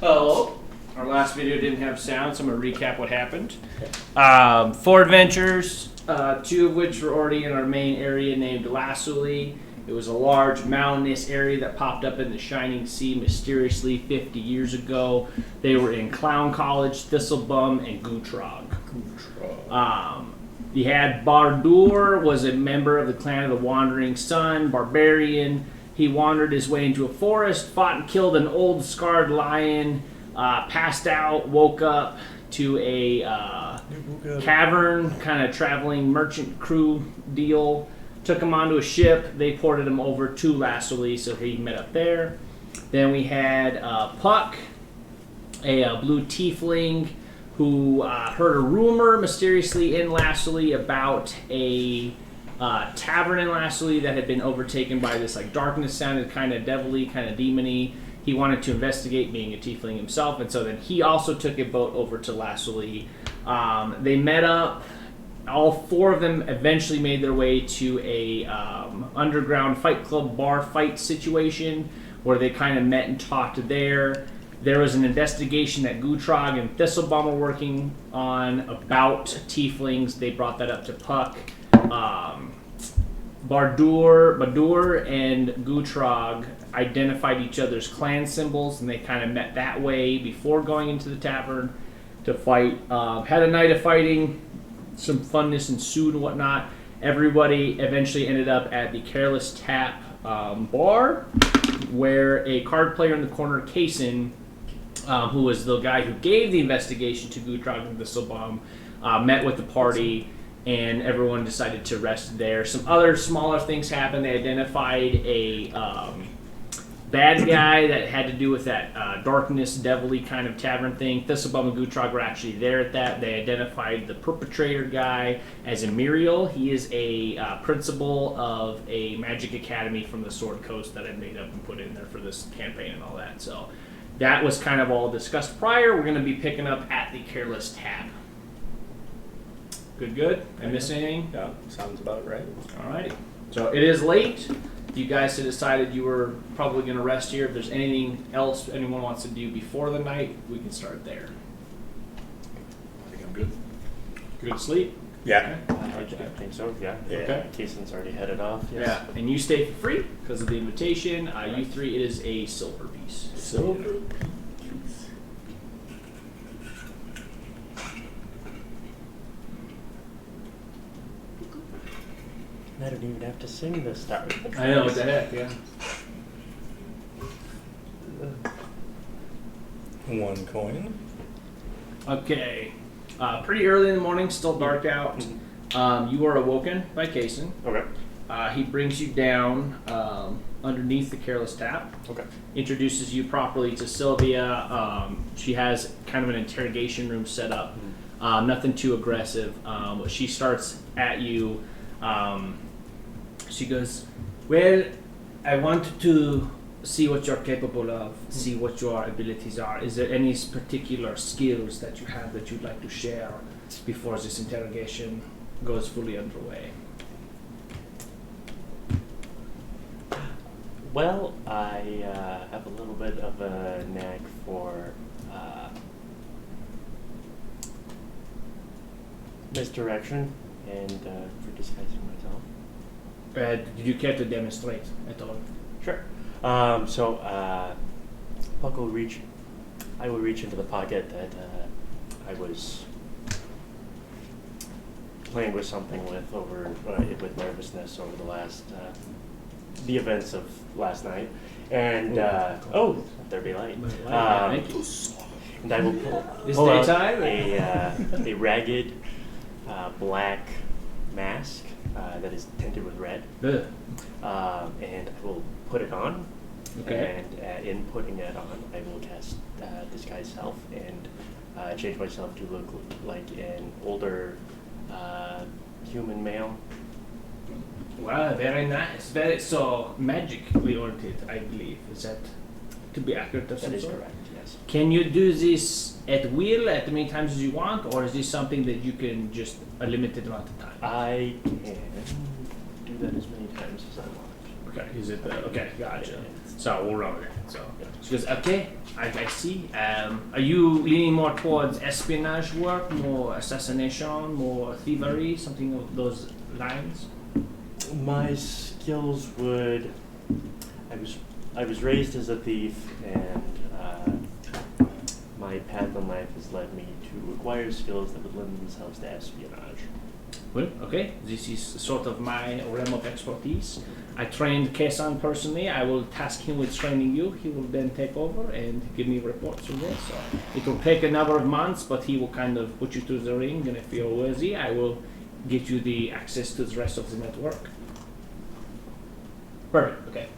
Oh, our last video didn't have sound, so I'm going to recap what happened. 4 adventures, 2 of which were already in our main area named Lassuli. It was a large mountainous area that popped up in the Shining Sea mysteriously 50 years ago. They were in Clown College, Thistlebum, and Gutrag. You had Badur, was a member of the clan of the Wandering Sun, barbarian. He wandered his way into a forest, fought and killed an old scarred lion, passed out, woke up to a cavern, kind of traveling merchant crew deal. Took him onto a ship. They ported him over to Lassuli, so he met up there. Then we had Puck, a blue tiefling, who heard a rumor mysteriously in Lassuli about a tavern in Lassuli that had been overtaken by this like darkness. Sounded kind of devilly, kind of demony. He wanted to investigate, being a tiefling himself, and so then he also took a boat over to Lassuli. They met up. All 4 of them eventually made their way to a underground fight club bar fight situation where they kind of met and talked there. There was an investigation that Gutrag and Thistlebum were working on about tieflings. They brought that up to Puck. Badur and Gutrag identified each other's clan symbols, and they kind of met that way before going into the tavern to fight. Had a night of fighting. Some funness ensued and whatnot. Everybody eventually ended up at the Careless Tap bar, where a card player in the corner, Kaysen, who was the guy who gave the investigation to Gutrag and Thistlebum, met with the party, and everyone decided to rest there. Some other smaller things happened. They identified a bad guy that had to do with that darkness, devilly kind of tavern thing. Thistlebum and Gutrag were actually there at that. They identified the perpetrator guy as Emiriel. He is a principal of a magic academy from the Sword Coast that I made up and put in there for this campaign and all that. So that was kind of all discussed prior. We're going to be picking up at the Careless Tap. Good? I miss anything? Yeah, sounds about right. All right. So it is late. You guys had decided you were probably going to rest here. If there's anything else anyone wants to do before the night, we can start there. I think I'm good. Good sleep? Yeah. I think so, yeah. Okay. Kaysen's already headed off, yes. Yeah. And you stay for free because of the invitation. You 3, it is a silver piece. Silver piece. I don't even have to sing this time. I know, what the heck, yeah. 1 coin. Okay. Pretty early in the morning, still dark out. You are awoken by Kaysen. Okay. He brings you down underneath the Careless Tap. Okay. Introduces you properly to Sylvia. She has kind of an interrogation room set up. Nothing too aggressive. She starts at you. She goes, well, I want to see what you're capable of, see what your abilities are. Is there any particular skills that you have that you'd like to share before this interrogation goes fully underway? Well, I have a little bit of a knack for misdirection and for disguising myself. Did you care to demonstrate at all? Sure. So Puck will reach. I will reach into the pocket that I was playing with something with with nervousness over the last the events of last night, and there be light. Thank you. And I will pull out a ragged black mask that is tinted with red, and I will put it on. Okay. And in putting it on, I will cast Disguise Self and change myself to look like an older human male. Wow, very nice. Very so magically oriented, I believe. Is that to be accurate? That is correct. Yes. Can you do this at will, at as many times as you want, or is this something that you can just a limited amount of time? I can do that as many times as I want. Okay, is it the okay? Gotcha. So we'll run with it. So she goes, okay, I see. Are you leaning more towards espionage work, more assassination, more thievery, something of those lines? My skills would. I was raised as a thief, and my path in life has led me to acquire skills that would lend themselves to espionage. Well, okay, this is sort of my realm of expertise. I trained Kesan personally. I will task him with training you. He will then take over and give me reports from this. So it will take a number of months, but he will kind of put you through the ring, and if you're worthy, I will get you the access to the rest of the network. Perfect, okay.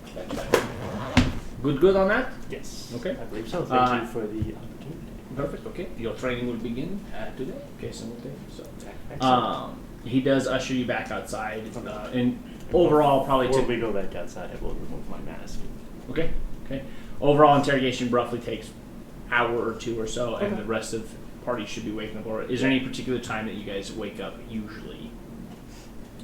Good on that? Yes. Okay. I believe so. Thank you for the opportunity. Perfect, okay. Your training will begin today. Kesan will take you. So. Excellent. He does usher you back outside, and overall probably Before we go back outside, I will remove my mask. Okay. Overall interrogation roughly takes an hour or two or so, and the rest of the party should be waking up. Or is there any particular time that you guys wake up usually?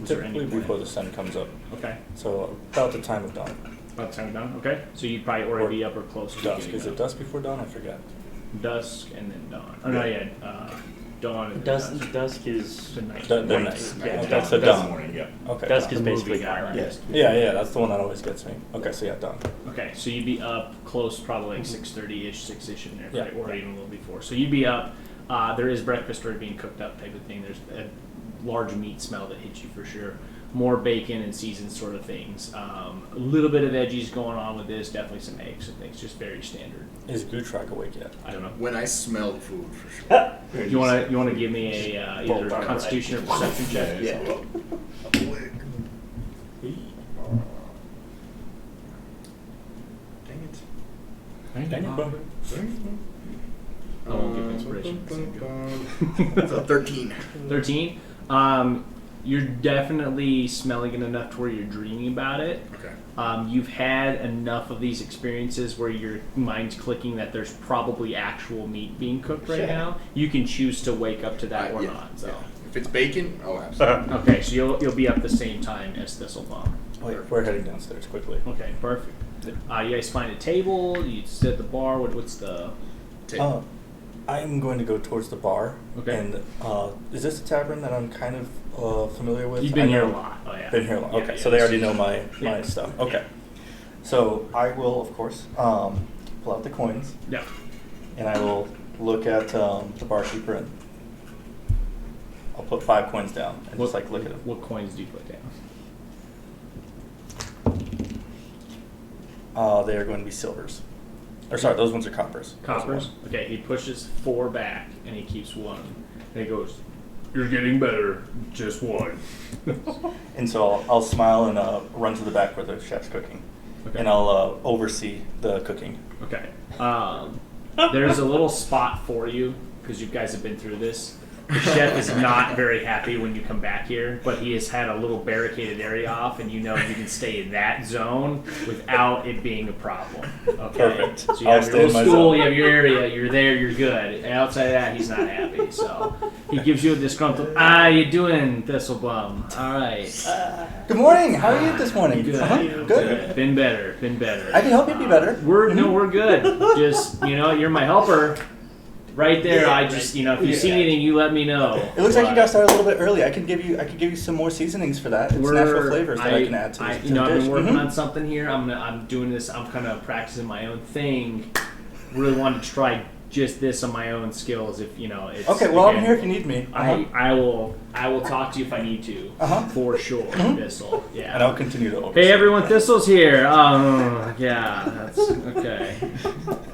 Typically before the sun comes up. Okay. So about the time of dawn. About the time of dawn. Okay. So you'd probably already be up or close to Dusk. getting Is it up. dusk before dawn? I forget. Dusk and then dawn. Oh no, yeah. Dawn and then Dusk is the night. The Night. night. Yeah, Okay, dawn. so That's dawn. morning, yeah. Okay. Dusk dawn. is basically guy, twilight. right? Yeah, that's the one that always gets me. Okay, so yeah, dawn. Okay, so you'd be up close, probably like 6:30ish, 6ish in there, Yeah. right? Or even a little before. So you'd be up. There is breakfast already being cooked up, type of thing. There's a large meat smell that hits you for sure. More bacon and seasoned sort of things. A little bit of veggies going on with this. Definitely some eggs and things. Just very standard. Is Gutrag awake yet? I don't know. When I smelled food, for sure. You want to give me a either Both, Constitution or Perception check? Yeah. Dang it. Dang it, bro. I won't give inspiration. It's a 13. 13. You're definitely smelling it enough to where you're dreaming about it. Okay. You've had enough of these experiences where your mind's clicking that there's probably actual meat being cooked right Yeah. now. You can choose to wake up to that or Yeah, not. So, yeah. If it's bacon, oh, absolutely. okay, so you'll be up the same time as Thistlebum. Oh, yeah, we're heading downstairs quickly. Okay, perfect. You guys find a table. You sit at the bar. What's the? I'm going to go towards the bar. Okay. And is this a tavern that I'm kind of familiar with? You've been I here a know- lot. Oh yeah. Been here a lot. Yeah, Okay, yeah, so they already so- know my Yeah. stuff. Okay. So I will, of course, pull out the coins, Yeah. and I will look at the barkeeper, and I'll put 5 coins down and just like look at them. What coins do you put down? They are going to be silvers. Or sorry, those ones are coppers. Coppers. Okay, he pushes 4 back and he keeps 1. And he goes, "You're getting better. Just 1." And so I'll smile and run to the back where the chef's cooking, Okay. and I'll oversee the cooking. Okay. There's a little spot for you because you guys have been through this. The chef is not very happy when you come back here, but he has had a little barricaded area off, and you know you can stay in that zone without it being a problem. Okay. Perfect. So you I'll have stay your in little my stool, zone. you have your area, you're there, you're good. And outside of that, he's not happy. So he gives you a disgruntled, you doing, Thistlebum? All right. Good morning. How are you this morning? Good. Good. Been better. I can help you be better. We're good. Just you're my helper. Right there, Yeah, I just if you see Yeah. anything, you let me know. It looks like you But got started a little bit early. I could give you some more seasonings for that. It's natural flavors that I can add to this. I've been working Mhm. on something here. I'm doing this. I'm kind of practicing my own thing. Really wanted to try just this on my own skills. If it's Okay, well again, I'm here if you need me. I will talk to you if I need to for sure. Thistle, yeah. And I'll continue to oversee. Hey everyone, Thistle's here. Yeah, that's okay.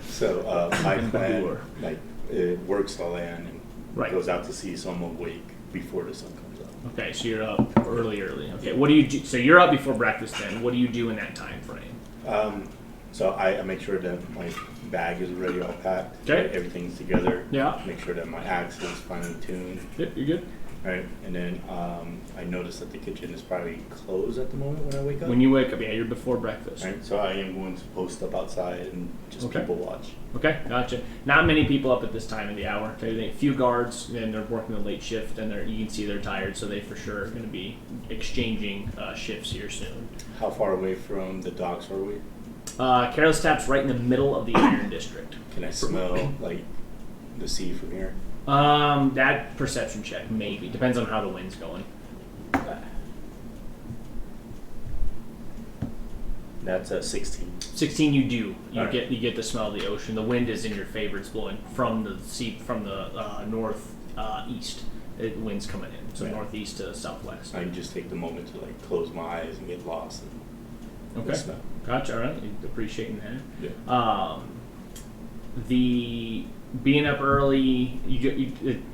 So my And plan, Badur. it works the land and Right. goes out to sea, so I'm awake before the sun comes up. Okay, so you're up early. Okay, what do you do? So you're up before breakfast then. What do you do in that time frame? So I make sure that my bag is already all packed. Okay. Everything's together. Yeah. Make sure that my axe is finely tuned. Yep, you're good. right? And then I noticed that the kitchen is probably closed at the moment when I wake up. When you wake up, yeah, you're before breakfast. Right, so I am going to post up outside and just Okay. people watch. Okay, gotcha. Not many people up at this time of the hour. A few guards, and they're working the late shift, and you can see they're tired, so they for sure are going to be exchanging shifts here soon. How far away from the docks are we? Careless Tap's right in the middle of the Iron District. Can I smell like the sea from here? That perception check, maybe. Depends on how the wind's going. That's a 16. 16, you do. You Alright. get the smell of the ocean. The wind is in your favor. It's blowing from the north east. The wind's coming in, so Yeah. northeast to southwest. I can just take the moment to like close my eyes and get lost in the Okay, smell. gotcha. All right, appreciating that. Yeah. The being up early,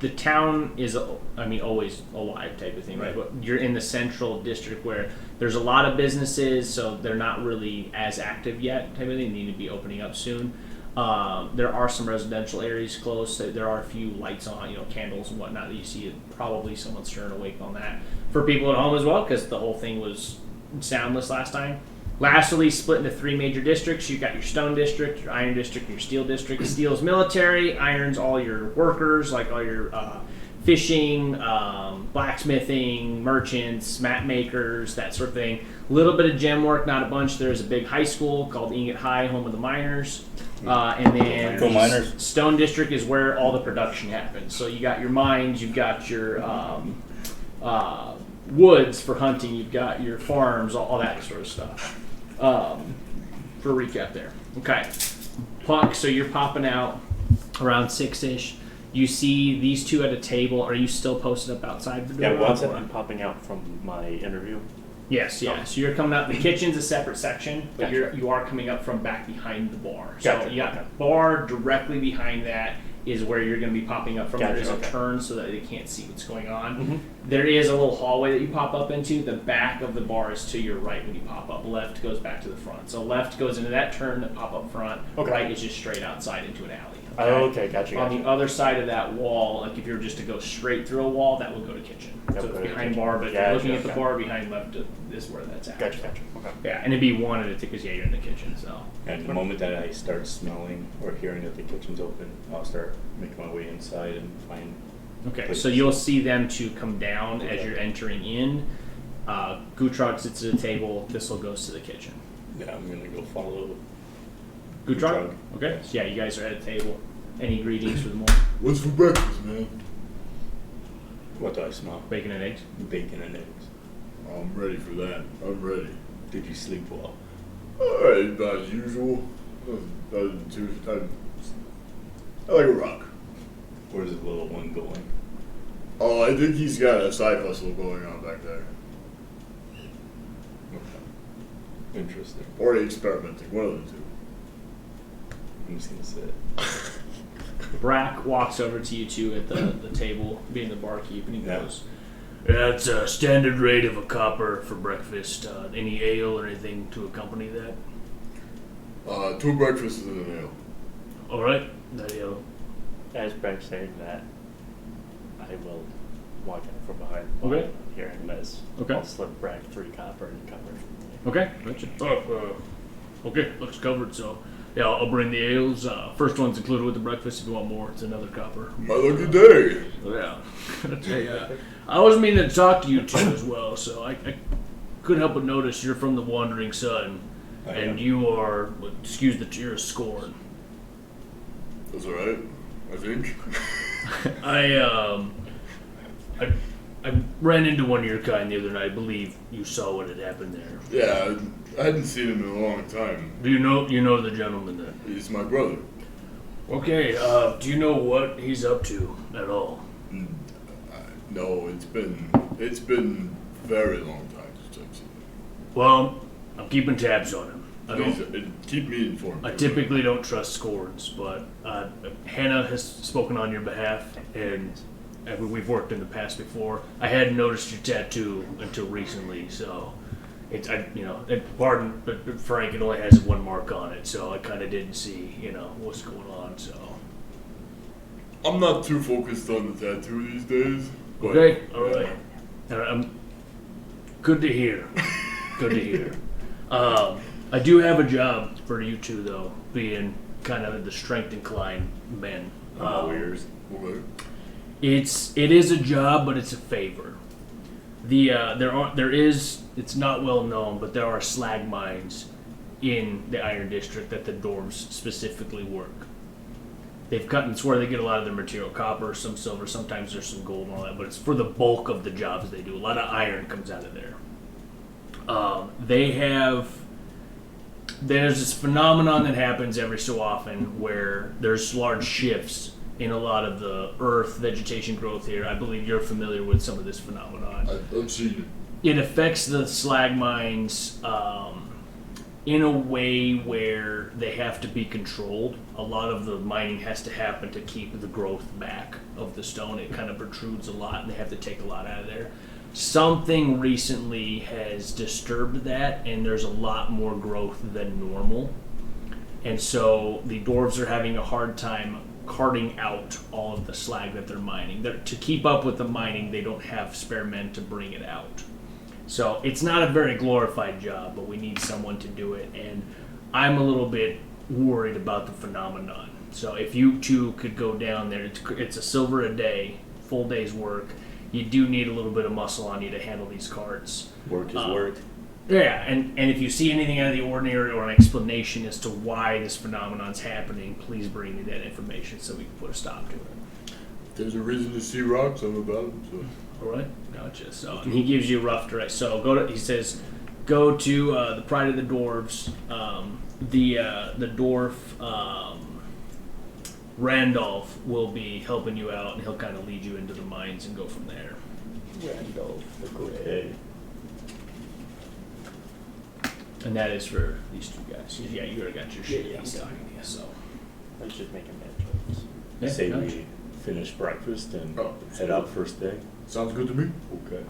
the town is, always alive type of thing, right? But you're in the central district where there's a lot of businesses, so they're not really as active yet type of thing. They need to be opening up soon. There are some residential areas close. There are a few lights on, candles and whatnot that you see. Probably someone stirring awake on that for people at home as well, because the whole thing was soundless last time. Last release split into 3 major districts. You've got your stone district, your iron district, and your steel district. Steel's military, iron's all your workers, like all your fishing, blacksmithing, merchants, map makers, that sort of thing. A little bit of gem work, not a bunch. There's a big high school called Ingot High, home of the miners. And then Go Miners. Stone District is where all the production happens. So you got your mines, you've got your woods for hunting, you've got your farms, all that sort of stuff. For a recap there. Okay. Puck, so you're popping out around 6-ish. You see these two at a table. Are you still posted up outside the door? Yeah, what's it? I'm popping out from my interview. Yes, yeah. So you're coming out. The kitchen's a separate section, but Gotcha. you are coming up from back behind the bar. So Gotcha, you got okay. bar directly behind that is where you're going to be popping up from. Gotcha, There is a okay. turn so that they can't see what's going on. Mhm. There is a little hallway that you pop up into. The back of the bar is to your right when you pop up. Left goes back to the front. So left goes into that turn that pop up front. Okay. Right is just straight outside into an alley. Oh, okay, gotcha. On the other side of that wall, like if you were just to go straight through a wall, that would go to kitchen. That So would it's go to behind kitchen. bar, but if Gotcha, you're looking at the okay. bar behind left is where that's at. Gotcha. Okay. Yeah, and it'd be one at a because you're in the kitchen. So And the moment that I start smelling or hearing that the kitchen's open, I'll start making my way inside and find. okay, so you'll see them two come down as you're entering in. Gutrag sits at a table. Thistle goes to the kitchen. Yeah, I'm gonna go follow. Gutrag? Gutrag. Okay, so yeah, you guys are at a table. Any greetings for the morning? What's for breakfast, man? What do I smell? Bacon and eggs. Bacon and eggs. I'm ready for that. I'm ready. Did you sleep well? Alright, about as usual. Nothing too. I like a rock. Where's the little one going? Oh, I think he's got a side hustle going on back there. Okay. Interesting. Or experimenting, one of the two. I'm just gonna sit. Brack walks over to you two at the table, being the barkeep, and he Yeah. goes, "That's a standard rate of a copper for breakfast. Any ale or anything to accompany that?" 2 breakfasts and an ale. All right, that ale. As Breck's saying that, I will walk out from behind. Okay. Hearing this. Okay. I'll slip Breck 3 copper and cover from me. Okay, gotcha. Okay, looks covered. So yeah, I'll bring the ales. First one's included with the breakfast. If you want more, it's another copper. My lucky day. Yeah. Hey, I was meaning to talk to you two as well, so I couldn't help but notice you're from the Wandering Sun, I and am. you are, excuse the you're a scorn. That's alright, I think. I ran into one of your kind the other night. I believe you saw what had happened there. Yeah, I hadn't seen him in a long time. Do you know the gentleman then? He's my brother. Okay. Do you know what he's up to at all? No, it's been very long time since I've seen him. Well, I'm keeping tabs on him. Please, keep me informed. I typically don't trust scorns, but Hannah has spoken on your behalf, and we've worked in the past before. I hadn't noticed your tattoo until recently, so pardon, but Frank, it only has 1 mark on it, so I kind of didn't see, what's going on. So I'm not too focused on the tattoo these days. Go ahead. Okay, all right. Good to hear. Good to hear. I do have a job for you two, though, being kind of the strength inclined men. Warriors. Okay. It is a job, but it's a favor. It's not well known, but there are slag mines in the Iron District that the dwarves specifically work. They've cut, and it's where they get a lot of their material, copper, some silver, sometimes there's some gold and all that, but it's for the bulk of the jobs they do. A lot of iron comes out of there. There's this phenomenon that happens every so often where there's large shifts in a lot of the earth vegetation growth here. I believe you're familiar with some of this phenomenon. I've seen It affects the slag mines in a way where they have to be controlled. A lot of the mining has to happen to keep the growth back of the stone. It kind of protrudes a lot, and they have to take a lot out of there. Something recently has disturbed that, and there's a lot more growth than normal. And so the dwarves are having a hard time carting out all of the slag that they're mining. To keep up with the mining, they don't have spare men to bring it out. So it's not a very glorified job, but we need someone to do it. And I'm a little bit worried about the phenomenon. So if you two could go down there, it's a silver a day, full day's work. You do need a little bit of muscle on you to handle these carts. Work is work. Yeah, and if you see anything out of the ordinary or an explanation as to why this phenomenon's happening, please bring me that information so we can put a stop to it. if there's a reason to see rocks, I'm about them. So. All right, gotcha. So and he gives you a rough direct. So he says, go to the Pride of the Dwarves. The dwarf Randolph will be helping you out, and he'll kind of lead you into the mines and go from there. Randolph the Great. Okay. And that is for these two guys. Yeah, you already got your shit. Yeah. He's talking to you, so. Let's just make a bad choice. Yeah, Say gotcha. we finish breakfast and Oh, head out first day. Sounds good to me. Okay.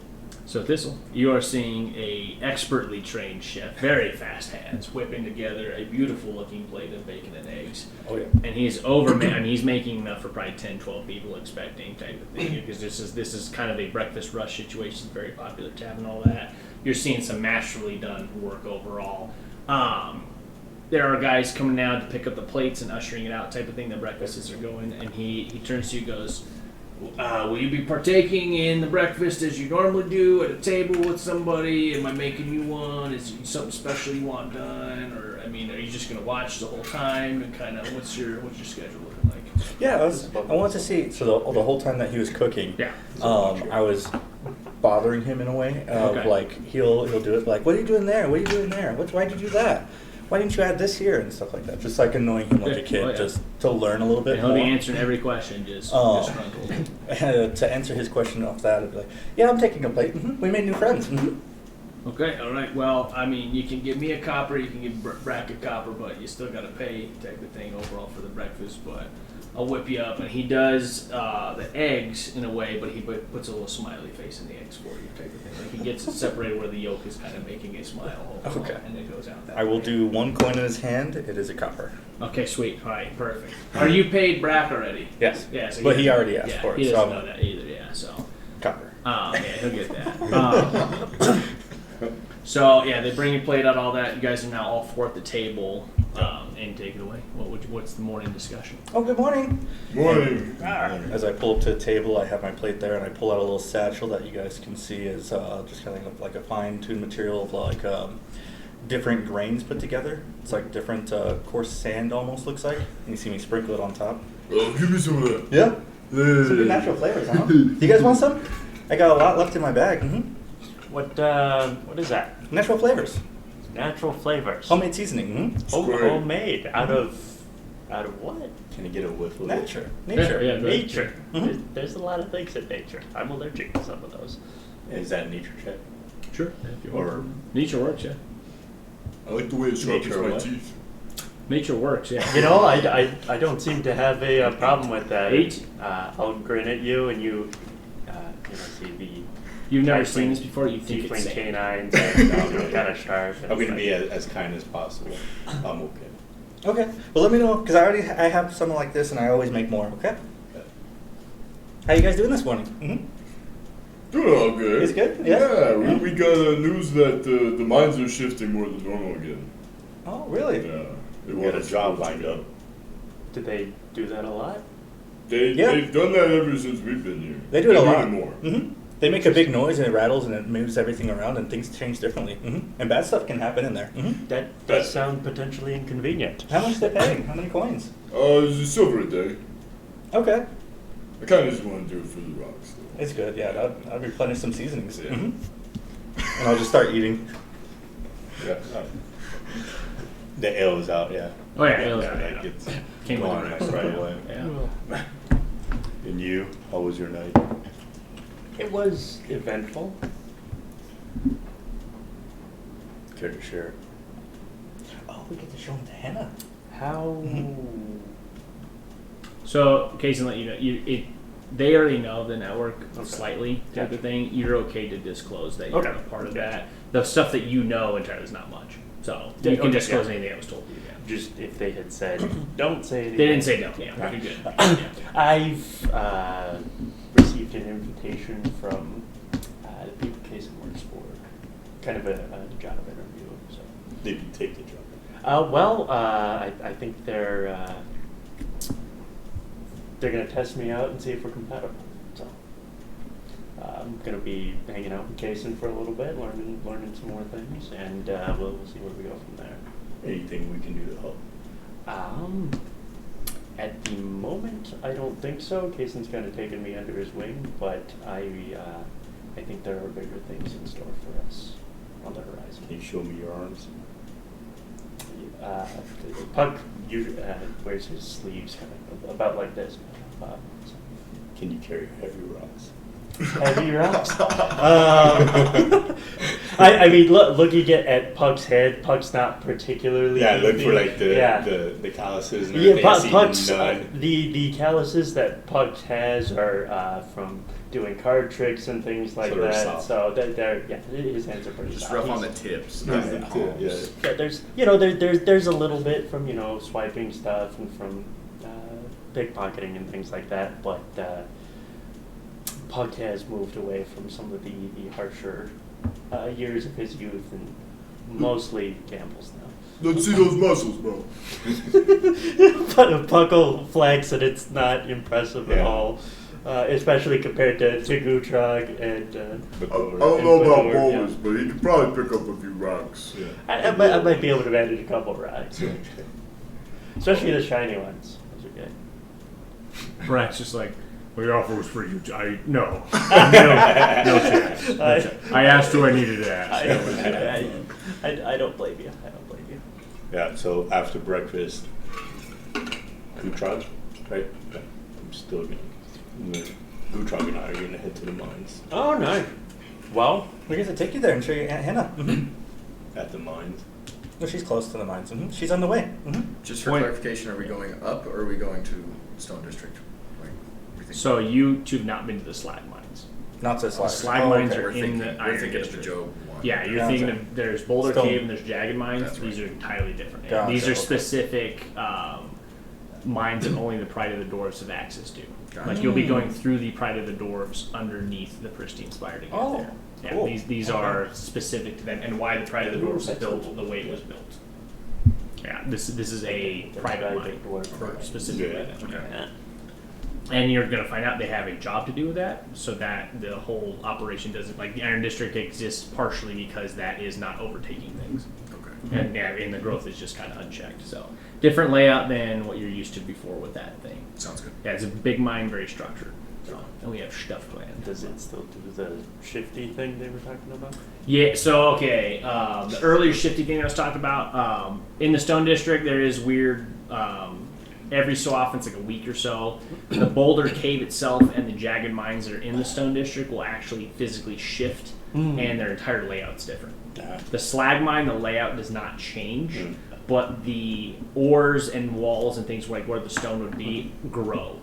So Thistle, you are seeing a expertly trained chef, very fast hands, whipping together a beautiful looking plate of bacon and eggs. Oh yeah. And he's he's making enough for probably 10, 12 people expecting type of thing, because this is kind of a breakfast rush situation, very popular tavern and all that. You're seeing some masterfully done work overall. There are guys coming down to pick up the plates and ushering it out type of thing. The breakfasts are going, and he turns to you and goes, will you be partaking in the breakfast as you normally do at a table with somebody? Am I making you one? Is it something special you want done? Or, I mean, are you just going to watch the whole time? And kind of, what's your schedule looking like? Yeah, I wanted to see. So the whole time that he was cooking, Yeah. I was bothering him in a way of Okay. like he'll do it like, what are you doing there? What are you doing there? Why'd you do that? Why didn't you add this here and stuff like that? Just like annoying him like a kid, Oh, yeah. just to learn a little bit And he'll be more. answering every question, just Oh. disgruntled. To answer his question off that, I'd be like, yeah, I'm taking a plate. We made new friends. Okay, all right. Well, I mean, you can give me a copper, you can give Brack a copper, but you still got to pay type of thing overall for the breakfast. But I'll whip you up, and he does the eggs in a way, but he puts a little smiley face in the eggs for you type of thing. Like he gets it separated where the yolk is kind of making a smile. Overall, Okay. and it goes out that I will way. do one coin in his hand. It is a copper. Okay, sweet. All right, perfect. Are you paid Brack already? Yes. Yeah. So But he already asked for it, He so doesn't I'm- know that either. Yeah. So. Copper. Yeah, he'll get that. So yeah, they bring your plate out, all that. You guys are now all four at the table, and take it away. What's the morning discussion? Oh, good morning. Morning. As I pull up to the table, I have my plate there, and I pull out a little satchel that you guys can see is just kind of like a fine-tuned material of like different grains put together. It's like different coarse sand almost looks like. And you see me sprinkle it on top. Oh, give me some of that. Yeah. Some good natural flavors, huh? You guys want some? I got a lot left in my bag. What is that? Natural flavors. Natural flavors. Homemade seasoning. Homemade. Out of what? Can you get a whiff of it? Nature. Nature. Yeah, very Nature. Mhm. There's a lot of things in nature. I'm allergic to some of those. Is that nature check? Sure. If you Or nature works, yeah. I like the way it sharpens Nature my what? teeth. Nature works, yeah. You know, I don't seem to have a problem with that. 8? I'll grin at you and you see the You've never tiefling- seen this before. You think it's tiefling same. canines and kind of sharp. and I'm going to like- be as kind as possible. I'm okay. Okay. Well, let me know because I have something like this, and I always make more. Okay. How you guys doing this morning? Doing all good. It's good? Yeah, we got news that the mines are shifting more than normal again. Oh, really? Yeah. They We want got a us job to lined go. up. Did they do that a lot? They've done that ever since we've been here. They do it a lot. It more. Mm-hmm. They make a big noise and it rattles and it moves everything around and things change differently. Mm-hmm. And bad stuff can happen in there. Mm-hmm. That does sound potentially inconvenient. How much they paying? How many coins? It's a silver a day. Okay. I kind of just want to do it for the rocks, though. It's good, yeah. I'll replenish some seasonings. Yeah. Mm-hmm. And I'll just start eating. Yeah. The ale's out, yeah. Oh yeah, ale's Yeah, out, it yeah. gets Came with gone the rest, right yeah. away. Yeah. And you, how was your night? It was eventful. Care to share? Oh, we get to show them the henna. How? So, Casey, let you know, they already know the network Okay. slightly type Gotcha. of thing. You're okay to disclose that you're Okay. a part of Gotcha. that. The stuff that you know entirely is not much. So Yeah, you can okay, disclose yeah. anything that was told to you. Yeah. Just if they had said, don't say anything. They didn't say no. Yeah, Right. you're good. Yeah. I've received an invitation from the people Casey works for, kind of a job interview. So, Did you take the job? I think they're gonna test me out and see if we're compatible. So, I'm gonna be hanging out with Casey for a little bit, learning some more things, and we'll see where we go from there. Anything we can do to help? At the moment, I don't think so. Kaysen's kind of taken me under his wing, but I think there are bigger things in store for us on the horizon. Can you show me your arms? Puck usually wears his sleeves kind of about like this. Can you carry heavy rocks? Heavy rocks. I mean, looking at Puck's head, Puck's not particularly. Yeah, look beefy. for like Yeah. the calluses and Yeah, everything. I see Puck's none. the calluses that Puck has are from doing card tricks and things like So they're that. soft. So they're his hands are pretty Just soft. rough on the He's- tips, Yeah, not the yeah, palms. yeah. Yeah, there's a little bit from swiping stuff and from pickpocketing and things like that, but Puck has moved away from some of the harsher years of his youth and mostly gambles now. Let's see those muscles, bro. But Puck will flex and it's not impressive at Yeah. all, especially compared to Gutrag and. I Badur. don't know about Badur, bowlers, yeah. but he could probably pick up a few rocks. Yeah. I might be able to manage a couple of rides, especially the shiny ones. Those are good. Brad's just like, well, your offer was for you. No chance. No chance. I asked who I needed to ask. I don't blame you. I don't blame you. Yeah, so after breakfast, Gutrag, right? Yeah, I'm still gonna. Gutrag and I are gonna head to the mines. Oh, nice. Well, We get to take you there and show you Aunt Hannah. Mm-hmm. At the mines. Well, she's close to the mines. Mm-hmm. She's on the way. Mm-hmm. Just for Point. clarification, are we going up or are we going to Stone District? Like, we think- So you two have not been to the slag mines. Not to Slag. Slag Oh, mines okay. are we're in thinking, the we're Iron thinking of the District. Joe one. Yeah, you're Gotcha. thinking of there's Boulder Stone. Cave and there's Jagged Mines. That's These right. are entirely different. Gotcha, These are okay. specific mines that only the Pride of the Dwarves have access to. Gotcha. Like you'll be going through the Pride of the Dwarves underneath the Pristine Spire to get Oh, there. Yeah, cool. these are specific to them and why the Pride of the Dwarves was built the way it was built. Yeah, this is a private mine for specifically Yeah. them. Okay. Yeah. And you're going to find out they have a job to do with that, so that the whole operation doesn't, like the Iron District exists partially because that is not overtaking things. Okay. And yeah, and the growth is just kind of unchecked. So different layout than what you're used to before with that thing. Sounds good. Yeah, it's a big mine, very structured. So, and we have stuff planned. Does it still do the shifty thing they were talking about? Yeah, so okay, the earlier shifty thing I was talking about, in the Stone District there is weird, every so often, it's like a week or so, the Boulder Cave itself and the Jagged Mines that are in the Stone District will actually physically shift, and their entire layout's different. The Slag Mine, the layout does not change, but the ores and walls and things like where the stone would be grow.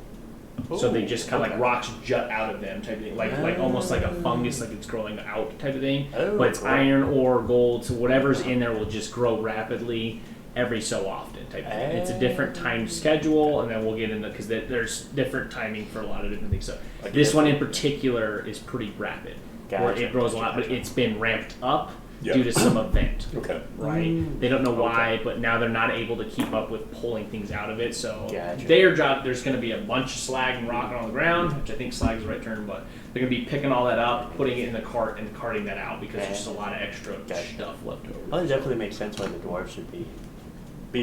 So they just kind of like rocks jut out of them type of thing, like almost like a fungus, like it's growing out type of thing. Oh, But it's cool. iron ore, gold, so whatever's in there will just grow rapidly. every so often type of thing. It's a different time schedule, and then we'll get into because there's different timing for a lot of different things. So this one in particular is pretty rapid, where it grows a lot, but it's been ramped up due to some event. Okay. Right? They don't know why, but now they're not able to keep up with pulling things out of it. So Gotcha. their job, there's going to be a bunch of slag and rock on the ground, which I think slag is the right term, but they're going to be picking all that up, putting it in the cart, and carting that out because there's just a lot of extra stuff left over. Well, it definitely makes sense why the dwarves should be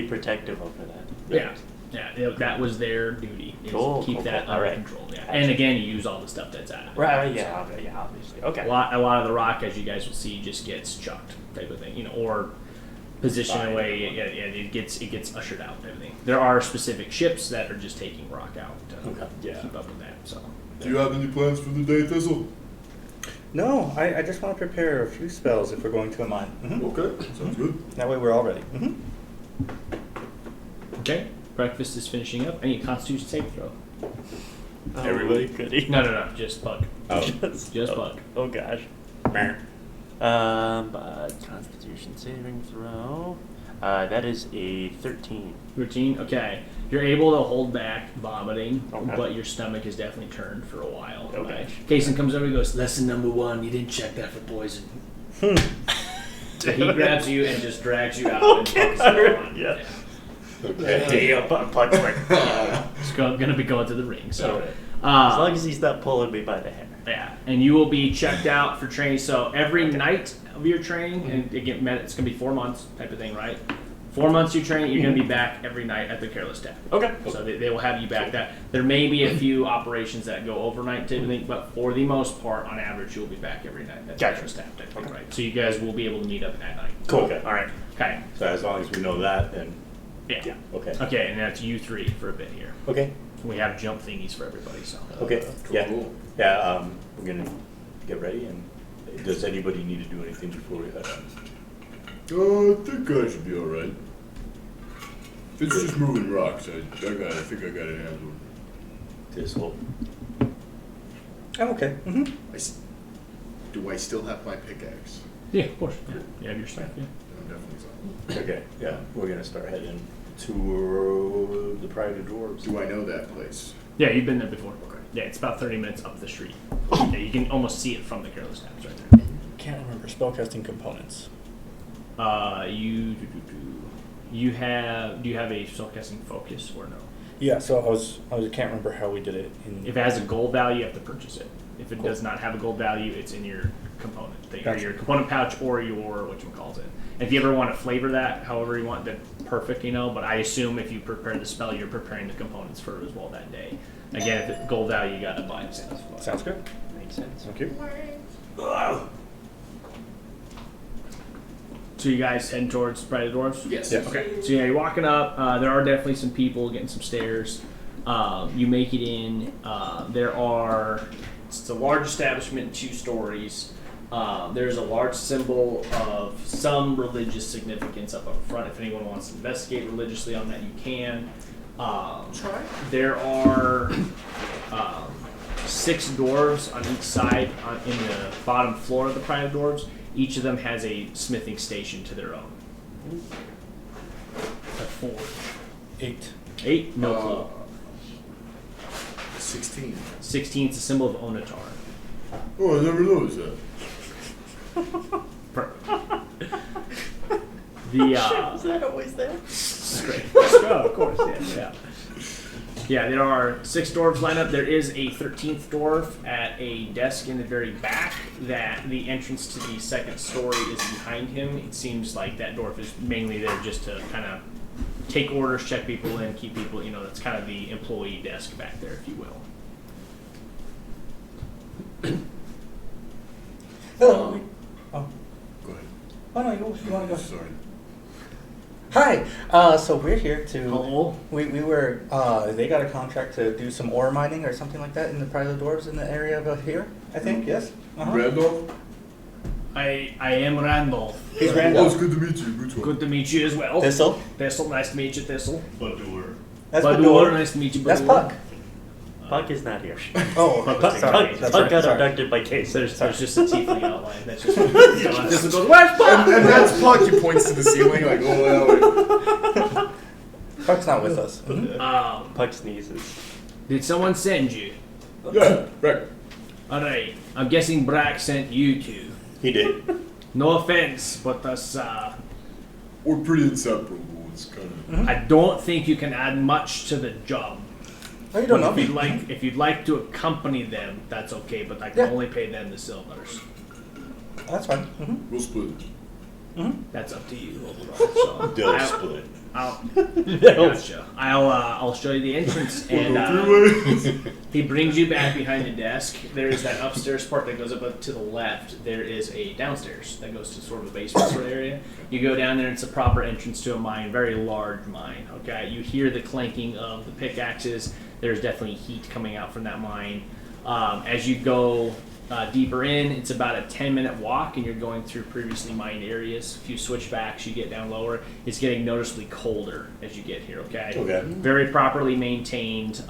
protective over that. Yeah, that was their duty. Is Cool, keep that all under right. control. Yeah. And again, you use all the stuff that's out of it. Right, yeah, obviously. Okay. A lot of the rock, as you guys will see, just gets chucked, type of thing, or positioned away. It gets ushered out, type of thing. There are specific ships that are just taking rock out to keep up with that. So, Do you have any plans for the day, Thistle? No, I just want to prepare a few spells if we're going to a mine. Okay, sounds good. That way we're all ready. okay, breakfast is finishing up. I need a Constitution saving throw. Everybody? Goody. No, just Bug. Oh. Just Bug. Oh gosh. Constitution saving throw. That is a 13. Routine. Okay, you're able to hold back vomiting, Okay. but your stomach is definitely turned for a while. Okay. Kason comes over and goes, "Lesson number 1: you didn't check that for poison." So he grabs you and just drags you out. Okay, And puts you on. yeah. Okay. Damn, punch like. It's gonna be going to the ring. So, As long as he's not pulling me by the hair. yeah, and you will be checked out for training. So every night of your training, and again, it's gonna be 4 months type of thing, right? 4 months you train, you're gonna be back every night at the Careless Tap. Okay. So they will have you back. That there may be a few operations that go overnight type of thing, but for the most part, on average, you'll be back every night at the Gotcha. Careless Tap type of thing, right? So you guys will be able to meet up at night. Cool. Okay. All right. Okay. So as long as we know that, then Yeah. okay. Okay, and that's you three for a bit here. Okay. We have jump thingies for everybody. So. Okay. Yeah. Cool. Yeah. We're gonna get ready. And does anybody need to do anything before we head out? I think I should be alright. It's just moving rocks. I think I got it handled. This whole. I'm okay. Do I still have my pickaxe? Yeah, of course. Yeah. You have your stuff. Yeah. I'm definitely so. Okay. Yeah. We're gonna start heading to the Pride of Dwarves. Do I know that place? Yeah, you've been there before. Okay. Yeah, it's about 30 minutes up the street. Yeah, you can almost see it from the Careless Taps right there. Can't remember spellcasting components. You have. Do you have a spellcasting focus or no? Yeah, so I can't remember how we did it. If it has a gold value, you have to purchase it. If it Cool. does not have a gold value, it's in your component thing, or Gotcha. your component pouch, or your whatchamacallit. And if you ever want to flavor that, however you want, that's perfect, But I assume if you prepare the spell, you're preparing the components for it as well that day. Again, if it's gold value, you got to buy it. Sounds good. Makes sense. Thank you. So you guys heading towards Pride of the Dwarves? Yes. Yeah. Okay. So yeah, you're walking up. There are definitely some people getting some stairs. You make it in. It's a large establishment, 2 stories. There's a large symbol of some religious significance up front. If anyone wants to investigate religiously on that, you can. Try. There are 6 dwarves on each side in the bottom floor of the Pride of Dwarves. Each of them has a smithing station to their own. A forge. 8. 8? No clue. 16. 16 is a symbol of Onatar. Oh, I never noticed that. Is that always there? Great. Oh, of course, yeah. Yeah, there are 6 dwarves lined up. There is a 13th dwarf at a desk in the very back. That the entrance to the second story is behind him. It seems like that dwarf is mainly there just to kind of take orders, check people in, keep people. That's kind of the employee desk back there, if you will. Hello. Oh. Go ahead. Oh no, you want to go? Sorry. Hi. So we're here to. Hello. We were. They got a contract to do some ore mining or something like that in the Pride of the Dwarves in the area of here. I think yes. Randolph? I am Randolph. He's Oh, it's Randolph. good to meet you. Gutrag. Good to meet you as well. Thistle. Thistle, nice to meet you, Thistle. Badur. That's Badur, Badur. nice to meet you, Badur. That's Puck. Puck is not here. Oh, Puck Puck, was sorry. taken. That's Puck right, got sorry. abducted by Case. There's just a tiefling outline. That's just this goes. Where's Puck? And that's Puck. He points to the ceiling like, oh, Puck's not with us. Puck sneezes. Did someone send you? Yeah, right. All right. I'm guessing Brack sent you two. He did. No offense, but that's. We're pretty inseparable. It's kind of. I don't think you can add much to the job. Oh, you don't know If me. if you'd like to accompany them, that's okay. But I can only pay them the silvers. That's fine. We'll split. That's up to you overall. So They'll split. Gotcha. I'll show you the entrance, and he brings you back behind the desk. There's that upstairs part that goes up to the left. There is a downstairs that goes to sort of the basement sort of area. You go down there, and it's a proper entrance to a mine, very large mine. Okay, you hear the clanking of the pickaxes. There's definitely heat coming out from that mine. As you go deeper in, it's about a 10-minute walk, and you're going through previously mined areas. A few switchbacks, you get down lower. It's getting noticeably colder as you get here, okay? Okay. Very properly maintained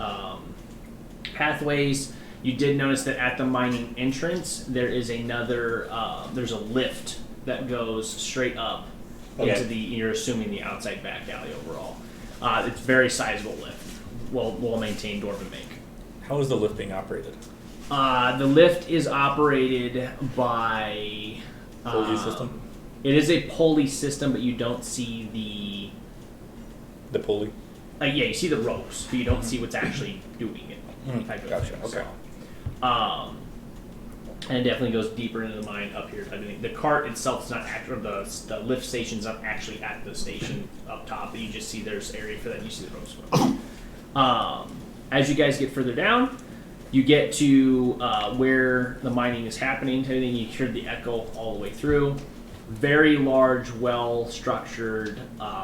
pathways. You did notice that at the mining entrance, there is another, there's a lift that goes straight up into the, you're assuming the outside back alley overall. It's very sizable lift. Well maintained dwarven make. How is the lift being operated? The lift is operated by Pulley system? It is a pulley system, but you don't see The pulley? yeah, you see the ropes, but you don't see what's actually doing it. Type of Gotcha, thing, okay. So. And it definitely goes deeper into the mine up here. Type of thing. The cart itself is not actually, the lift station's not actually at the station up top, but you just see there's area for that. And you see the ropes going. As you guys get further down, you get to where the mining is happening. Type of thing. You hear the echo all the way through. Very large, well-structured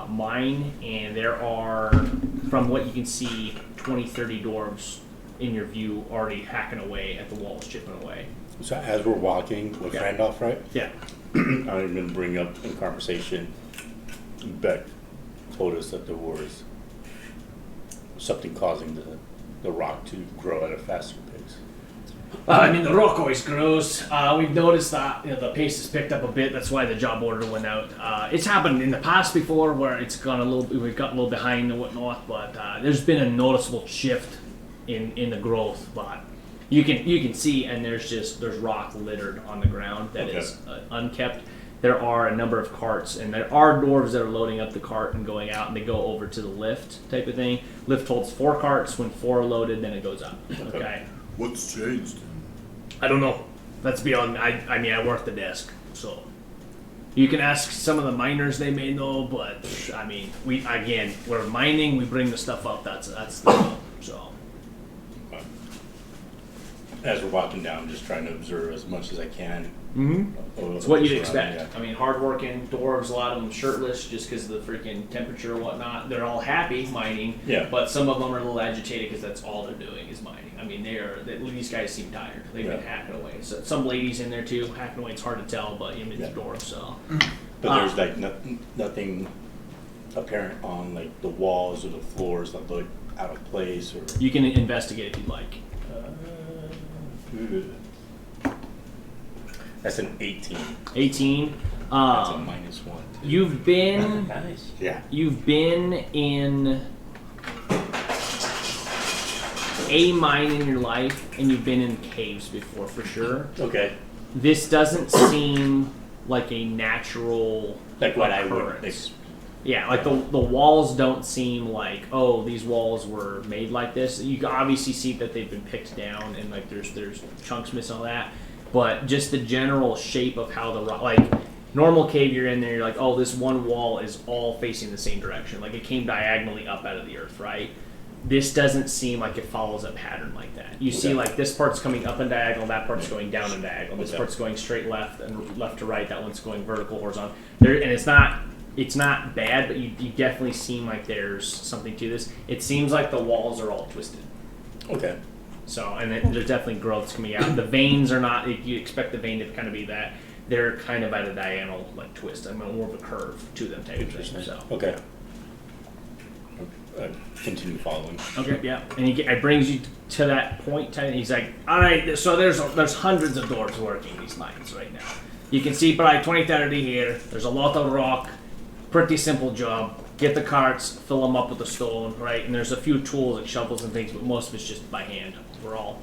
mine, and there are, from what you can see, 20, 30 dwarves in your view already hacking away at the walls, chipping away. So as we're walking with Randolph, right? Yeah. I'm going to bring up in conversation, Beck told us that there was something causing the rock to grow at a faster pace. I mean, the rock always grows. We've noticed that the pace has picked up a bit. That's why the job order went out. It's happened in the past before where it's gone we've got a little behind and whatnot, but there's been a noticeable shift in the growth. But you can see, and there's rock littered on the ground that is unkept. There are a number of carts, and there are dwarves that are loading up the cart and going out, and they go over to the lift type of thing. Lift holds 4 carts. When 4 are loaded, then it goes up. Okay. What's changed? I don't know. That's beyond. I mean, I work the desk, so you can ask some of the miners. They may know, but I mean, we're mining. We bring the stuff up. That's the deal. So As we're walking down, I'm just trying to observe as much as I can. it's what you'd Surrounding, expect. I mean, hardworking dwarves. A lot of them shirtless, just because of the freaking temperature and whatnot. They're all happy mining. Yeah. But some of them are a little agitated because that's all they're doing is mining. I mean, these guys seem tired. They've been hacking away. So some ladies in there too, hacking away. It's hard to tell, but I mean, it's dwarves, so. But there's like nothing apparent on like the walls or the floors that look out of place or. You can investigate if you'd like. That's an 18. 18. That's a -1. You've been Nice. Yeah. you've been in a mine in your life, and you've been in caves before for sure. Okay. This doesn't seem like a natural Like what I would. occurrence. Yeah, like the walls don't seem like, oh, these walls were made like this. You can obviously see that they've been picked down and like there's chunks missing all that. But just the general shape of how the rock, like normal cave, you're in there, you're like, oh, this one wall is all facing the same direction. Like it came diagonally up out of the earth, right? This doesn't seem like it follows a pattern like that. You see like this part's coming up and diagonal, that part's going down and diagonal. This part's going straight left and left to right, that one's going vertical, horizontal. And it's not bad, but you definitely seem like there's something to this. It seems like the walls are all twisted. Okay. So, and there's definitely growths coming out. The veins are not, you expect the vein to kind of be that. They're kind of at a diagonal like twist. I mean, more of a curve to them type of thing. So. Okay. continue following. Okay, yeah. And it brings you to that point, and he's like, all right, so there's hundreds of dwarves working these mines right now. You can see probably 20, 30 here. There's a lot of rock. Pretty simple job. Get the carts, fill them up with the stone, right? And there's a few tools like shovels and things, but most of it's just by hand overall.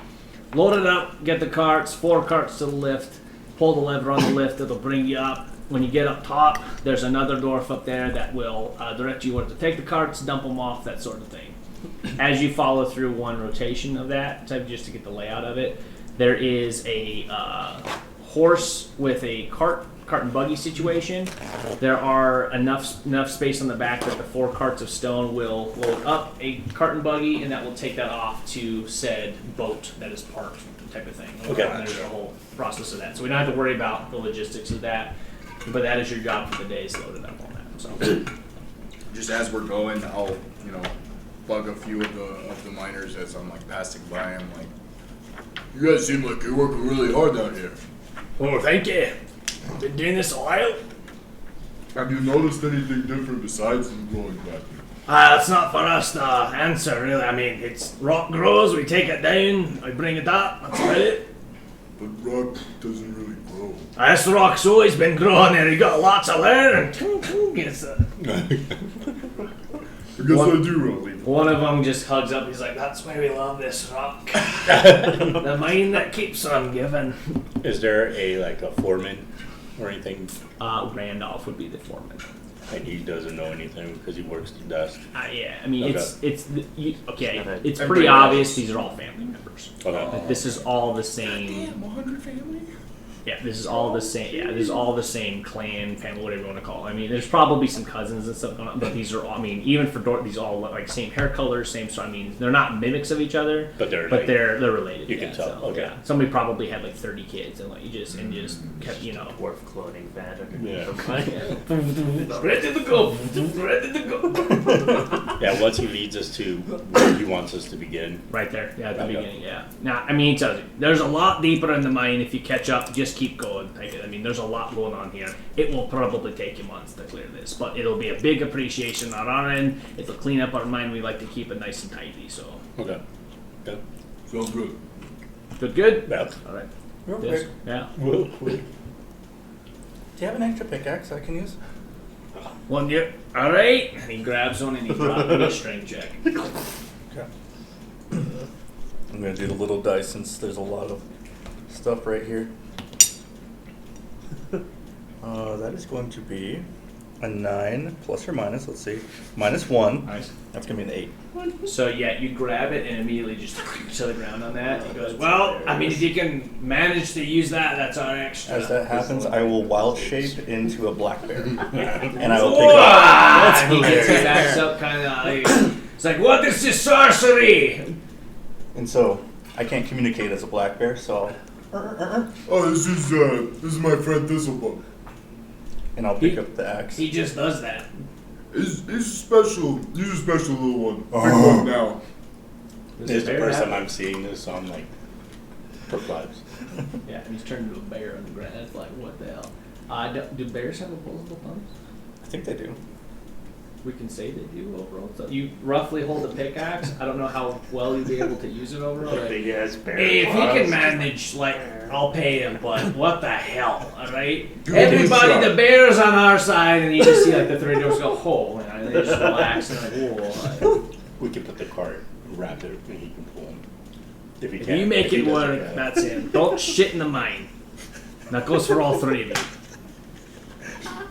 Load it up, get the carts, 4 carts to the lift, pull the lever on the lift, it'll bring you up. When you get up top, there's another dwarf up there that will direct you where to take the carts, dump them off, that sort of thing. As you follow through one rotation of that, just to get the layout of it, there is a horse with a cart and buggy situation. There are enough space on the back that the 4 carts of stone will load up a cart and buggy, and that will take that off to said boat that is parked, type of thing. Okay. And there's a whole process of that, so we don't have to worry about the logistics of that. But that is your job for the day, is loaded up on that. So, Just as we're going, I'll bug a few of the miners as I'm like passing by. I'm like, You guys seem like you're working really hard down here. oh, thank you. Been doing this a while. Have you noticed anything different besides them growing back here? That's not for us to answer, really. I mean, it's rock grows, we take it down, we bring it up. That's about it. But rock doesn't really grow. This rock's always been growing there. You got lots of there, and gets I guess I do really. one of them just hugs up. He's like, "That's why we love this rock. The mine that keeps on giving." Is there a foreman or anything? Randolph would be the foreman. And he doesn't know anything because he works the desk. Yeah, I mean, Okay. okay. It's And pretty bring obvious these are all family members. Okay. Like, this is all the same. 100 family? Yeah, this is all the same. Yeah, this is all the same clan, family, whatever you want to call it. I mean, there's probably some cousins and stuff going on, but these are all, I mean, even for these all look like same hair colors, same. So I mean, they're not mimics of each other, But they're they're related. you can tell, okay. Yeah. Somebody probably had like 30 kids and just kept, Dwarf cloning fad underneath Yeah. them. ready to go, ready to go. Yeah, once he leads us to where he wants us to begin. Right there, yeah, at the Okay. beginning, yeah. Now, I mean, he tells you, there's a lot deeper in the mine. If you catch up, just keep going. I mean, there's a lot going on here. It will probably take you months to clear this, but it'll be a big appreciation on our end. It'll clean up our mine. We like to keep it nice and tidy, so. Okay. Yeah. Sounds good. Good? Yeah. All right. Real Yes. quick, Yeah. Real quick. do you have an extra pickaxe I can use? One year. All right. And he grabs one and he drops me a strength check. Okay. I'm gonna do the little dice since there's a lot of stuff right here. That is going to be a 9 plus or minus. Let's see, -1. Nice. That's gonna be an 8. So yeah, you grab it and immediately just to the ground on that. He goes, well, I mean, if you can manage to use that, that's our extra. As that happens, I will wild shape into a black bear, Yeah. and I will pick up. Wow! And he gets his axe up, kind of. It's like, what is this sorcery? And so I can't communicate as a black bear, so Oh, this is my friend Thistlebum. and I'll pick up the axe. He just does that. He's a special little one. Big one now. Does This is the bear first have- time I'm seeing this, so I'm like perplexed. Yeah, and he's turned into a bear on the ground. It's like, what the hell? Do bears have opposable thumbs? I think they do. We can say they do overall. So you roughly hold a pickaxe. I don't know how well you'd be able to use it overall. Like, Big ass bear. hey, if he claws. can manage, like, I'll pay him, but what the hell, alright? Give it a Everybody, shot. the bear's on our side, and you just see, like, the 3 doors go, oh, and they just relax, and like, whoa. Like, We can put the cart, wrap it, and he can pull him. If he if can. you make If he it doesn't, work, yeah. that's it. Don't shit in the mine. That goes for all 3 of you.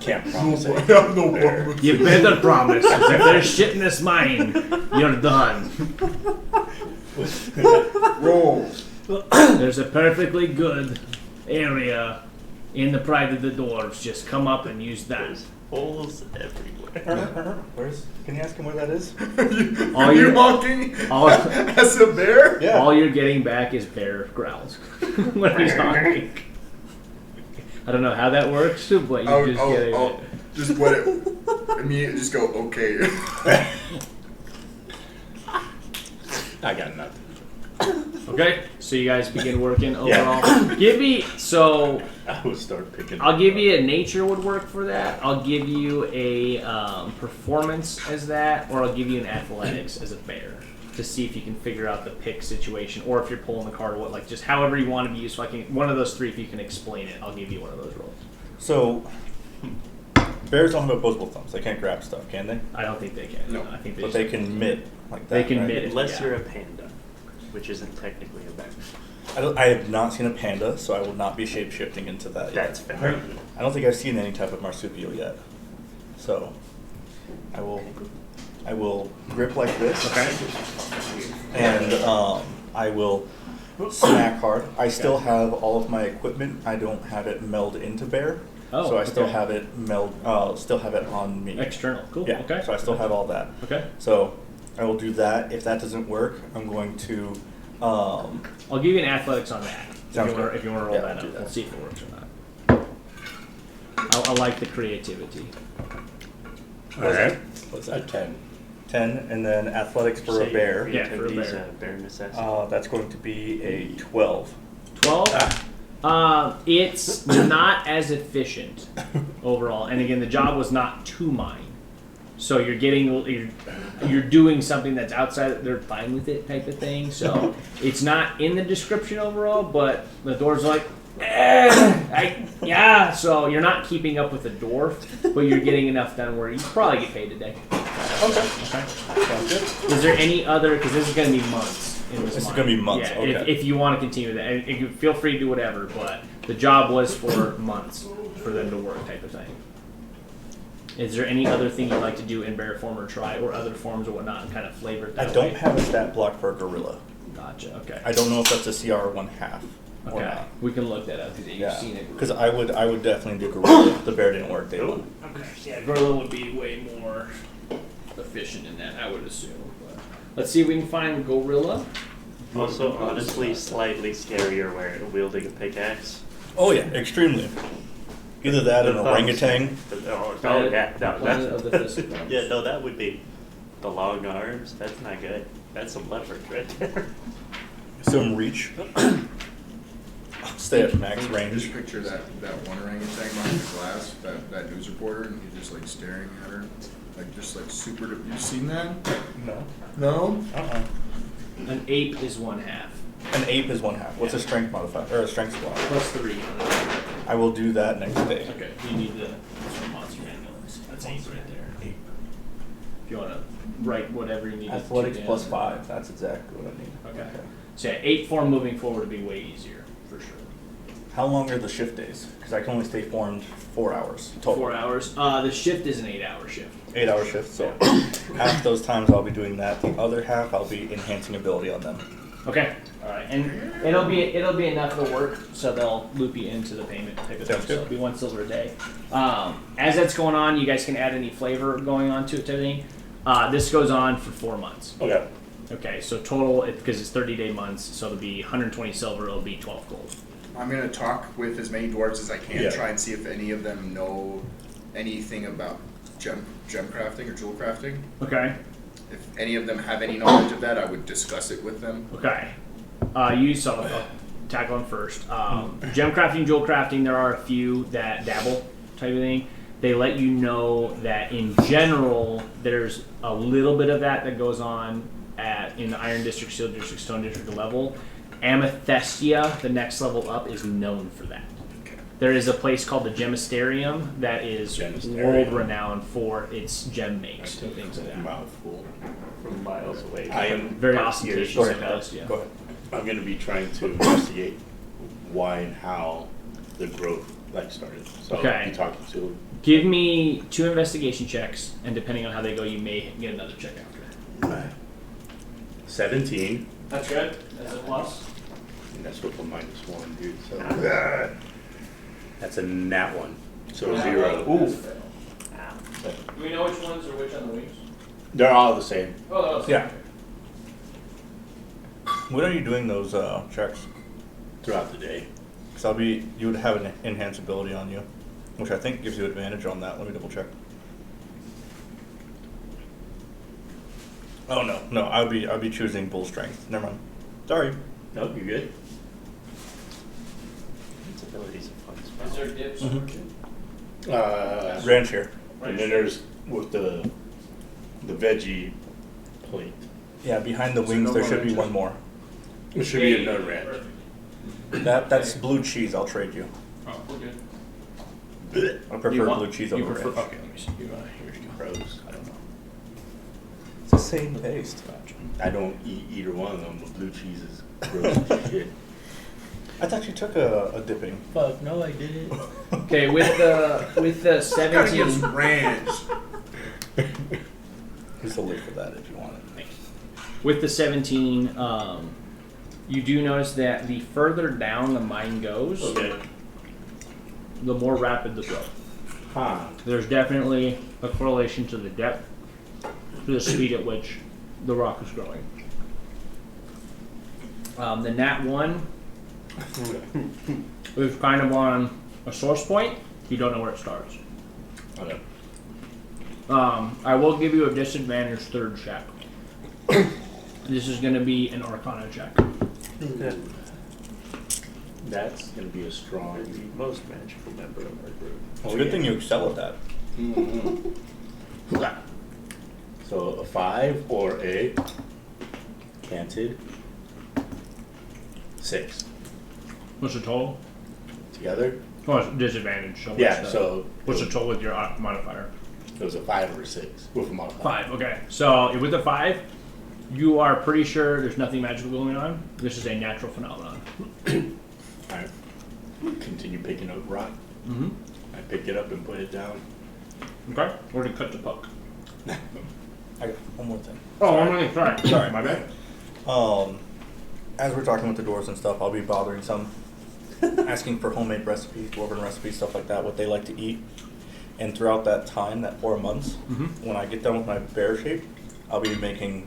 Can't No, promise I it. have no problem with You it. better promise, 'cause if there's shit in this mine, you're done. Roll. There's a perfectly good area in the pride of the dwarves. Just come up and use that. There's holes everywhere. Where's? Can you ask him where that is? All Are you you're- walking All, as a bear? Yeah. all you're getting back is bear growls when he's talking. I don't know how that works, but you're just getting it. Just let it immediately just go, okay. I got nothing. Okay, so you guys begin working overall. Give me I would start picking. I'll give you a nature would work for that. I'll give you a performance as that, or I'll give you an athletics as a bear to see if you can figure out the pick situation, or if you're pulling the card, what just however you want to be useful. I can one of those three. If you can explain it, I'll give you one of those rolls. So, bears don't have opposable thumbs. They can't grab stuff, can they? I don't think they can. No. I think But they can mitt like that. They can right? mitt. Unless Yeah. you're a panda, which isn't technically a bear. I have not seen a panda, so I will not be shape-shifting into that yet. That's fair. I don't think I've seen any type of marsupial yet. So, I will grip like this. And I will smack hard. I still have all of my equipment. I don't have it meld into bear. Oh, so I still okay. have it still have it on me. External. Cool. Yeah. Okay. So I still have all that. Okay. So I will do that. If that doesn't work, I'm going to. I'll give you an athletics on that. Sounds if you good. want to roll Yeah, that I'll do up, that. we'll see if it works or not. I like the creativity. All right. What's A that? 10. 10, and then athletics for Say a bear. Yeah, for a creativity's bear. bear necessity. That's going to be a 12. 12. It's not as efficient overall, and again, the job was not to mine. So you're doing something that's outside. They're fine with it, type of thing. So it's not in the description overall, but the dwarves are like, yeah. So you're not keeping up with the dwarf, but you're getting enough done where you probably get paid today. Okay. Sounds good. Is there any other? Because this is going to be months. This is gonna be months, Yeah, okay. if you want to continue that, and you feel free to do whatever. But the job was for months for them to work, type of thing. Is there any other thing you'd like to do in bear form or try, or other forms or whatnot, and kind of flavor it I that don't way? have a stat block for a gorilla. Gotcha. Okay. I don't know if that's a CR 1/2 or Okay. not. We can look that up because you've Yeah, seen it. because I would definitely do gorilla. The bear didn't work day one. Okay. Yeah, gorilla would be way more efficient in that, I would assume. But let's see if we can find gorilla. Also, honestly, slightly scarier where wielding a pickaxe. Oh yeah, extremely. Either that or an The thumbs. orangutan. Oh yeah, Planet of the Thistlebum. yeah, no, that would be the long arms. That's not good. That's some leverage right there. Some reach. Stay at max Just range. picture that one orangutan behind the glass, that news reporter, and he's just like staring at her, like just like super. You seen that? No. No. An ape is 1/2. An ape is 1/2. What's a strength modifier or a strength squad? +3. I will do that next day. Okay, you need the monster manual. That's 8 right there. Ape. If you want to write whatever you need. to Athletics down. +5. That's exactly what I need. Okay. So yeah, 8 form moving forward would be way easier for sure. How long are the shift days? Because I can only stay formed 4 hours total. 4 hours. The shift is an 8-hour shift. 8-hour shift. So half those times I'll be doing that. The other half I'll be enhancing ability on them. Okay. All right, and it'll be enough of the work, so they'll loop you into the payment type of thing. Sounds So good. it'll be 1 silver a day. As that's going on, you guys can add any flavor going on to it, type of thing. This goes on for 4 months. Okay. Okay, so total, because it's 30-day months, so it'll be 120 silver. It'll be 12 gold. I'm gonna talk with as many dwarves as I can, Yeah. try and see if any of them know anything about gem crafting or jewel crafting. Okay. If any of them have any knowledge of that, I would discuss it with them. Okay. You saw it. I'll tackle them first. Gem crafting, jewel crafting, there are a few that dabble type of thing. They let you know that in general, there's a little bit of that goes on in the Iron District, Steel District, Stone District level. Amethystia, the next level up, is known for that. There is a place called the Gemisterium that is world renowned for its gem makes and things like that. Mouthful. From miles away. I am Very Go ostentatious. ahead. Amethystia. Go ahead. I'm going to be trying to investigate why and how the growth started. So Okay. I'll be talking to Give me 2 investigation checks, and depending on how they go, you may get another check after. 17, That's good. That's a plus. and that's with the -1, dude. So that's a nat 1. So 0. Ooh. Ow. Do we know which ones are which on the wings? They're all the same. Oh, that's Yeah. When are you doing those checks? Throughout the day. Because you would have an enhanced ability on you, which I think gives you advantage on that. Let me double check. Oh no, I'll be choosing bull strength. Never mind. Sorry. Nope, you good? Its abilities are fun spell. Is there dips? Ranch here. And then there's with the veggie plate. Yeah, behind the Is there wings no there more should be ranches? one more. There should be another ranch. That's blue cheese. I'll trade you. Oh, we're good. I prefer blue cheese over ranch. Okay, let me see. Here's your crows. I don't know. It's the same taste. I don't eat either one of them, but blue cheese is gross as shit. I thought you took a dipping. Fuck, no, I didn't. Okay, with the Gotta 17. get some ranch. Here's the lid for that if you want it. With the 17, you do notice that the further down the mine goes, Okay. the more rapid the growth. Huh. There's definitely a correlation to the depth, to the speed at which the rock is growing. The Nat 1 is kind of on a source point. You don't know where it starts. Okay. I will give you a disadvantage third check. This is going to be an Arcana check. That's gonna be a strong. The most magical member of our group. It's a good thing you excel at that. So a 5 or a canted 6 What's the total? together. Oh, it's disadvantage. So Yeah. what's the, So what's the total with your modifier? it was a 5 or a 6 with a modifier. 5. Okay. So with the 5, you are pretty sure there's nothing magical going on. This is a natural phenomenon. Alright. Continue picking up rock. Mm-hmm. I pick it up and put it down. Okay. We're gonna cut the puck. I got one more thing. Oh, I'm really sorry. Sorry. My bad. As we're talking with the dwarves and stuff, I'll be bothering some, asking for homemade recipes, dwarven recipes, stuff like that, what they like to eat. And throughout that time, that 4 months, when I get done with my bear shape, I'll be making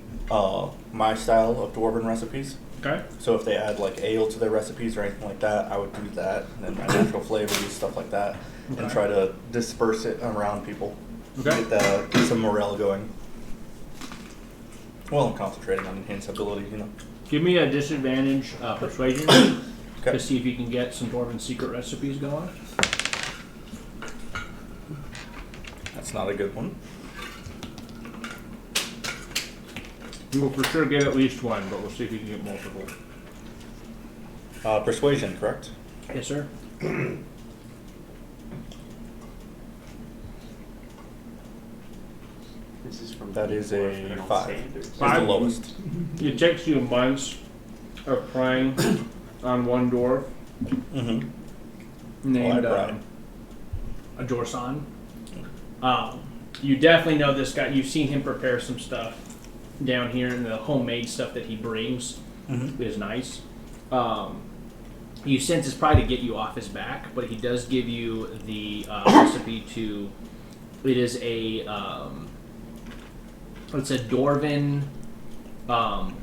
my style of dwarven recipes. Okay. So if they add like ale to their recipes or anything like that, I would do that, and then my natural flavors, stuff like that, and Okay. try to disperse it around people. Okay. Get some morale going. Well, I'm concentrating on enhanced ability, you know. Give me a disadvantage persuasion Okay. to see if you can get some dwarven secret recipes going. That's not a good one. You will for sure get at least one, but we'll see if you can get multiple. Persuasion, correct? Yes, sir. This is from That is a Orphanal 5. Standards. It's Five. the lowest. It takes you months of trying on one dwarf Mm-hmm. named Brian. a Dorsan. You definitely know this guy. You've seen him prepare some stuff down here, and the homemade stuff that he brings Mm-hmm. is nice. You sense it's probably to get you off his back, but he does give you the recipe to. It is a it's a Dwarven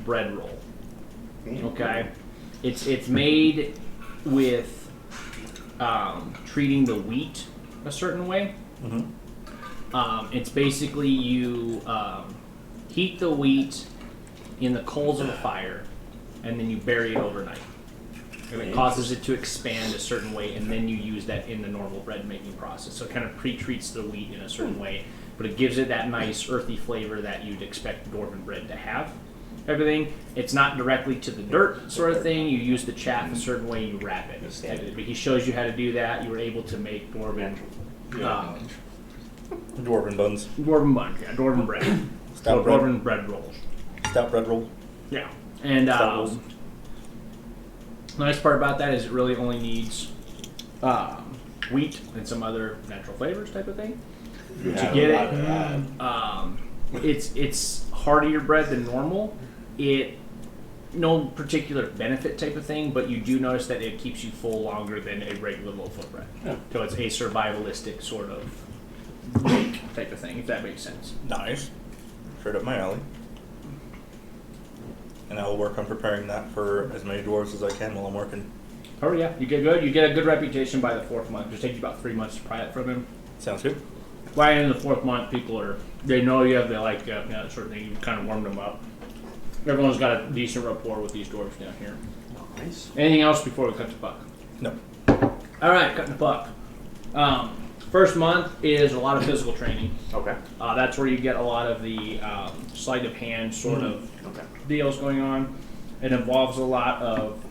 bread roll. Okay, it's made with treating the wheat a certain way. Mm-hmm. It's basically you heat the wheat in the coals of a fire, and then you bury it overnight. And it causes it to expand a certain way, and then you use that in the normal bread making process. So it kind of pre-treats the wheat in a certain way, but it gives it that nice earthy flavor that you'd expect dwarven bread to have. Everything, it's not directly to the dirt sort of thing. You use the chaff a certain way, you wrap it. But he shows you how to do that. You were able to make dwarven, Dwarven buns. dwarven bun, yeah, dwarven bread, Stout so bread. dwarven bread rolls. Stout bread roll. Yeah, and Stout rolls. the nice part about that is it really only needs wheat and some other natural flavors type of thing. You To have get a lot of that. It's heartier bread than normal. It no particular benefit type of thing, but you do notice that it keeps you full longer than a regular loaf of bread. Yeah. So it's a survivalistic sort of bake type of thing, if that makes sense. Nice. Straight up my alley. And I will work on preparing that for as many dwarves as I can while I'm working. Oh yeah, you get good. You get a good reputation by the 4th month. It takes you about 3 months to pry it from him. Sounds good. By the end of the 4th month, they know you have the that sort of thing. You kind of warmed them up. Everyone's got a decent rapport with these dwarves down here. Nice. Anything else before we cut the buck? No. All right, cutting the buck. First month is a lot of physical training. Okay. That's where you get a lot of the sleight of hand sort of deals going on. It involves a lot of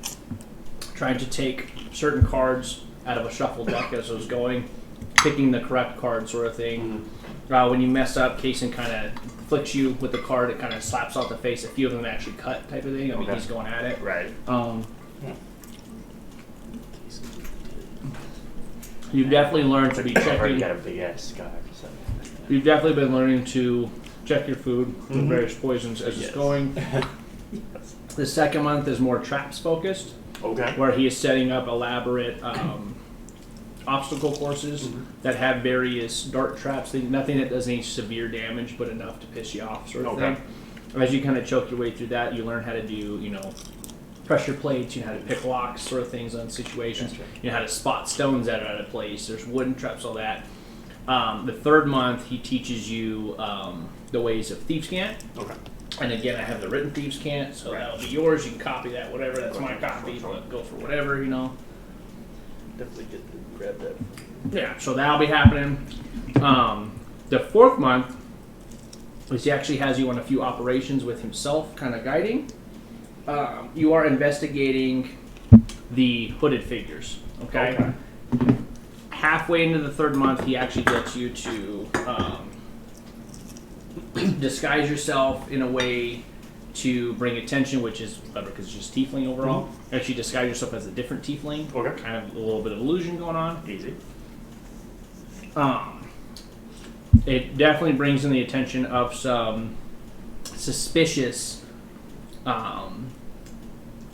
trying to take certain cards out of a shuffle deck as it was going, picking the correct card sort of thing. When you mess up, Kaysen kind of flicks you with the card. It kind of slaps off the face. A few of them actually cut type of thing. I mean, he's going at it. Right. You've definitely learned to be I've already checking. got a big ass scar. So. You've definitely been learning to check your food with various poisons as it's going. The second month is more traps focused, where he is setting up elaborate obstacle courses that have various dart traps. Nothing that does any severe damage, but enough to piss you off, sort of thing. As you kind of choke your way through that, you learn how to do, pressure plates, you know how to pick locks, sort of things on situations. You know how to spot stones that are out of place. There's wooden traps, all that. The third month, he teaches you the ways of Thieves' Cant. And again, I have the written Thieves' Cant, so that'll be yours. You can copy that, whatever. That's my copy, but go for whatever, Definitely get to grab that. Yeah, so that'll be happening. The fourth month is he actually has you on a few operations with himself, kind of guiding. You are investigating the hooded figures, okay? Halfway into the third month, he actually gets you to disguise yourself in a way to bring attention, which is clever because it's just tiefling overall. Actually disguise yourself as a different tiefling. Kind of a little bit of illusion going on. Easy. It definitely brings in the attention of some suspicious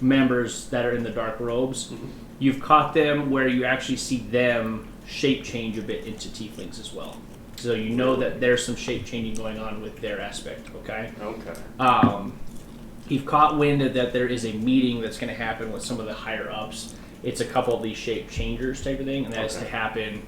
members that are in the dark robes. You've caught them where you actually see them shape change a bit into tieflings as well. So you know that there's some shape changing going on with their aspect, okay? You've caught wind that there is a meeting that's going to happen with some of the higher ups. It's a couple of these shape changers type of thing, and that is to happen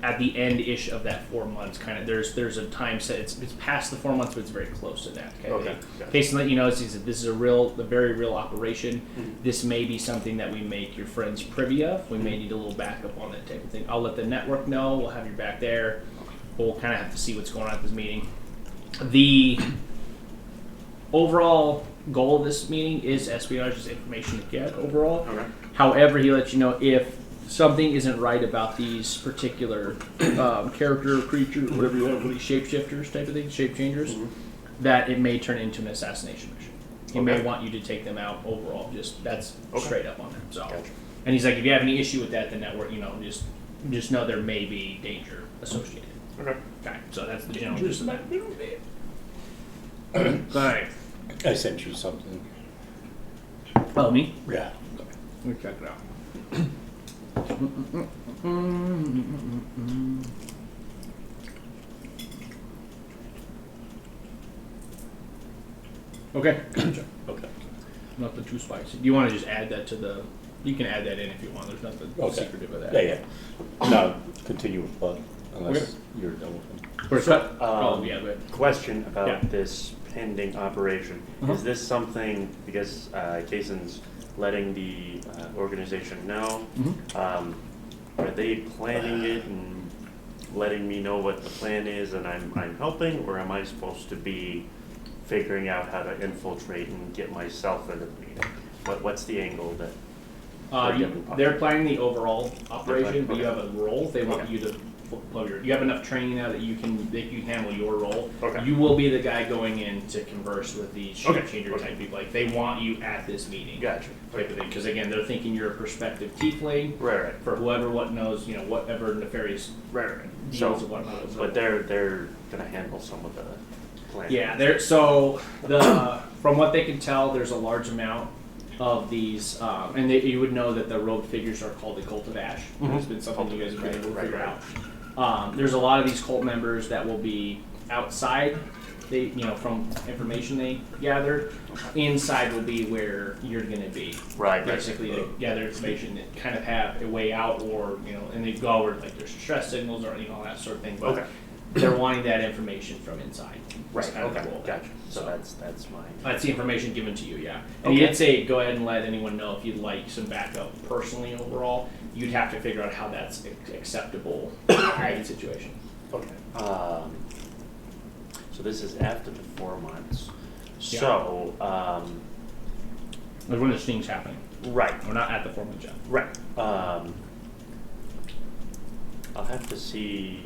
at the end-ish of that 4 months. Kind of, there's a time set. It's past the 4 months, but it's very close to that. Okay. Case to let you know, this is a very real operation. This may be something that we make your friends privy of. We may need a little backup on that type of thing. I'll let the network know. We'll have you back there. We'll kind of have to see what's going on at this meeting. The overall goal of this meeting is espionage, is information to get overall. However, he lets you know if something isn't right about these particular character, creature, whatever you want, these shapeshifters type of thing, shape changers, that it may turn into an assassination mission. He may want you to take them out overall. Just that's straight up on them. So, and he's like, if you have any issue with that, the network, just know there may be danger associated. Okay. So that's the general gist of that. Alright. I sent you something. Oh, me? Yeah. Let me check it out. Okay. Okay. Nothing too spicy. Do you want to just add that to the... You can add that in if you want. There's nothing secretive with that. Yeah. No, continue with Bud, unless you're done with him. Question about this pending operation. Is this something, because Kaysen's letting the organization know, are they planning it and letting me know what the plan is and I'm helping, or am I supposed to be figuring out how to infiltrate and get myself into the meeting? What's the angle that... they're planning the overall operation, but you have a role. They want you to... You have enough training now that you can handle your role. You will be the guy going in to converse with these shape changer type people. Like, they want you at this meeting. Because again, they're thinking you're a prospective tiefling. For whoever knows, whatever nefarious deals and whatnot. But they're gonna handle some of the planning. Yeah, from what they can tell, there's a large amount of these, and you would know that the robed figures are called the Cult of Ash. It's been something you guys have been able to figure out. There's a lot of these cult members that will be outside. They, from information they gathered. Inside will be where you're going to be. Basically, they gather information that kind of have a way out, or and they go over like there's stress signals or all that sort of thing. But they're wanting that information from inside. Right. Kind of the Okay. role. Gotcha. So that's my. That's the information given to you, yeah. And he Okay. did say go ahead and let anyone know if you'd like some backup personally overall. You'd have to figure out how that's acceptable in the situation. Okay. So this is after the 4 months. So, Like when this thing's happening. right. We're not at the 4 month yet. Right. I'll have to see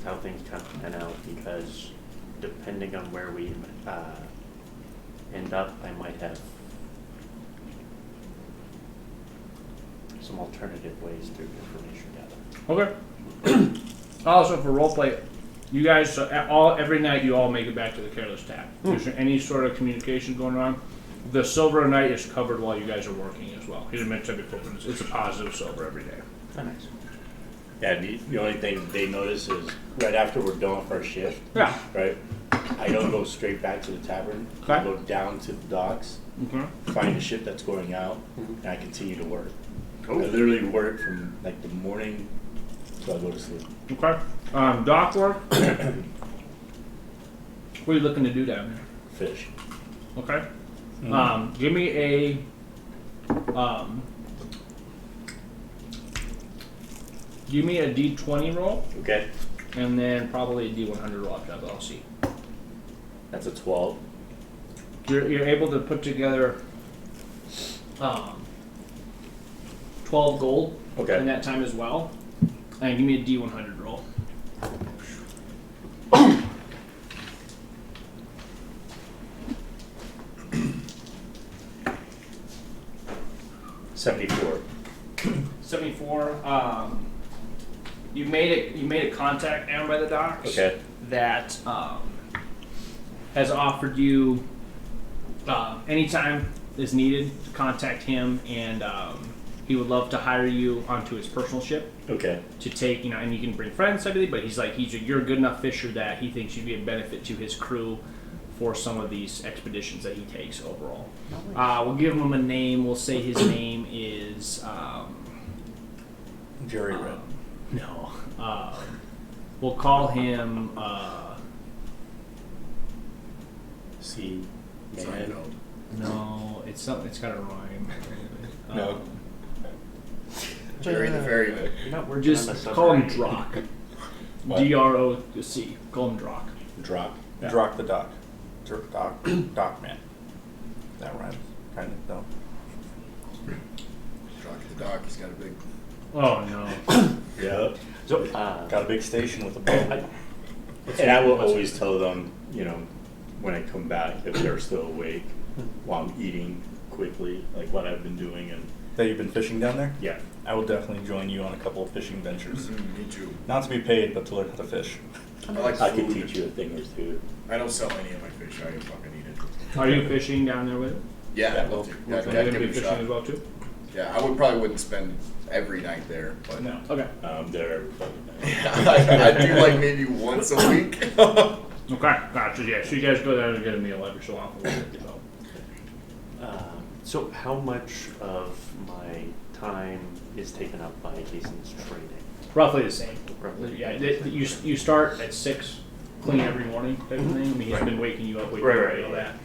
how things kind of pan out because depending on where we end up, I might have some alternative ways to information gather. Okay. Also for roleplay, you guys every night you all make it back to the careless tap. Is there any sort of communication going on? The silver night is covered while you guys are working as well. He didn't mention before, but it's a positive silver every day. Oh, nice. Yeah, the only thing they notice is right after we're done with our shift, Yeah. right? I don't go straight back to the tavern. I Okay. go down to the docks, Okay. find the ship that's going out, and I continue to work. Cool. I literally work from like the morning till I go to sleep. Okay. Dock work. What are you looking to do down Fish. there? Okay. Give me a D20 roll, Okay. and then probably a D100 roll after that, but I'll see. That's a 12. You're able to put together 12 gold Okay. in that time as well. And give me a D100 roll. $74. 74. You made a contact down by the docks. Okay. That has offered you anytime is needed to contact him, and he would love to hire you onto his personal ship Okay. to take, and you can bring friends, everything. But you're a good enough fisher that he thinks you'd be a benefit to his crew for some of these expeditions that he takes overall. We'll give him a name. We'll say his name is Jerry Red. no. We'll call him. See. Man. Seinfeld. No, it's something. It's got a rhyme. No. Jerry the Ferryman. You're not We're working just on the call him submarine. Drock. What? D-R-O-C. Call him Drock. Drop. Yeah. Drock the Doc. Doc Man. That rhymes. Kind of, though. Rock the Dock, he's got a big. Oh no. Yeah. So, Got a big station with a boat. And I will always tell them, when I come back, if they're still awake, while I'm eating quickly, like what I've been doing, and That you've been fishing down there? yeah. I will definitely join you on a couple of fishing ventures. Me too. Not to be paid, but to learn how to fish. I like I could food. teach you a thing or two. I don't sell any of my fish. I fucking eat it. Are you fishing down there with him? Yeah, I'd love to. Yeah, Are you I'd gonna give be it a fishing shot. as well too? Yeah, I wouldn't spend every night there, but No. Okay. They're I do like maybe once a week. Okay. Gotcha. Yeah. So you guys go down and get a meal every so often. So. so how much of my time is taken up by Jason's training? Roughly the same. Roughly. Yeah. You start at 6, clean every morning type of thing. I mean, he's been waking you up, all that.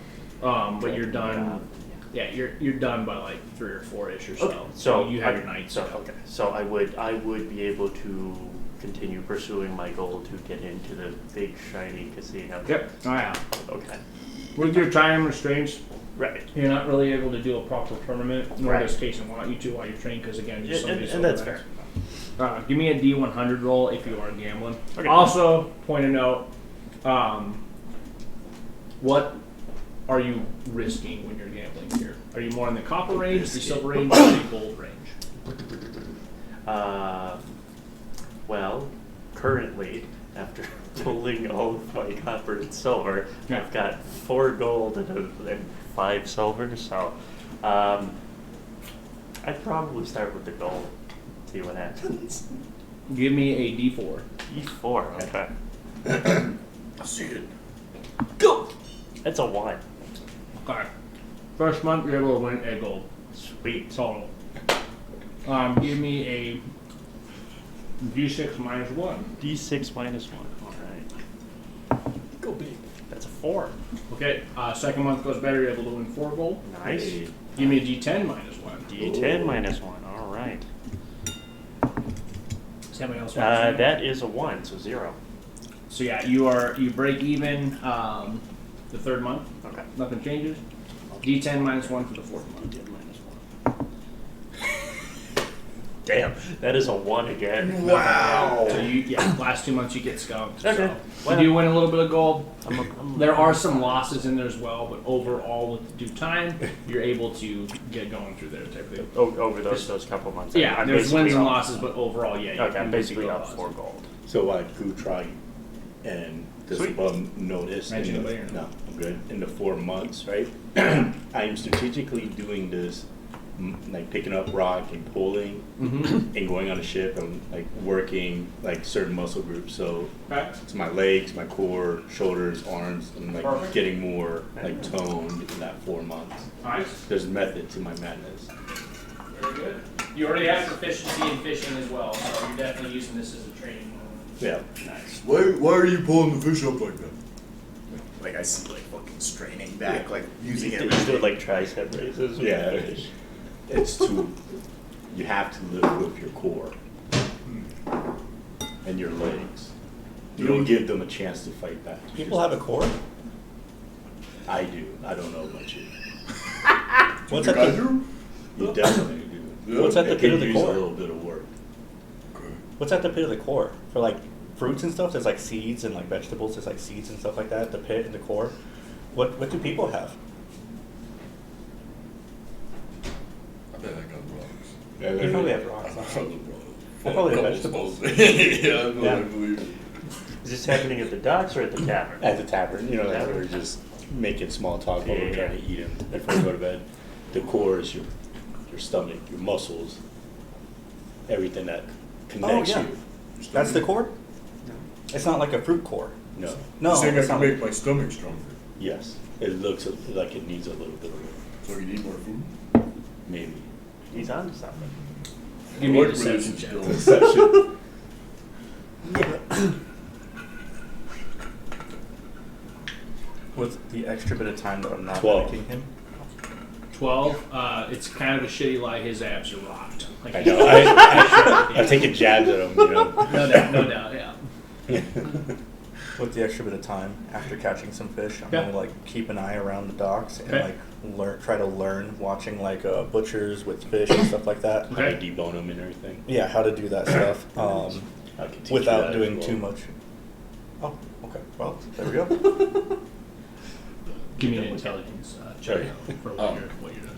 But you're done. Yeah, you're done by like 3 or 4-ish or so. Okay. So you have your nights. So I would be able to continue pursuing my goal to get into the big shiny casino. Yep. Oh yeah. Okay. With your time restraints, Right. you're not really able to do a proper tournament, nor Right. does Jason want you to while you're trained, because again, just some of these And that's overnights. fair. Give me a D100 roll if you are gambling. Okay. Also, point a note, what are you risking when you're gambling here? Are you more in the copper range, the silver range, or the gold range? Well, currently, after pulling all of my copper and silver, Yeah. I've got 4 gold and 5 silver, so I'd probably start with the gold, see what happens. Give me a D4. E4, okay. I see it. Go! That's a 1. Okay. First month, you're able to win a gold. Sweet. Total. Give me a D6 minus 1. D6 minus 1, alright. 4. Okay, second month goes better. You're able to win 4 gold. Nice. Give me a D10 minus 1. D10 minus 1. All right. Does anybody else want to That is a 1, so 0. So yeah, you break even the third month. Okay. Nothing changes. D10 minus 1 for the fourth month. D10 minus 1. Damn, that is a 1 again. Wow. So last 2 months you get skunked. Okay. So you do win a little bit of gold. I'm There are some losses in there as well, but overall, with due time, you're able to get going through there type of thing. over those couple months. Yeah, I'm there's basically wins and up- losses, but overall, yeah. Okay, I'm you basically go up losses. 4 gold. So Gutrag and Sweet. Thistlebum noticed Mention in it the, later. no, I'm good. In the 4 months, right? I am strategically doing this, like picking up rock and pulling Mm-hmm. and going on a ship and like working like certain muscle groups. So Okay. it's my legs, my core, shoulders, arms, and like Perfect. getting more like toned in that 4 months. Nice. There's method to my madness. Very good. You already have proficiency in fishing as well, so you're definitely using this as a training moment. Yeah. Nice. Why are you pulling the fish up like that? Like I see like fucking straining back, like using You it. do like tricep raises. with Yeah. fish. It's to, you have to lift with your core and your legs. You don't give them a chance to fight back. People have a core? I do. I don't know about you. What's You at guys the, do? You definitely do. Yeah. What's at the It pit can of the use a core? little bit of work. Okay. What's at the pit of the core? For like fruits and stuff, there's like seeds and like vegetables, there's like seeds and stuff like that, the pit and the core. What do people have? I bet I got rocks. Yeah, They probably have rocks. I Probably vegetables. yeah, I Yeah. believe it. Is this happening at the docks or at the tavern? At the tavern, like Tavern? we're just making small talk while Yeah, we're trying to eat them before we go to bed. The core is your stomach, your muscles, everything that connects yeah. you. That's the core? It's not like a fruit core. No. No, You're saying I it's can not. make my stomach stronger. Yes. It looks like it needs a little bit of work. So I can eat more food? Maybe. He's on to something. Give me a I like deception religious check. girls. Deception. With the extra bit of time that I'm not 12. making him. 12. It's kind of a shitty lie. His abs are rocked. Like, I know. I take a jab at him, No doubt, yeah. With the extra bit of time after catching some fish, I'm Yeah. gonna like keep an eye around the docks and Okay. like try to learn watching like butchers with fish and stuff like that. How to Okay. debone him and everything. Yeah, how to do that stuff I can teach you without that as doing well. too much. Oh, okay. Well, there we go. Give me an intelligence check for what you're doing.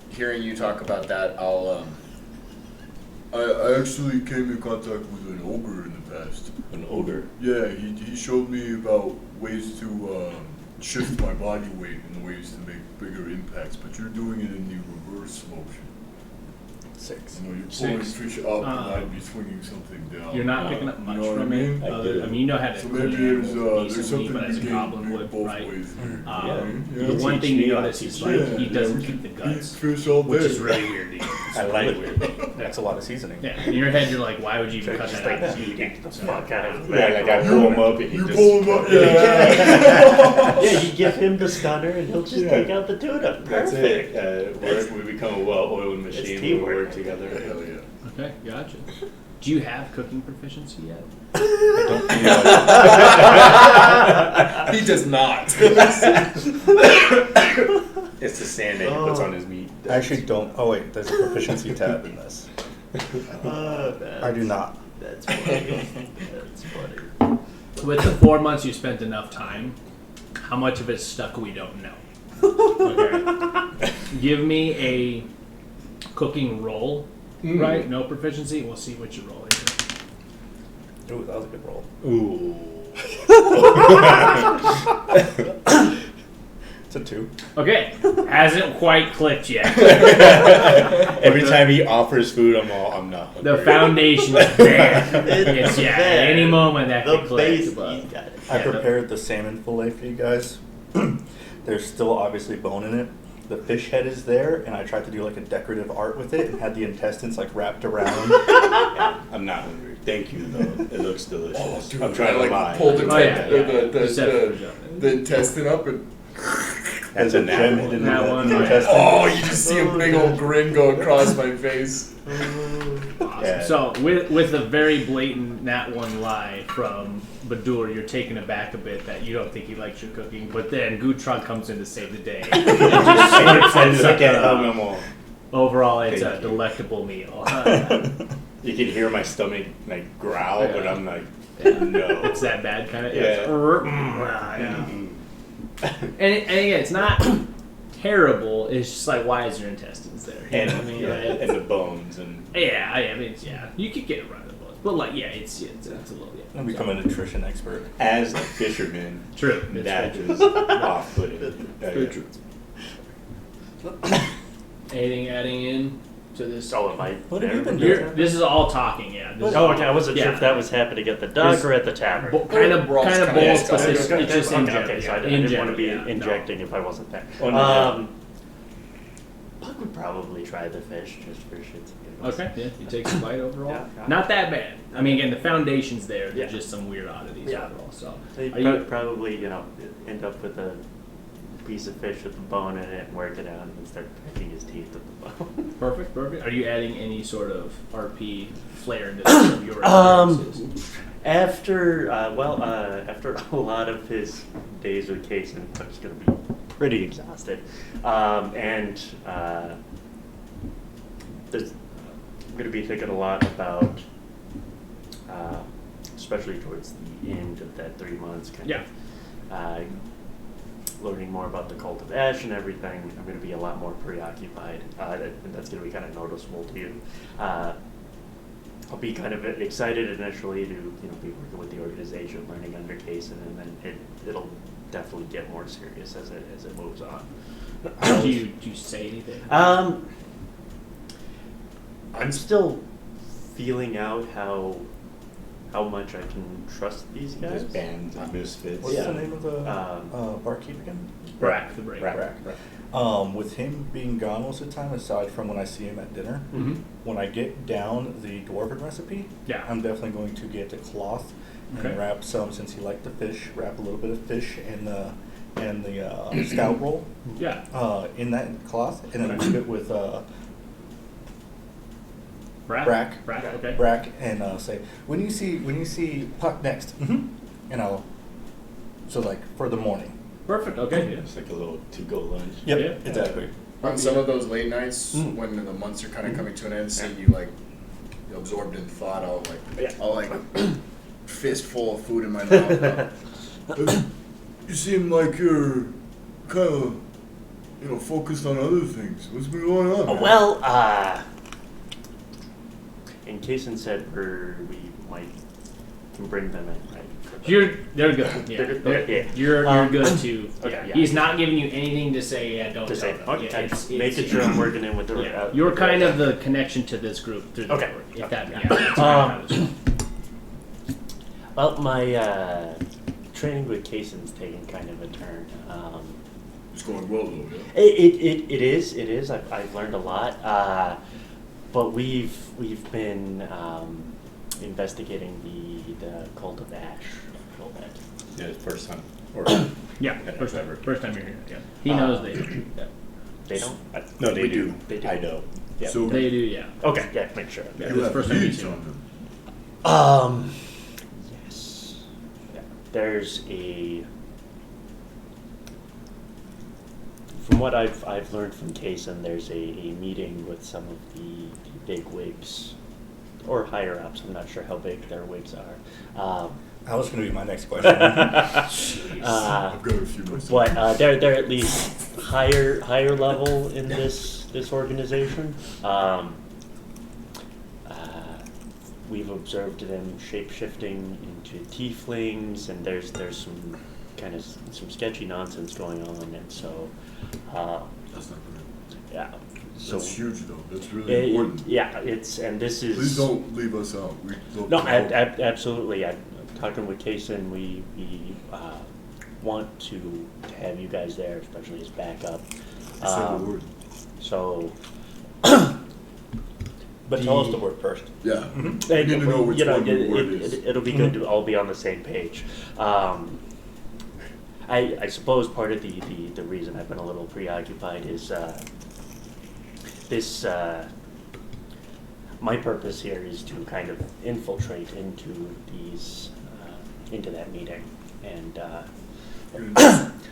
Hearing you talk about that, I'll I actually came in contact with an ogre in the past. An ogre. Yeah, he showed me about ways to shift my body weight and ways to make bigger impacts, but you're doing it in the reverse motion. 6. You know, you're pulling 6. fish up and I'd be swinging something down. You're not picking up You much know what from I it. mean? I Other, do. I mean, you know how to So clean maybe animals there's decently, something but as a you goblin gain would, both right? ways here. Uh, Yeah. The one Teach thing me, you I'll notice is teach like you. he doesn't we keep the eat guts, fish all day. which is really weird to you. I like it. That's a lot of seasoning. Yeah, in your head you're like, why would you even cut Just that like out? you get the fuck out of Yeah, like I pull him up and he You just. pull him up, yeah. Yeah, you give him the stunner and he'll just Yeah. take out the tuna. That's Perfect. it. We become a well-oiled machine when we teamwork. work together. Hell yeah. Okay, gotcha. Do you have cooking proficiency yet? He does not. It's the sand that he puts on his meat. I actually don't. Oh wait, there's a proficiency tab in this. I do not. That's funny. That's funny. With the 4 months you spent enough time, how much of it's stuck we don't know. Okay. Give me a cooking roll, right? No proficiency. We'll see what you're rolling. Ooh, that was a good roll. Ooh. It's a 2. Okay, hasn't quite clicked yet. Every time he offers food, I'm not hungry. The foundation is there. It's there. at any moment that The could click. base, but- he's got it. I prepared the salmon fillet for you guys. There's still obviously bone in it. The fish head is there, and I tried to do like a decorative art with it and had the intestines like wrapped around. I'm not hungry. Thank you, though. It looks delicious. Oh, dude, I'm trying I, to lie. pulled the, Oh, yeah, yeah. the You said it. the intestine up and. That's a nat one. hidden Nat in the one, intestine. Oh, you just see a big old grin go across my face. Awesome. Yeah. So with a very blatant Nat 1 lie from Badur, you're taken aback a bit that you don't think he likes your cooking, but then Gutrag comes in to save the day. And just slurps and sucks it up. Overall, it's a delectable meal. You can hear my stomach like growl, but I'm like, Yeah. no. It's that bad kind of. Yeah. Yeah. And again, it's not terrible. It's just like, why is your intestines there? You know what I mean? And the bones and Yeah, I mean, you could get around the bones, but like, yeah, it's a little. Yeah. I'll become a nutrition expert. as a fisherman, True. that It's is off-putting. very true. Anything adding in to this? Oh, am I? What have you been there? doing? This is all talking, yeah. This is Oh, all- okay. I wasn't sure yeah. if that was happening at the dock or at the tavern. Kind of We're all just both, kinda but discussing it's it. just in Okay, general. okay, so I in didn't want general, to be yeah, no. injecting if I wasn't there. Oh, no, Puck would probably try the fish just for shits and giggles. Okay, yeah, you take some bite overall. Yeah. Not that bad. I mean, again, the foundation's there. There's Yeah. just some weird oddities Yeah. overall. So, So you Are you- probably, end up with a piece of fish with the bone in it and work it out and then start picking his teeth with the bone. perfect. Are you adding any sort of RP flair into this from your experiences? After a lot of his days with Kason, Puck's going to be pretty exhausted. There's going to be thinking a lot about, especially towards the end of that 3 months, learning more about the Cult of Ash and everything. I'm going to be a lot more preoccupied, and that's going to be kind of noticeable to you. I'll be kind of excited initially to be working with the organization, learning under Kason, and then it'll definitely get more serious as it moves on. Do you say anything? I'm still feeling out how much I can trust these guys. There's bands and misfits. What's Yeah. the name of the barkeep again? Brack the break. Brack. With him being gone most of the time, aside from when I see him at dinner, Mm-hmm. when I get down the dwarven recipe, Yeah. I'm definitely going to get a cloth and Okay. wrap some, since he liked the fish, wrap a little bit of fish in the stout roll Yeah. in that cloth, and then Okay. leave it with Brack. Brack. Okay. Brack, and say, when you see Puck next, and I'll, so like for the morning. Perfect. Okay. Yeah. It's like a little to-go lunch. Yep, Yeah. exactly. On some of those late nights, Mm. when the months are kind of coming to an end, seeing you like absorbed in thought, I'll like fist full of food in my mouth. You seem like you're kind of, focused on other things. What's been going on? man? Well, and Kason said we can bring them in, right? They're good. Yeah. Yeah. You're good too. Okay, Yeah. yeah. He's not giving you anything to say. Yeah, don't To tell say, them. okay, Yeah, it's making sure I'm working in with the. Yeah. You're kind of the connection to this group through the Okay. network. If Okay. that, yeah, that's kind of how this works. Well, my training with Kason's taking kind of a turn. It's going well though, yeah. It is. I've learned a lot, but we've been investigating the Cult of Ash. Cult of Ash. Yeah, it's first time. Or Yeah, first time you're here. Yeah, he knows they do. Yeah. They don't. no, they We do. do. They do. I know. Yeah. So They do. Yeah. Okay. Yeah. Make sure. Yeah, you this have first time leads you on them. Yes. Yeah. There's a. From what I've learned from Kason, there's a meeting with some of the big wigs, or higher ups. I'm not sure how big their wigs are. That was going to be my next question. I've got a few myself. But they're at least higher level in this organization. We've observed them shape-shifting into tieflings, and there's some kind of some sketchy nonsense going on, and so That's not good. yeah. So That's huge though. That's really important. yeah, this is. Please don't leave us out. We look No, to help. absolutely. I'm talking with Kason. We want to have you guys there, especially as backup. Say the word. So. But tell us the word first. Yeah. And, We need to know which one the word is. It'll be good to all be on the same page. I suppose part of the reason I've been a little preoccupied is this. My purpose here is to kind of infiltrate into into that meeting, and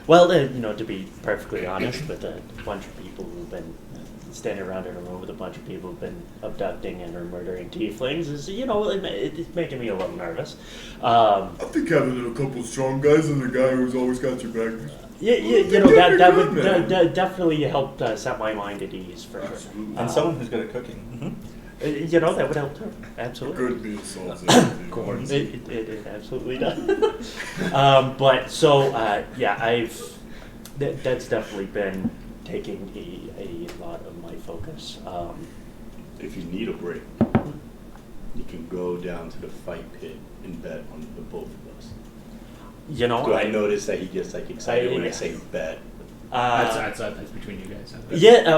well, to be perfectly honest, with a bunch of people who've been standing around in a room with a bunch of people who've been abducting and or murdering tieflings is, it's making me a little nervous. I think having a couple strong guys and a guy who's always got your back. That would definitely help set my mind at ease for sure. And someone who's good at cooking. That would help too. Absolutely. Good meal salts. Of course. It absolutely does. But so, that's definitely been taking a lot of my focus. If you need a break, you can go down to the fight pit and bet on the both of us. I notice that he gets excited when I say bet. That's between you guys.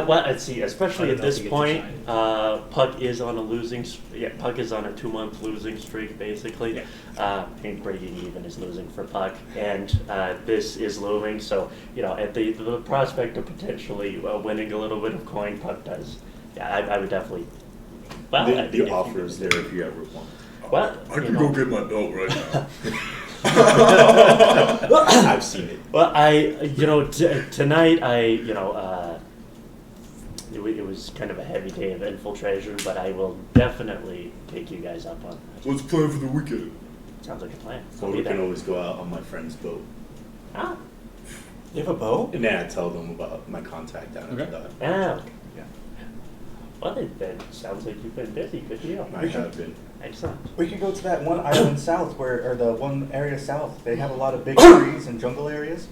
Well, let's see. Especially at this point, Puck is on a Puck is on a 2-month losing streak, basically. Yeah. And breaking even is losing for Puck, and this is looming. So, at the prospect of potentially winning a little bit of coin, Puck does. Yeah, I would definitely. Well, the offer is there if you ever want. Well, I can go get my belt right now. I've seen it. Well, tonight it was kind of a heavy day of infiltration, but I will definitely take you guys up on that. What's the plan for the weekend? Sounds like a plan. So we can always go out on my friend's boat. Ah. You have a boat? And then I tell them about my contact down at the dock. Yeah. Well, then sounds like you've been busy. Good deal. I have been. Excellent. We could go to that one island south, or the one area south. They have a lot of big trees and jungle areas.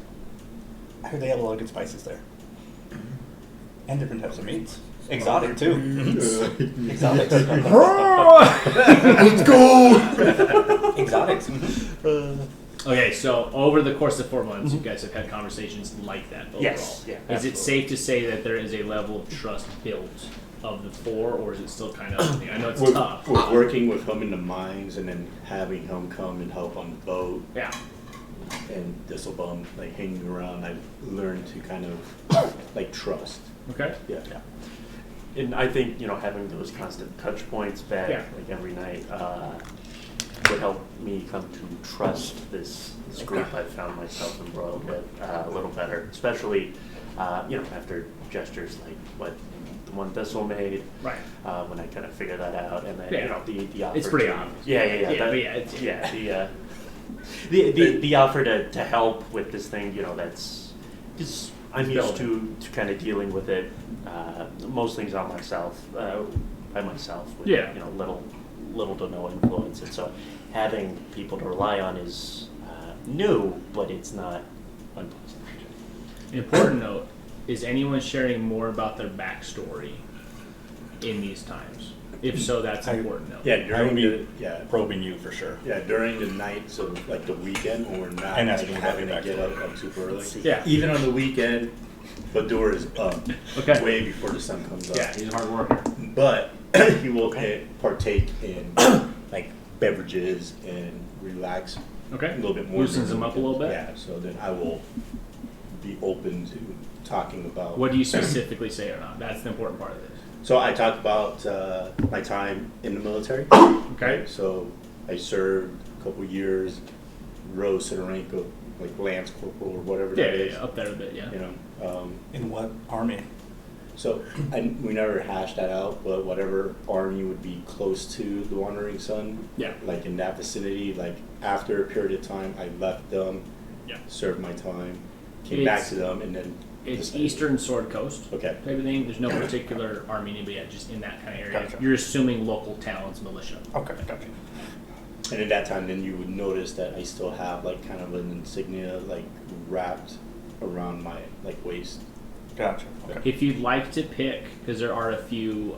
I heard they have a lot of good spices there. And different types of meats. Exotic, too. Exotics. Let's go! Exotics. Okay, so over the course of 4 months, you guys have had conversations like that overall. Yes. Yeah, is absolutely. it safe to say that there is a level of trust built of the 4, or is it still kind of, I know it's tough. We're working with him in the mines and then having him come and help on the boat. Yeah. And Thistlebum, hanging around, I've learned to kind of, trust. Okay. Yeah. And I think, having those constant touch points back, every night, would help me come to trust this group I've found myself embroiled with a little better, especially, after gestures like what the one Thistle made, Right. When I kind of figured that out, and then the offer. It's pretty to, obvious. The offer to help with this thing, that's just I'm used to kind of dealing with it. Most things on myself, by myself, with little to no influence, and so having people to rely on is new, but it's not unpleasant. An important note, is anyone sharing more about their backstory in these times? If so, that's an important note. Yeah, I would be probing you for sure. Yeah, during the nights of the weekend when we're not And asking having about to your get up super early. Yeah. Even on the weekend, Badur is up way before the sun comes up. Yeah, he's a hard worker. But he will partake in beverages and relax Okay. a little bit more. Loosens him up a little bit? Yeah, so then I will be open to talking about. What do you specifically say or not? That's the important part of this. So I talk about my time in the military. Okay. So I served a couple years, rose to the rank of Lance Corporal or whatever that is. Yeah, up there a bit, yeah. In what army? So we never hashed that out, but whatever army would be close to the Wandering Sun, Yeah. in that vicinity, after a period of time, I left them, Yeah. served my time, came back to them, and then It's Eastern Sword Coast. Okay. Type of thing. There's no particular Armenian, but yeah, just in that kind of area. Gotcha. You're assuming local talents, militia. Okay, gotcha. And at that time, then you would notice that I still have kind of an insignia wrapped around my waist. Gotcha. Okay. If you'd like to pick, because there are a few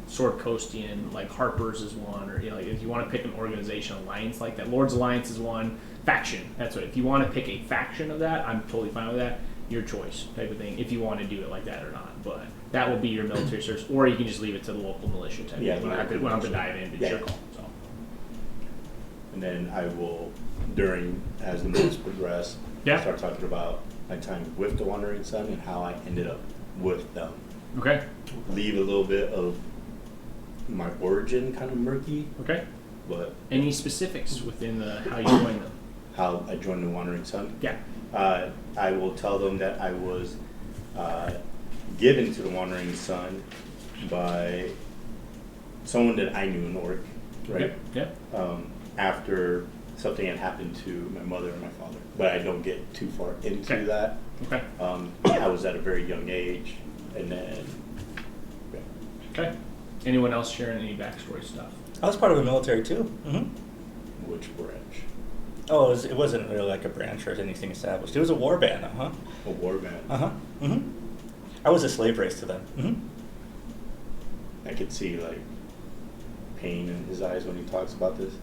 Sword Coastian, Harper's is one, or if you want to pick an organization alliance like that, Lord's Alliance is one. Faction. That's what. If you want to pick a faction of that, I'm totally fine with that. Your choice, type of thing. If you want to do it like that or not, but that will be your military service, or you can just leave it to the local militia type. Yeah, When I have to dive in, it's your call. So. And then I will as the months progressed, Yeah. start talking about my time with the Wandering Sun and how I ended up with them. Okay. Leave a little bit of my origin kind of murky, Okay. but Any specifics within how you joined them? how I joined the Wandering Sun. Yeah. I will tell them that I was given to the Wandering Sun by someone that I knew in Orc, right? Yeah. After something had happened to my mother and my father, but I don't get too far into Okay. that. Okay. I was at a very young age, and then Okay. Anyone else sharing any backstory stuff? I was part of the military too. which branch? Oh, it wasn't really like a branch or anything established. It was a war band, A war band. I was a slave race to them. I could see like pain in his eyes when he talks about this.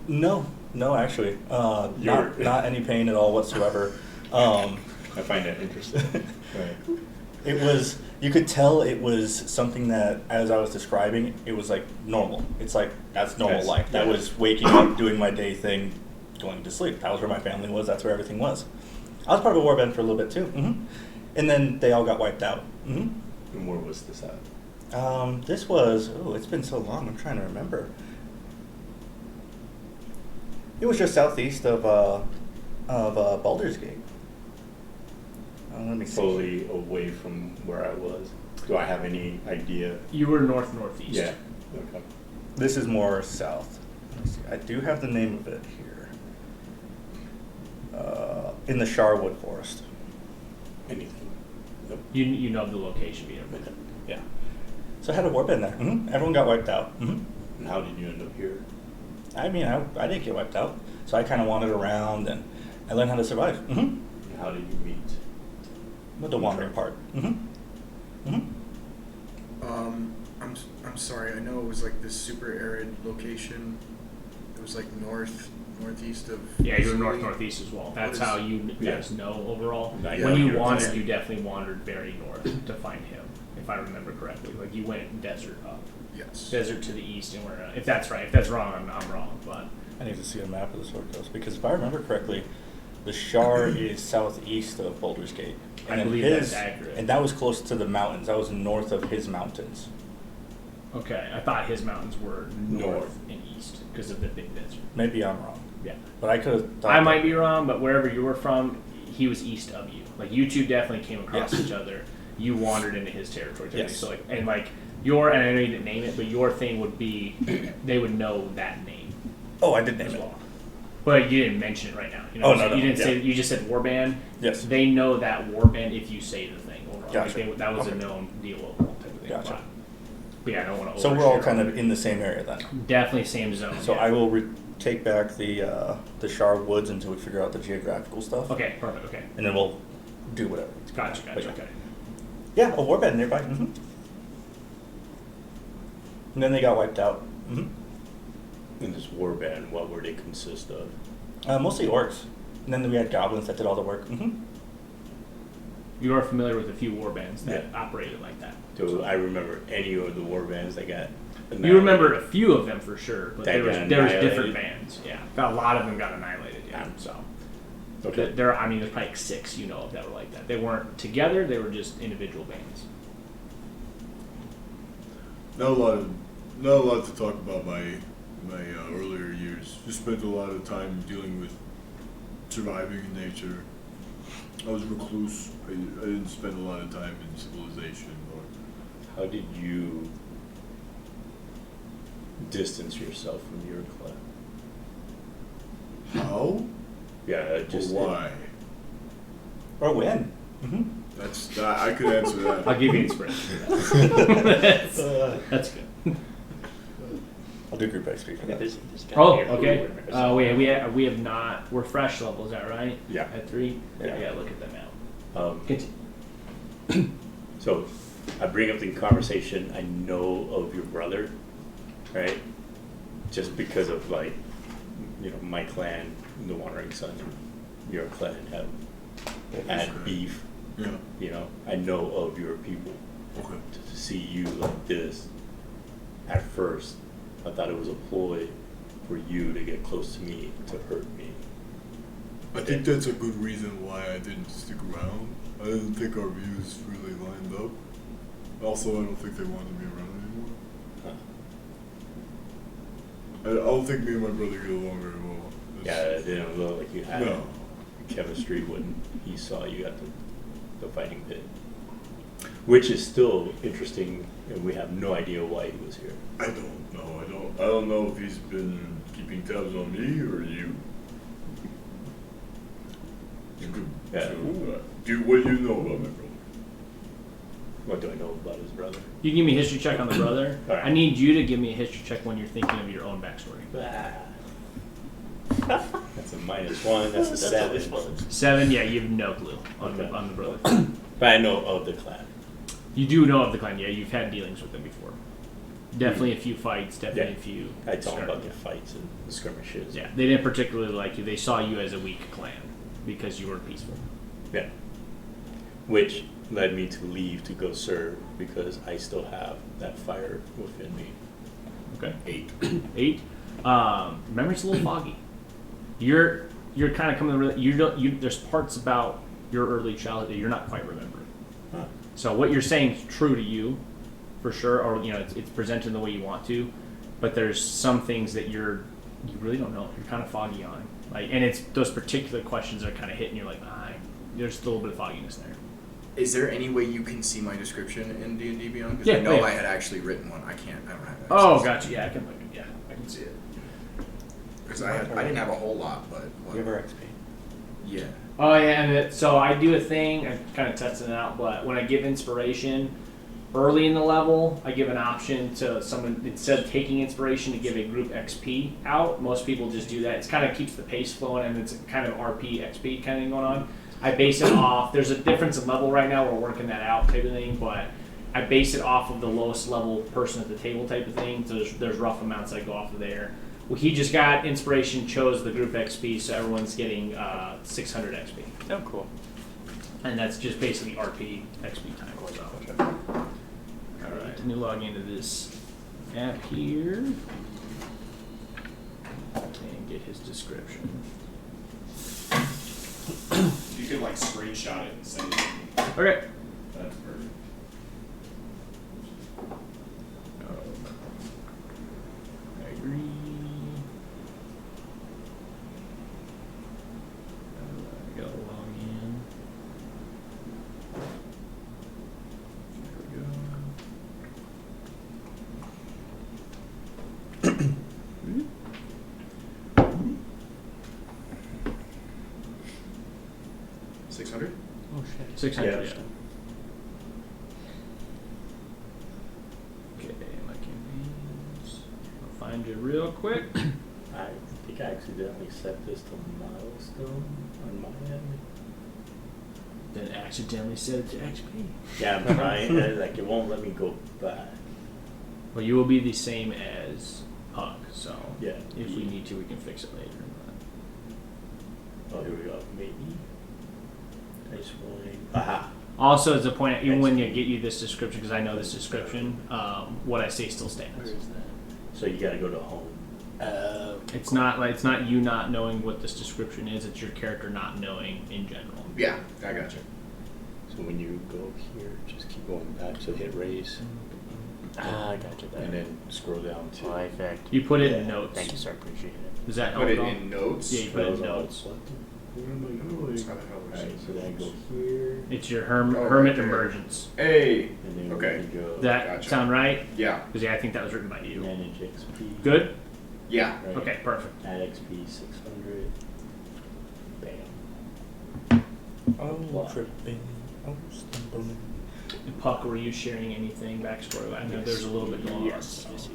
No, actually, not any pain at all whatsoever. I find that interesting. Right. It was, you could tell it was something that, as I was describing, it was like normal. It's like, that's normal Yes, life. That yeah. was waking up, doing my day thing, going to sleep. That was where my family was. That's where everything was. I was part of a war band for a little bit too. And then they all got wiped out. And where was this at? This was, it's been so long. I'm trying to remember. It was just southeast of Baldur's Gate. Let me see. Fully away from where I was. Do I have any idea? You were northeast. Yeah. Okay. This is more south. Let me see. I do have the name of it here. In the Sharwood Forest. Anything? Nope. You know the location being Okay. Yeah. So I had a warband there. Everyone got wiped out. And how did you end up here? I mean, I didn't get wiped out. So I kind of wandered around and I learned how to survive. And how did you meet? With the wandering part. I'm sorry. I know it was like this super arid location. It was like northeast of. Yeah, you were Italy. northeast as well. That's What is- how you guys know overall. Yeah. When you Yeah. wandered, Yeah. you definitely wandered very north to find him, if I remember correctly. Like you went desert up, Yes. desert to the east, and we're if that's right. If that's wrong, I'm wrong. But I need to see a map of the Sword Coast because if I remember correctly, the Shar is southeast of Baldur's Gate. I then believe that's accurate. And that was close to the mountains. That was north of his mountains. okay, I thought his mountains were north and east because of the big desert. Maybe I'm wrong. Yeah, But I could have thought I might be wrong, but wherever you were from, he was east of you. Like you two definitely came across Yes. each other. You wandered into his territory. Yes. So like and like your and I know you didn't name it, but your thing would be they would know that name Oh, I did name as it. well. But you didn't mention it right now. You know, Oh, so no, you didn't yeah. say. You just said warband. Yes. They know that warband if you say the thing overall. Gotcha. Like that was a Okay. known deal overall type of thing. Gotcha. But yeah, I don't want to. So we're all kind of in the same area then. definitely same zone. So yeah. I will take back the Shar Woods until we figure out the geographical stuff. Okay, perfect. Okay, And then we'll do whatever. gotcha. But yeah. Okay. Yeah, a warband nearby. And then they got wiped out. In this war band, what were they consist of? Mostly orcs. And then we had goblins that did all the work. You are familiar with a few warbands that Yeah. operated like that. Do I remember any of the war bands that got? You remember a few of them for sure, but That there was got different annihilated? bands. Yeah, a lot of them got annihilated. Yeah, so Okay. I mean, there's probably like 6 you know of that were like that. They weren't together; they were just individual bands. Not a lot to talk about my earlier years. Just spent a lot of time dealing with surviving in nature. I was recluse. I didn't spend a lot of time in civilization. Or How did you distance yourself from your clan? how Yeah, just or why? Or when. That's I could answer that. I'll give you inspiration for that. That's good. I'll do group XP for that. This guy Oh, here who okay. we're- We have not. We're fresh level. Is that right? Yeah. At 3. Yeah. I gotta look at them out. Continue. So I bring up the conversation. I know of your brother, right? Just because of like, my clan, the Wandering Sun, and your clan have had Okay. beef. Yeah. I know of your people. Okay. To see you like this, at first, I thought it was a ploy for you to get close to me to hurt me. I think that's a good reason why I didn't stick around. I didn't think our views really lined up. Also, I don't think they wanted me around anymore. Huh. I don't think me and my brother get along very well. Yeah, it didn't look like you had No. chemistry when he saw you at the fighting pit. Which is still interesting, and we have no idea why he was here. I don't know. I don't know if he's been keeping tabs on me or you. You could. Yeah. What do you know about my brother? What do I know about his brother? You can give me a history check on the brother. All right. I need you to give me a history check when you're thinking of your own backstory. That's a -1. That's a 7. 7, yeah, you have no clue on, Okay. on the brother. But I know of the clan. You do know of the clan, yeah. You've had dealings with them before. Definitely a few fights. Definitely Yeah. a few. I told him about the skirmishes. fights and the skirmishes. Yeah, they didn't particularly like you. They saw you as a weak clan because you were peaceful. Yeah. Which led me to leave to go serve because I still have that fire within me. Okay. 8. 8. Memory's a little foggy. You're kind of coming to you don't you. There's parts about your early childhood that you're not quite remembering. Huh. So what you're saying is true to you, for sure, or it's presented the way you want to, but there's some things that you really don't know. You're kind of foggy on, like, and it's those particular questions that are kind of hitting. You're like, there's a little bit of fogginess there. Is there any way you can see my description in D&D Beyond? Because Yeah, I know yeah. I had actually written one. I don't have access. Oh, gotcha. Yeah, I can look. Yeah, I can see it. Because I didn't have a whole lot, but You ever XP? yeah. Oh yeah, and so I do a thing. I'm kind of testing it out, but when I give inspiration early in the level, I give an option to someone instead of taking inspiration to give a group XP out. Most people just do that. It kind of keeps the pace flowing, and it's kind of RP XP kind of thing going on. I base it off. There's a difference in level right now. We're working that out type of thing, but I base it off of the lowest level person at the table type of thing. So there's rough amounts I go off of there. Well, he just got inspiration, chose the group XP, so everyone's getting 600 XP. Oh, cool. And that's just basically RP XP time. So. Alright, let me log into this app here and get his description. You could like screenshot it and send it to me. Okay. That's perfect. I agree. I gotta log in. There we go. 600? Oh, shit. 600, Yeah. yeah. Okay, my campaigns. I'll find you real quick. I think I accidentally set this to milestone on my end. Then accidentally set it to XP. Yeah, I'm trying. Like it won't let me go back. Well, you will be the same as Pug, so Yeah. if we need to, we can fix it later. Oh, here we go. Maybe. Nice one. Aha. Also, as a point, even when you get you this description, because I know this description, what I say still stands. Where is that? So you gotta go to home. It's not you not knowing what this description is. It's your character not knowing in general. Yeah, I gotcha. So when you go here, just keep going back. So hit raise, I got you there. and then scroll down to. Perfect. You put it in Yeah. notes. Thank you, sir. Appreciate it. Does that help Put it at all? in notes. Yeah, you put it in notes. What? Where am I going? How the hell was Alright, it? so then I go here, It's your Oh, right hermit there. emergence. Hey. and then Okay. we go. Does that Gotcha. sound right? Yeah. Because yeah, I think that was written by you. Manage XP. Good. Yeah. Right. Okay, perfect. Add XP 600. Bam. Oh, tripping. Oh, stumbling. And Puck, were you sharing anything backstory? I know there's a little bit going on. Yes, so. yes.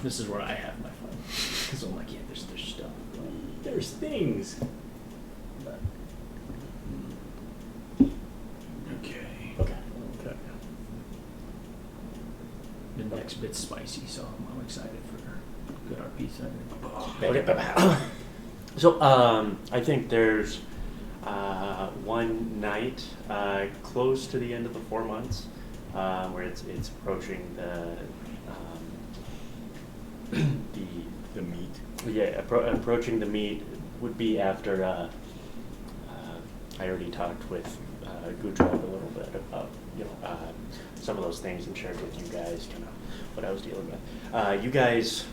This is where I have my fun. Because I'm like, yeah, there's stuff. There's things. Okay. Okay. Okay. The next bit's spicy, so I'm excited for good RP side. So, I think there's one night close to the end of the 4 months where it's approaching the Yeah, approaching the meet would be after I already talked with Gutrag a little bit about some of those things and shared with you guys kind of what I was dealing with. You guys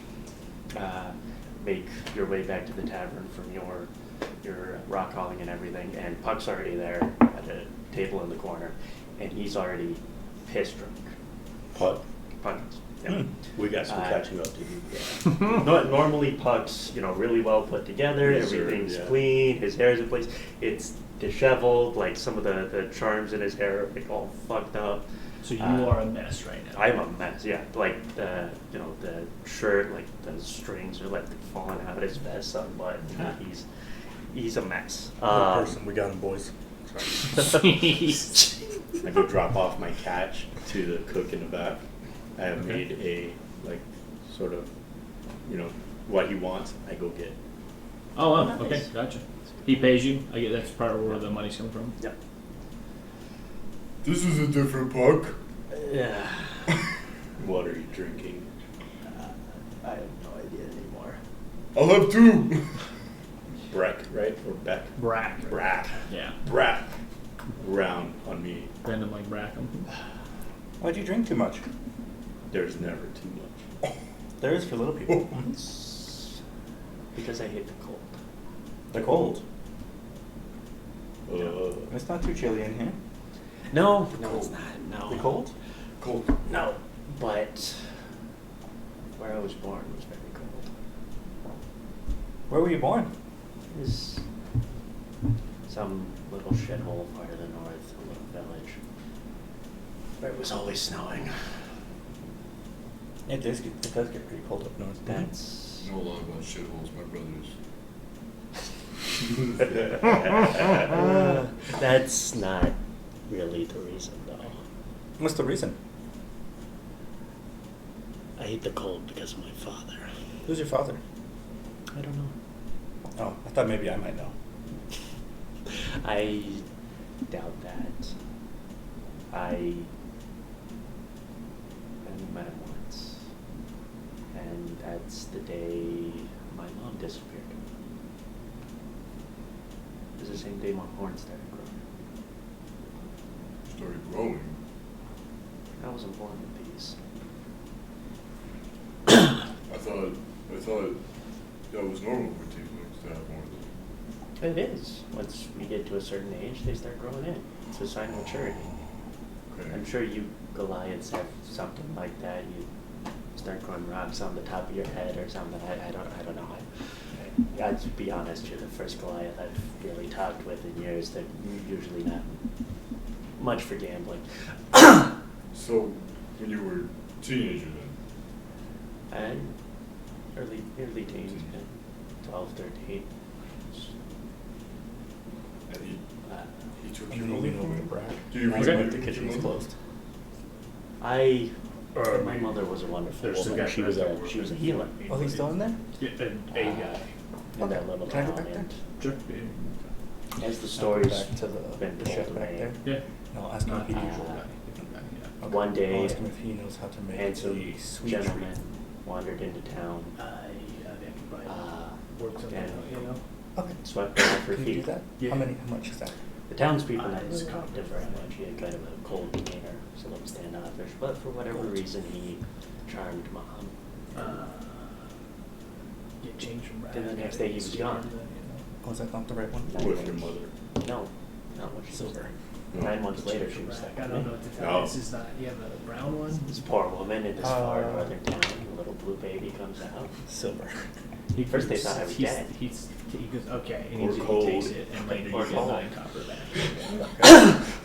make your way back to the tavern from your rock hauling and everything, and Puck's already there at a table in the corner, and he's already pissed drunk. Puck. Puck. Yeah. We got some catching up to do. Normally Puck's, really well put together, Yes, sir, everything's yeah. clean, his hair's in place. It's disheveled, like some of the charms in his hair are like all fucked up. So you are a mess right now. I'm a mess, yeah. Like the shirt, like the strings are like falling out of his vest unbuttoned. He's a mess. Good person. We got him, boys. I go drop off my catch to the cook in the back. I have made a sort of, what he wants. I go get. Oh, wow. Okay, gotcha. He pays you. I get that's part of where the money's coming from. Yeah. This is a different Puck. Yeah. What are you drinking? I have no idea anymore. I'll have 2. Breck, right? Or Beck? Brack. Brack. Yeah. Brack. Round on me. Random like Brackham. Why'd you drink too much? There's never too much. There is for little people. It's because I hate the cold. The cold. Uh, It's not too chilly in here. No, it's not. No. The cold? Cold. No, but where I was born was very cold. Where were you born? It was some little shithole part of the north, a little village, where it was always snowing. It does get pretty cold up north. That's I know a lot about shitholes. My brothers. that's not really the reason, though. What's the reason? I hate the cold because of my father. Who's your father? I don't know. Oh, I thought maybe I might know. I doubt that. I only met him once, and that's the day my mom disappeared. It was the same day my horn started growing. Started growing. I wasn't born with these. I thought that was normal for tieflings to have one of those. It is. Once we get to a certain age, they start growing in. It's a sign of maturity. Okay. I'm sure you Goliaths have something like that. You start growing rocks on the top of your head or something. I don't know. To be honest, you're the first Goliath I've really talked with in years. They're usually not much for gambling. So, when you were a teenager then? And early teens, 12, 13. And he took I'm you moving home? over to Brack. Do you Okay. remember The kitchen was closed. My mother was a wonderful There's the woman. guy She was right there. she was a healer Oh, he's still in there? A guy. in that little Can I go town. back there? And Sure. as the I'll stories go back to been the told chef to back me, there. Yeah. And I'll ask him if he Usual guy. Different guy, yeah. One I'll day, ask him if he knows how to make handsome the sweet gentleman treat. wandered into town, Work something and out, you know? Okay. swept her off her Can you do feet. that? Yeah. How much is that? The townspeople I didn't was comment very much. He had kind of a cold demeanor, was a little standoffish, but for whatever reason, he charmed Mom. Get changed from Brad. Then the next day he was gone. Oh, is that not the right one? with your mother. No, not what she was Silver. there. 9 months later, she was Brack. like, I don't know what to tell No. you. This is not. You have a brown one? This poor woman in this far Uh, northern town, a little blue baby comes out. Silver. First they thought I was dead. He goes, okay, and Or he cold. takes it, and later you Or get cold. 9 copper back.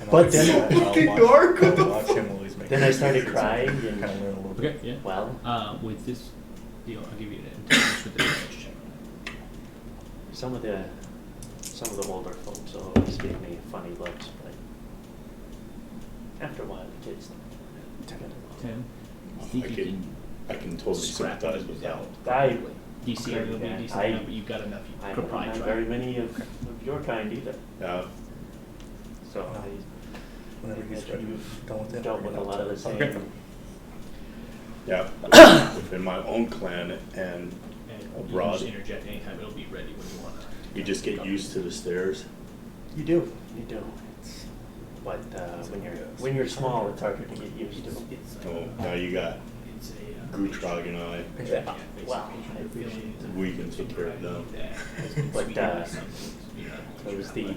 And But I'll then- watch- Fucking dark, what the I'll watch him while he's making Then I started food, crying Kind and, of learn a little bit. Okay, yeah. well, With this deal, I'll give you an intelligence with the damage check. some of the older folks always give me funny looks, but after a while, the kids took it along. 10. I Think you can, I can totally scrap sympathize it with that. out. I DC agree will with be that. decent enough, but you've got enough. I You don't could probably have try. very many of your kind either. So No. I Whenever he's imagine ready, you've done with it. dealt we're with a gonna lot of the same. Okay. Yeah, within my own clan, and abroad. Just interject anytime. It'll be ready when you want to. You just get used to the stairs. You do. It's but when you're small, it's harder to get used to. Oh, now you got It's a Gutrag and I. Yeah. Wow. I appreciate it. We can take care of them. But it was the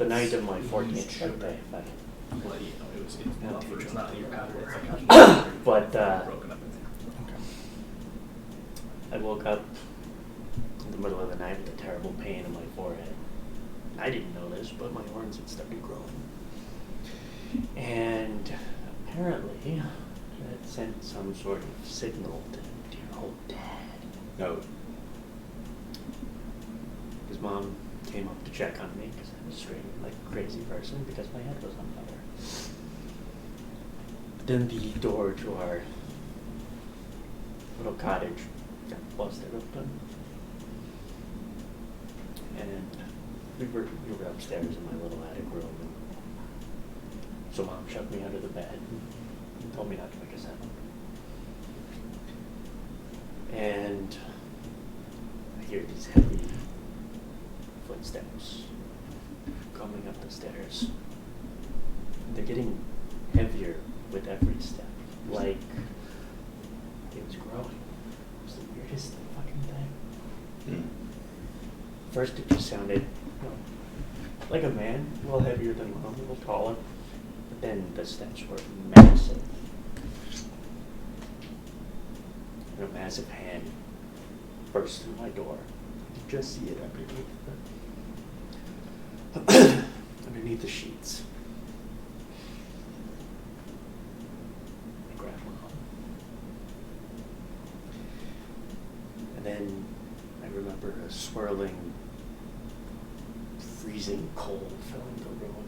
night of my 14th birthday. But it's buffer. It's not your powder. It's like But broken up in there. I woke up in the middle of the night with a terrible pain in my forehead. I didn't know this, but my horns had started growing. And apparently, that sent some sort of signal to your old dad. No. His mom came up to check on me because I was screaming like a crazy person because my head was on fire. Then the door to our little cottage got busted open. And we were upstairs in my little attic room. And so Mom shoved me under the bed and told me not to make a sound. And I hear these heavy footsteps coming up the stairs. They're getting heavier with every step, like it was growing. It was the weirdest fucking thing. First it just sounded like a man, a little heavier than Mom, a little taller. But then the steps were massive. And a massive hand burst through my door. You could just see it underneath the sheets. I grabbed Mom. And then I remember a swirling, freezing cold filling the room.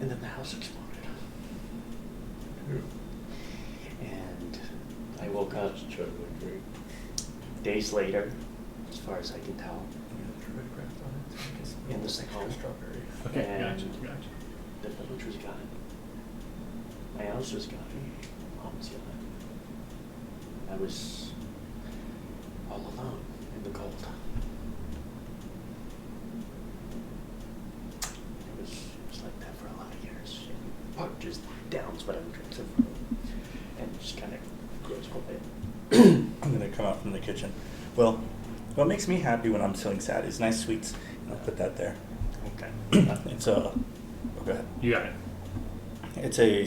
And then the house exploded. And I woke up days later, as far as I can tell, in the same home. Okay, And gotcha. the village was gone. My house was gone. Mom was gone. I was all alone in the cold. It was like that for a lot of years. Part just downs whatever drinks in front of them. And just kind of grows quiet. I'm gonna come out from the kitchen. Well, what makes me happy when I'm feeling sad is nice sweets. I'll put that there. Okay. It's a. Oh, go ahead. You got it. It's a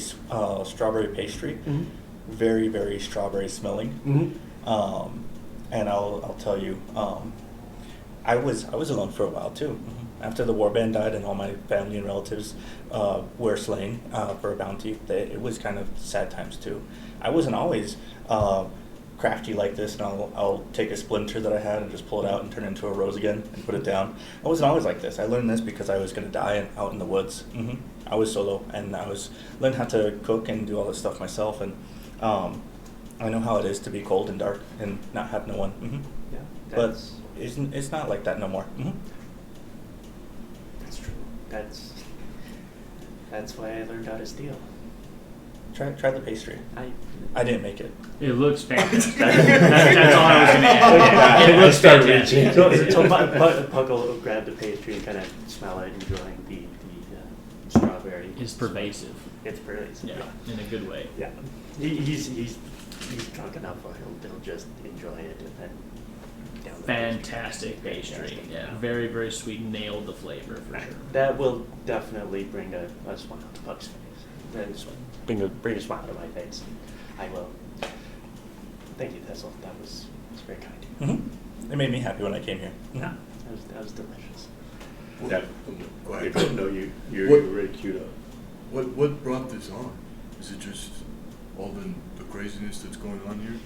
strawberry pastry. Mm-hmm. Very, very strawberry smelling. Mm-hmm. And I'll tell you, I was alone for a while too. After the warband died and all my family and relatives were slain for a bounty, it was kind of sad times too. I wasn't always crafty like this, and I'll take a splinter that I had and just pull it out and turn it into a rose again and put it down. I wasn't always like this. I learned this because I was going to die out in the woods. I was solo, and I learned how to cook and do all this stuff myself, and I know how it is to be cold and dark and not have no one. Yeah. But it's not like that no more. That's true. That's why I learned how to steal. Try the pastry. I didn't make it. It looks fantastic. That's all I was going to add. It looks fantastic. So Puck will grab the pastry and kind of smell it, enjoying the strawberry. It's pervasive. It's pervasive. Yeah, in a good way. Yeah. He's drunk enough where he'll just enjoy it and then down the Fantastic pastry. Yeah, very, very sweet. Nailed the flavor for sure. That will definitely bring a smile to Puck's face. That is bring a smile to my face. I will. Thank you, Thistle. That was very kind. It made me happy when I came here. Yeah, that was delicious. Go ahead. No, you're really cute up. What brought this on? Is it just all the craziness that's going on here?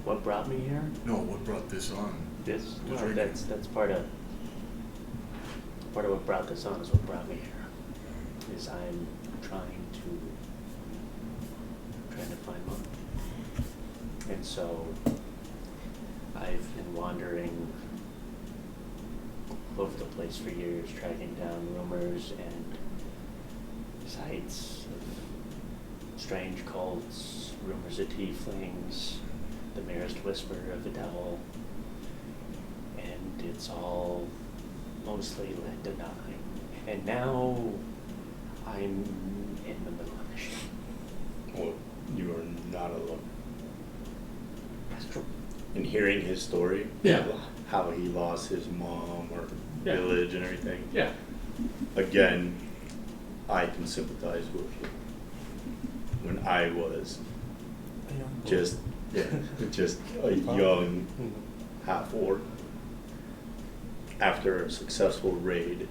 What brought me here? No, what brought this on? This. The Well, drinking. that's part of what brought this on is what brought me here. Is I'm trying to find Mom. And so I've been wandering all over the place for years, tracking down rumors and sites of strange cults, rumors of tieflings, the merest whisper of the devil, and it's all mostly led to nothing. And now I'm in the middle of the shit. Well, you are not alone. That's true. In hearing his story, Yeah. how he lost his mom or Yeah. village and everything, Yeah. again, I can sympathize with you. When I was just a young half-orc, after a successful raid,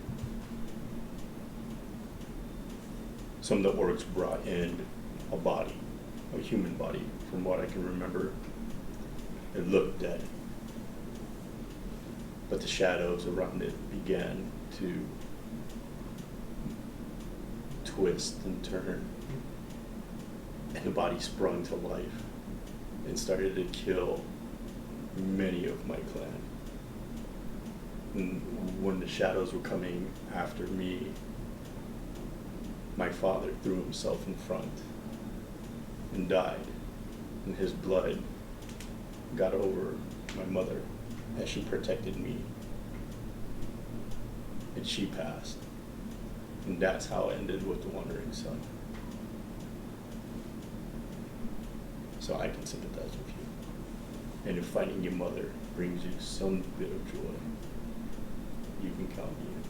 some of the orcs brought in a body, a human body, from what I can remember. It looked dead. But the shadows around it began to twist and turn. And the body sprung to life and started to kill many of my clan. And when the shadows were coming after me, my father threw himself in front and died. And his blood got over my mother as she protected me. And she passed. And that's how it ended with the Wandering Son. So I can sympathize with you. And if finding your mother brings you some bit of joy, you can count me in.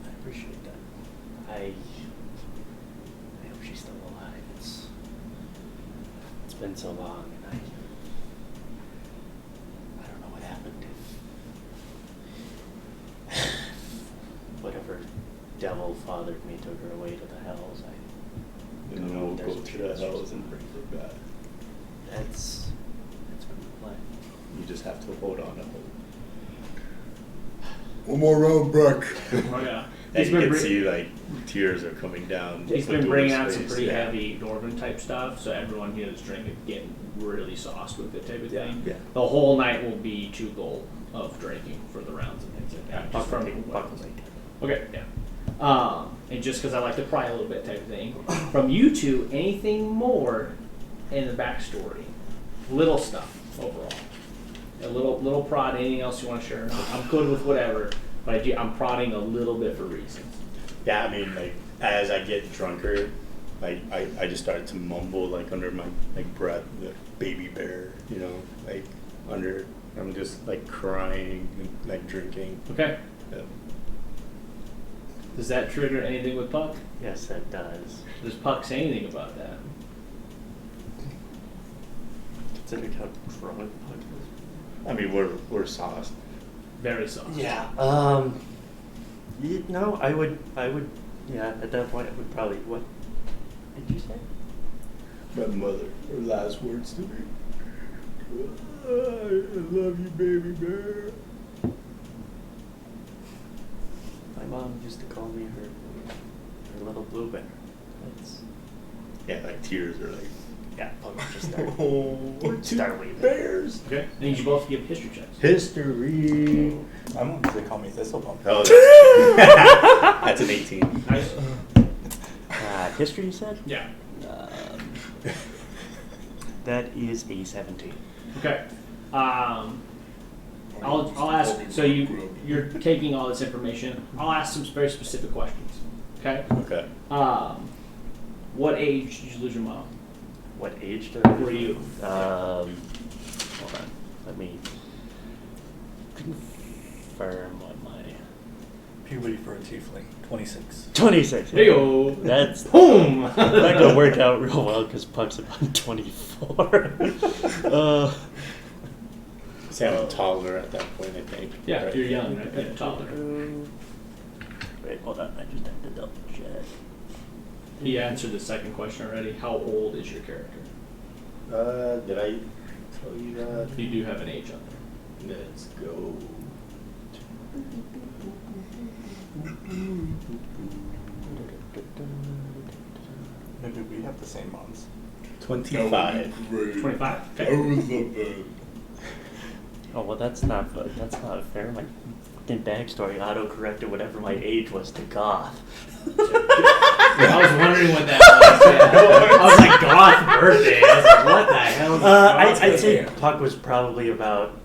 I appreciate that. I hope she's still alive. It's been so long, and I don't know what happened. If whatever devil fathered me took her away to the hells, I And don't then know we'll if go there's a to the chance or hells and something. bring her back. That's been the plan. You just have to hold on to hope. One more round, Breck. Oh yeah. And you can see like tears are coming down. He's been bringing out some Badur's pretty face. heavy Dwarven type stuff, so everyone here is drinking, getting really sauced with it type of thing. Yeah. The whole night will be 2 gold of drinking for the rounds and things like that. Just from okay, yeah. And just because I like to pry a little bit type of thing. From you two, anything more in the backstory? Little stuff overall. A little prod. Anything else you want to share? I'm good with whatever, but I'm prodding a little bit for reasons. Yeah, I mean, like as I get drunker, like I just started to mumble like under my like breath, the baby bear, you know, like under. I'm just like crying and like drinking. Okay. Yeah. Does that trigger anything with Puck? Yes, that does. Does Puck say anything about that? Considering how drunk Puck is. I mean, we're sauced. Very soft. Yeah. No, I would. Yeah, at that point, I would probably. What did you say? My mother, her last words to me. I love you, baby bear. My mom used to call me her little blue bear. That's Yeah, like tears are like. yeah. Puck just started. We're two Start weaving. bears. Okay. I need you both to give history checks. History. I'm gonna they call me Thistlebum. Oh, that's an 18. Nice. History, you said? Yeah. That is a 17. Okay. I'll ask. So you're taking all this information. I'll ask some very specific questions. Okay. Okay. What age did you lose your mom? What age did Were you? Hold on. Let me confirm what my Puberty for a tiefling, 26. 26. There you go. That's Boom. that could work out real well because Puck's about 24. See, I'm taller at that point, I think. Yeah, Right? you're young, right? Yeah, taller. Wait, hold on. I just have to double check. He answered the second question already. How old is your character? Did I tell you that? You do have an age on there. Let's go. Maybe we have the same moms. 25. Great. 25. I Okay. would love that. Oh well, that's not fair. My fucking backstory auto-corrected whatever my age was to goth. I was wondering what that was. Yeah. I was like, goth birthday. I was like, what the hell? I'd say Puck was probably about.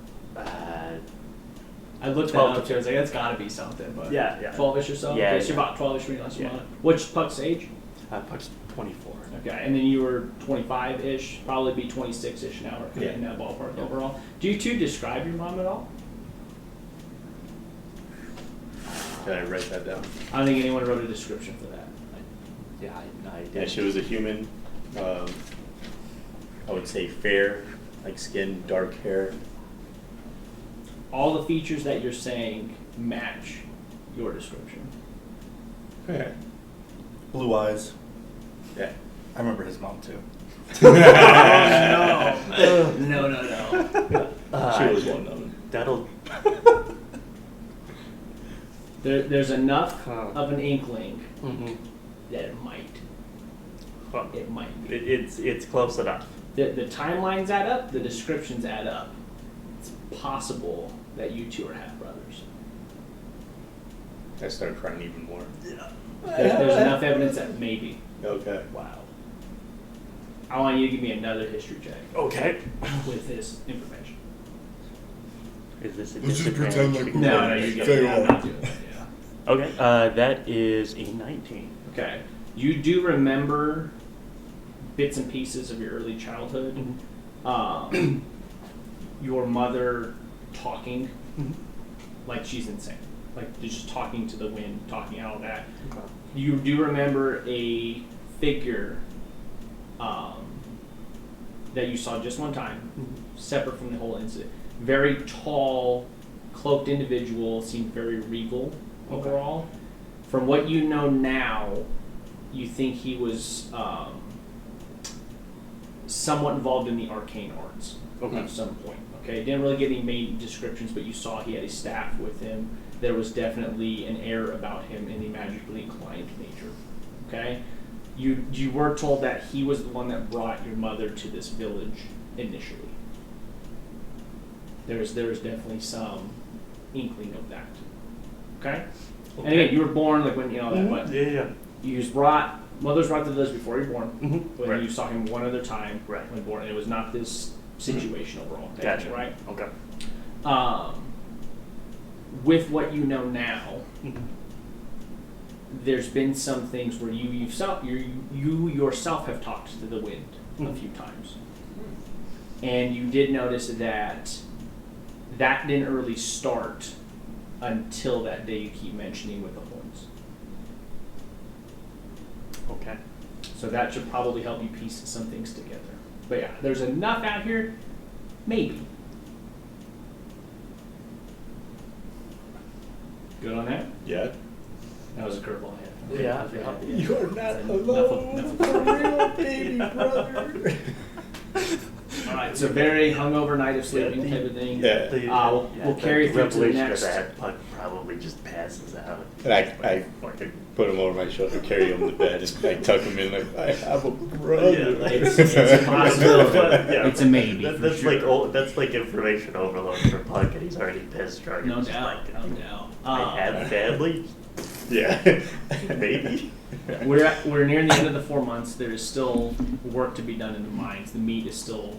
I looked that up too. I was like, that's got to be something. But Yeah. 12ish or so. Yeah, Okay, so you're about 12ish when you last Yeah. What's Puck's age? Puck's 24. Okay, and then you were 25-ish, probably be 26-ish now, or Yeah. in that ballpark overall. Do you two describe your mom at all? Can I write that down? I don't think anyone wrote a description for that. Yeah, I did. Yeah, she was a human. I would say fair, like skin, dark hair. All the features that you're saying match your description. Okay. Blue eyes. Yeah. I remember his mom too. Oh, no. No. She was well known. That'll. There's enough Huh. of an inkling Mm-hmm. that it might. It might be. It's close enough. The timelines add up, the descriptions add up. It's possible that you two are half brothers. I started crying even more. There's enough evidence that maybe. Okay. Wow. I want you to give me another history check Okay. with this information. Is this a Let's just disadvantage? pretend like because- No, you're Fair good. I'm off. not doing that. Yeah. Okay. That is a 19. Okay. You do remember bits and pieces of your early childhood. Your mother talking like she's insane. Like just talking to the wind, talking all that. Okay. You do remember a figure that you saw just one time, separate from the whole incident. Very tall, cloaked individual, seemed very regal overall. From what you know now, you think he was somewhat involved in the arcane arts at some point. Okay, didn't really get any main descriptions, but you saw he had a staff with him. There was definitely an air about him in the magically inclined nature. Okay, you were told that he was the one that brought your mother to this village initially. There's definitely some inkling of that. Okay, and again, you were born like when you know that. What Yeah. you was brought, mother's brought to the village before you were born. Mm-hmm. When Right. you saw him one other time Right. when born, and it was not this situation overall. Gotcha. Right. Okay. With what you know now, there's been some things where you yourself have talked to the wind a few times, and you did notice that didn't really start until that day you keep mentioning with the horns. Okay. So that should probably help you piece some things together. But yeah, there's enough out here, maybe. Good on that? Yeah. That was a curveball. Yeah. You are not alone. real baby brother. All right, so very hungover night of sleeping type of thing. Yeah. We'll carry through to the next. That Puck probably just passes out. And I put him over my shoulder, carry him to bed, and I tuck him in like I have a brother. It's a possibility. Yeah. It's a maybe. That's for sure. that's like information overload for Puck, and he's already pissed drunk. No It's just doubt. like, No doubt. I have family. Yeah. Maybe. We're near the end of the 4 months. There is still work to be done in the mines. The meat is still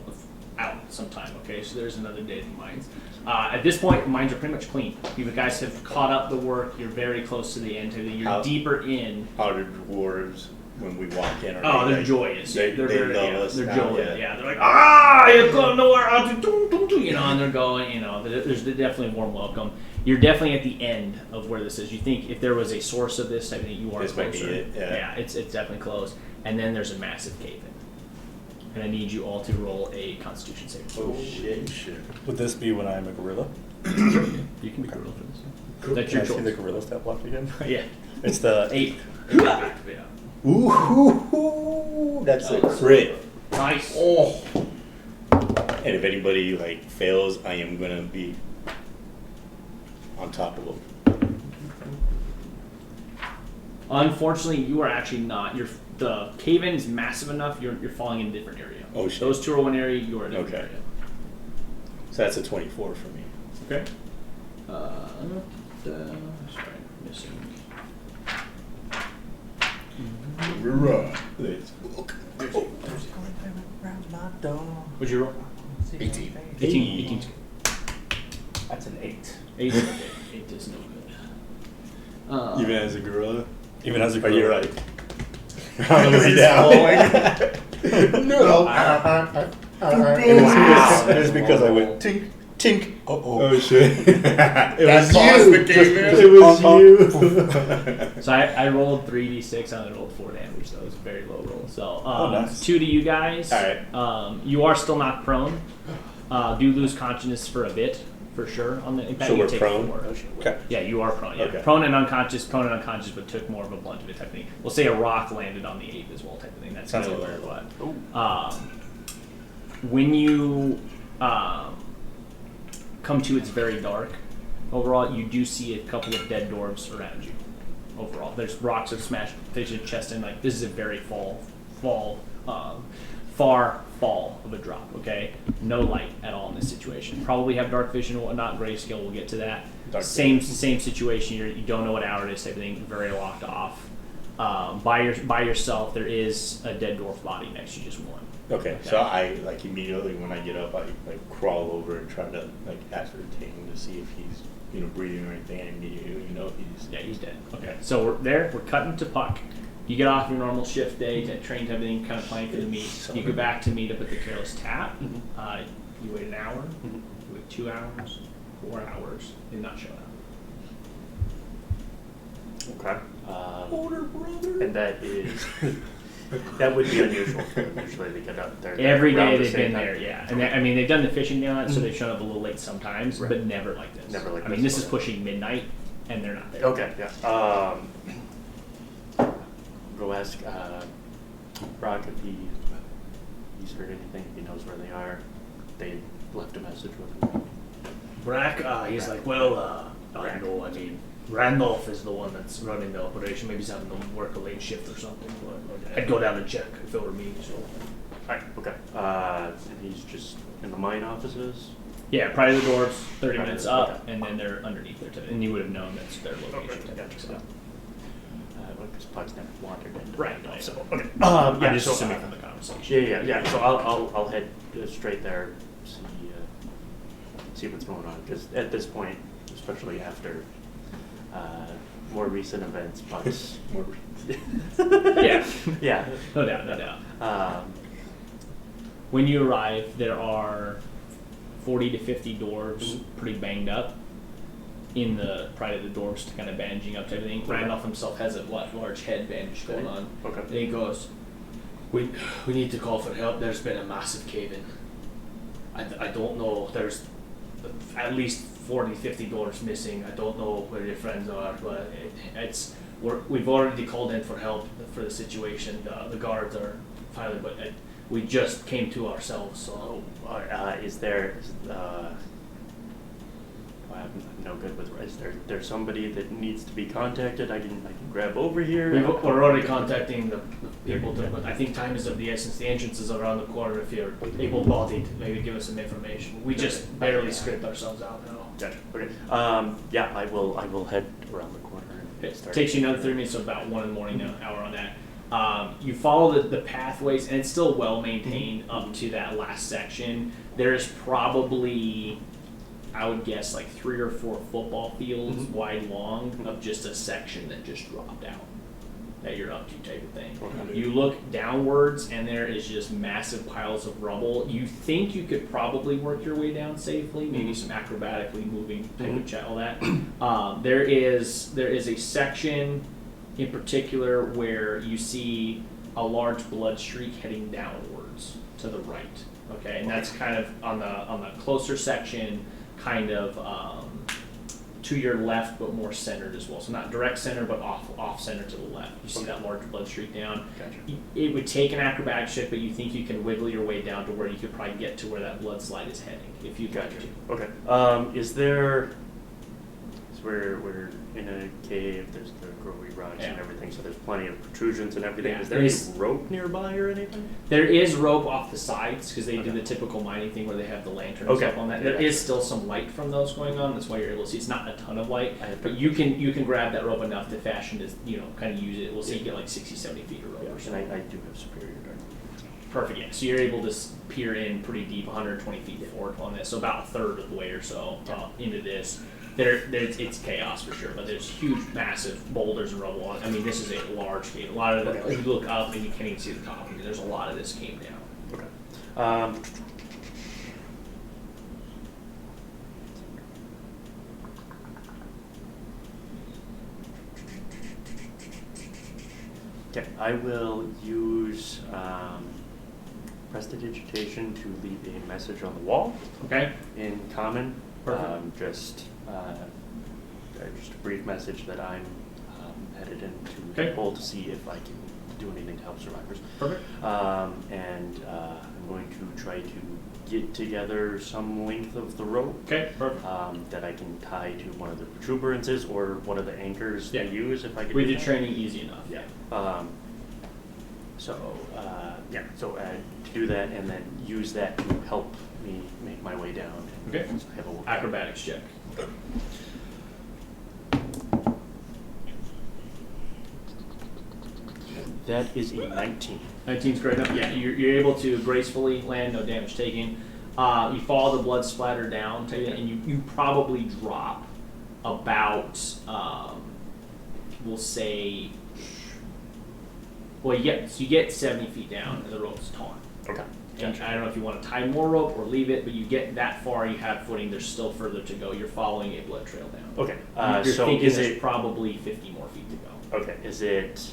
out sometime. Okay, so there's another day in the mines. At this point, the mines are pretty much clean. You guys have caught up the work. You're very close to the end. You're deeper in. How did dwarves when we walk in? They're joyous. They very, love yeah, us. They're now, joyous. yeah. They're like, you're going nowhere. You know, and they're going. You know, there's definitely a warm welcome. You're definitely at the end of where this is. You think if there was a source of this, I think you are This closer. might be it, yeah. It's definitely close. And then there's a massive cave in. And I need you all to roll a Constitution saving throw. Oh shit. Would this be when I'm a gorilla? You can be gorilla for this. That's Can your I see the choice. gorilla stat block again? Yeah. It's the 8. Yeah. Ooh, that's a crit. Nice. Oh. And if anybody like fails, I am gonna be on top of them. Unfortunately, you are actually not. The cave-in is massive enough. You're falling in a different area. Oh shit. Those two are one area. You are in a different Okay. So that's a 24 for me. area. Okay. Sorry, missing. Rah. What'd you roll? 18. 18. That's an 8. 8. 8 is no good. Even as a gorilla? Even as a But you're gorilla. right. On the way down. No. It is because I went tink, tink. Oh shit. It That caused the caveman. It was you. So I rolled 3d6 and I rolled 4 damage, so it was a very low roll. So nice. 2 to you guys. Alright. You are still knocked prone. Do lose consciousness for a bit, for sure. On the impact, So you we're take prone? 4. Okay. Yeah, you are prone. Yeah, Okay. prone and unconscious, but took more of a blunt of it type of thing. We'll say a rock landed on the ape as well type of thing. That's Sounds really like what. When you come to, it's very dark. Overall, you do see a couple of dead dwarves around you. Overall, there's rocks that are smashed face your chest in. Like, this is a very far fall of a drop. Okay, no light at all in this situation. Probably have dark vision or whatnot. Grayscale, we'll get to that. Same situation. You don't know what hour it is. Type of thing. Very locked off. By yourself, there is a dead dwarf body next to you, just one. Okay, so I like immediately when I get up, I like crawl over and try to like ascertain to see if he's breathing or anything. I immediately He's dead. Okay, so we're cutting to Puck. You get off your normal shift day, train to everything, kind of planning for the meet. You go back to meet up at the Careless Tap. You wait an hour. You wait 2 hours, 4 hours. Did not show up. Okay. And that is that would be unusual. Usually they get up there Every around day the they've same been time. there, yeah. And they've done the fishing down, so they've shown up a little late sometimes, but never like this. Never like I mean, this. this is pushing midnight, and they're not there. Okay, yeah. Go ask Brock if he's heard anything, if he knows where they are. They left a message with him. Brack, he's like, well, I know, I mean, Randolph is the one that's running the operation. Maybe he's having to work a late shift or something. But I'd go down and check if it were me. So. Alright, okay. And he's just in the mine offices? Yeah, prior to the doors, 30 Okay. minutes up, and then they're underneath there, and you would have known that's their location. Okay, type of thing, yeah. Because Puck's never wandered into Right, that, right. so, okay. I'm Yeah, just so, assuming from the conversation. Yeah. So I'll head straight there, see what's going on. Because at this point, especially after more recent events, Puck's more. Yeah, Yeah. no doubt. When you arrive, there are 40 to 50 dwarves, pretty banged up, in the pride of the dwarves, kind of bandaging up to everything. Randolph himself has a large head bandage going on. Okay. And he goes, we need to call for help. There's been a massive cave-in. I don't know. There's at least 40, 50 dwarves missing. I don't know where your friends are, but we've already called in for help for the situation. The guards are finally, but we just came to ourselves. So I'm no good with. Is there somebody that needs to be contacted? I can grab over here. we're already contacting the people. But I think time is of the essence. The entrance is around the corner. If you're able-bodied, maybe give us some information. We just barely scraped ourselves out now. Gotcha. Okay. Yeah, I will head around the corner. And It start. takes you another 30 minutes, so about 1 in the morning, an hour on that. You follow the pathways, and it's still well maintained up to that last section. There's probably, I would guess, like 3 or 4 football fields wide long of just a section that just dropped out that you're up to type of thing. Okay. You look downwards, and there is just massive piles of rubble. You think you could probably work your way down safely, maybe some acrobatically moving type of chat, all that. There is a section in particular where you see a large blood streak heading downwards to the right. Okay, and that's kind of on the closer section, kind of to your left, but more centered as well. So not direct center, but off center to the left. You see that large blood streak down. Gotcha. It would take an acrobatic shift, but you think you can wiggle your way down to where you could probably get to where that blood slide is heading if you got to. Okay. Is there because we're in a cave. There's the growing rocks and everything, so there's plenty of protrusions and everything. Yeah, Is there any rope nearby or anything? There is rope off the sides because they do the typical mining thing where they have the lanterns up on that. There is still some light from those going on. That's why you're able to see. It's not a ton of light, but you can grab that rope enough to fashion to kind of use it. We'll see you get like 60, 70 feet of rope. Yeah, and I do have superior dark. Perfect. Yeah. So you're able to peer in pretty deep, 120 feet forward on this. So about a third of the way or so into this. It's chaos for sure, but there's huge, massive boulders and rubble on it. I mean, this is a large cave. A lot of the, you look up and you can't even see the top. I mean, there's a lot of this came down. Okay. Okay, I will use prestidigitation to leave a message on the wall. Okay. In common. Perfect. Just a brief message that I'm headed into the Okay. hole to see if I can do anything to help survivors. Perfect. And I'm going to try to get together some length of the rope. Okay. Perfect. That I can tie to one of the protuberances or one of the anchors they use if I could. With do your that. training, easy enough. Yeah. So to do that and then use that to help me make my way down. Okay. I have a Acrobatics check. That is a 19. 19's great enough. Yeah, you're able to gracefully land, no damage taken. You follow the blood splatter down, and you probably drop about, we'll say, well, you get 70 feet down, and the rope's taut. Okay. And I don't know if you want to tie more rope or leave it, but you get that far, you have footing. There's still further to go. You're following a blood trail down. Okay. You're So thinking is there's it probably 50 more feet to go. okay? Is it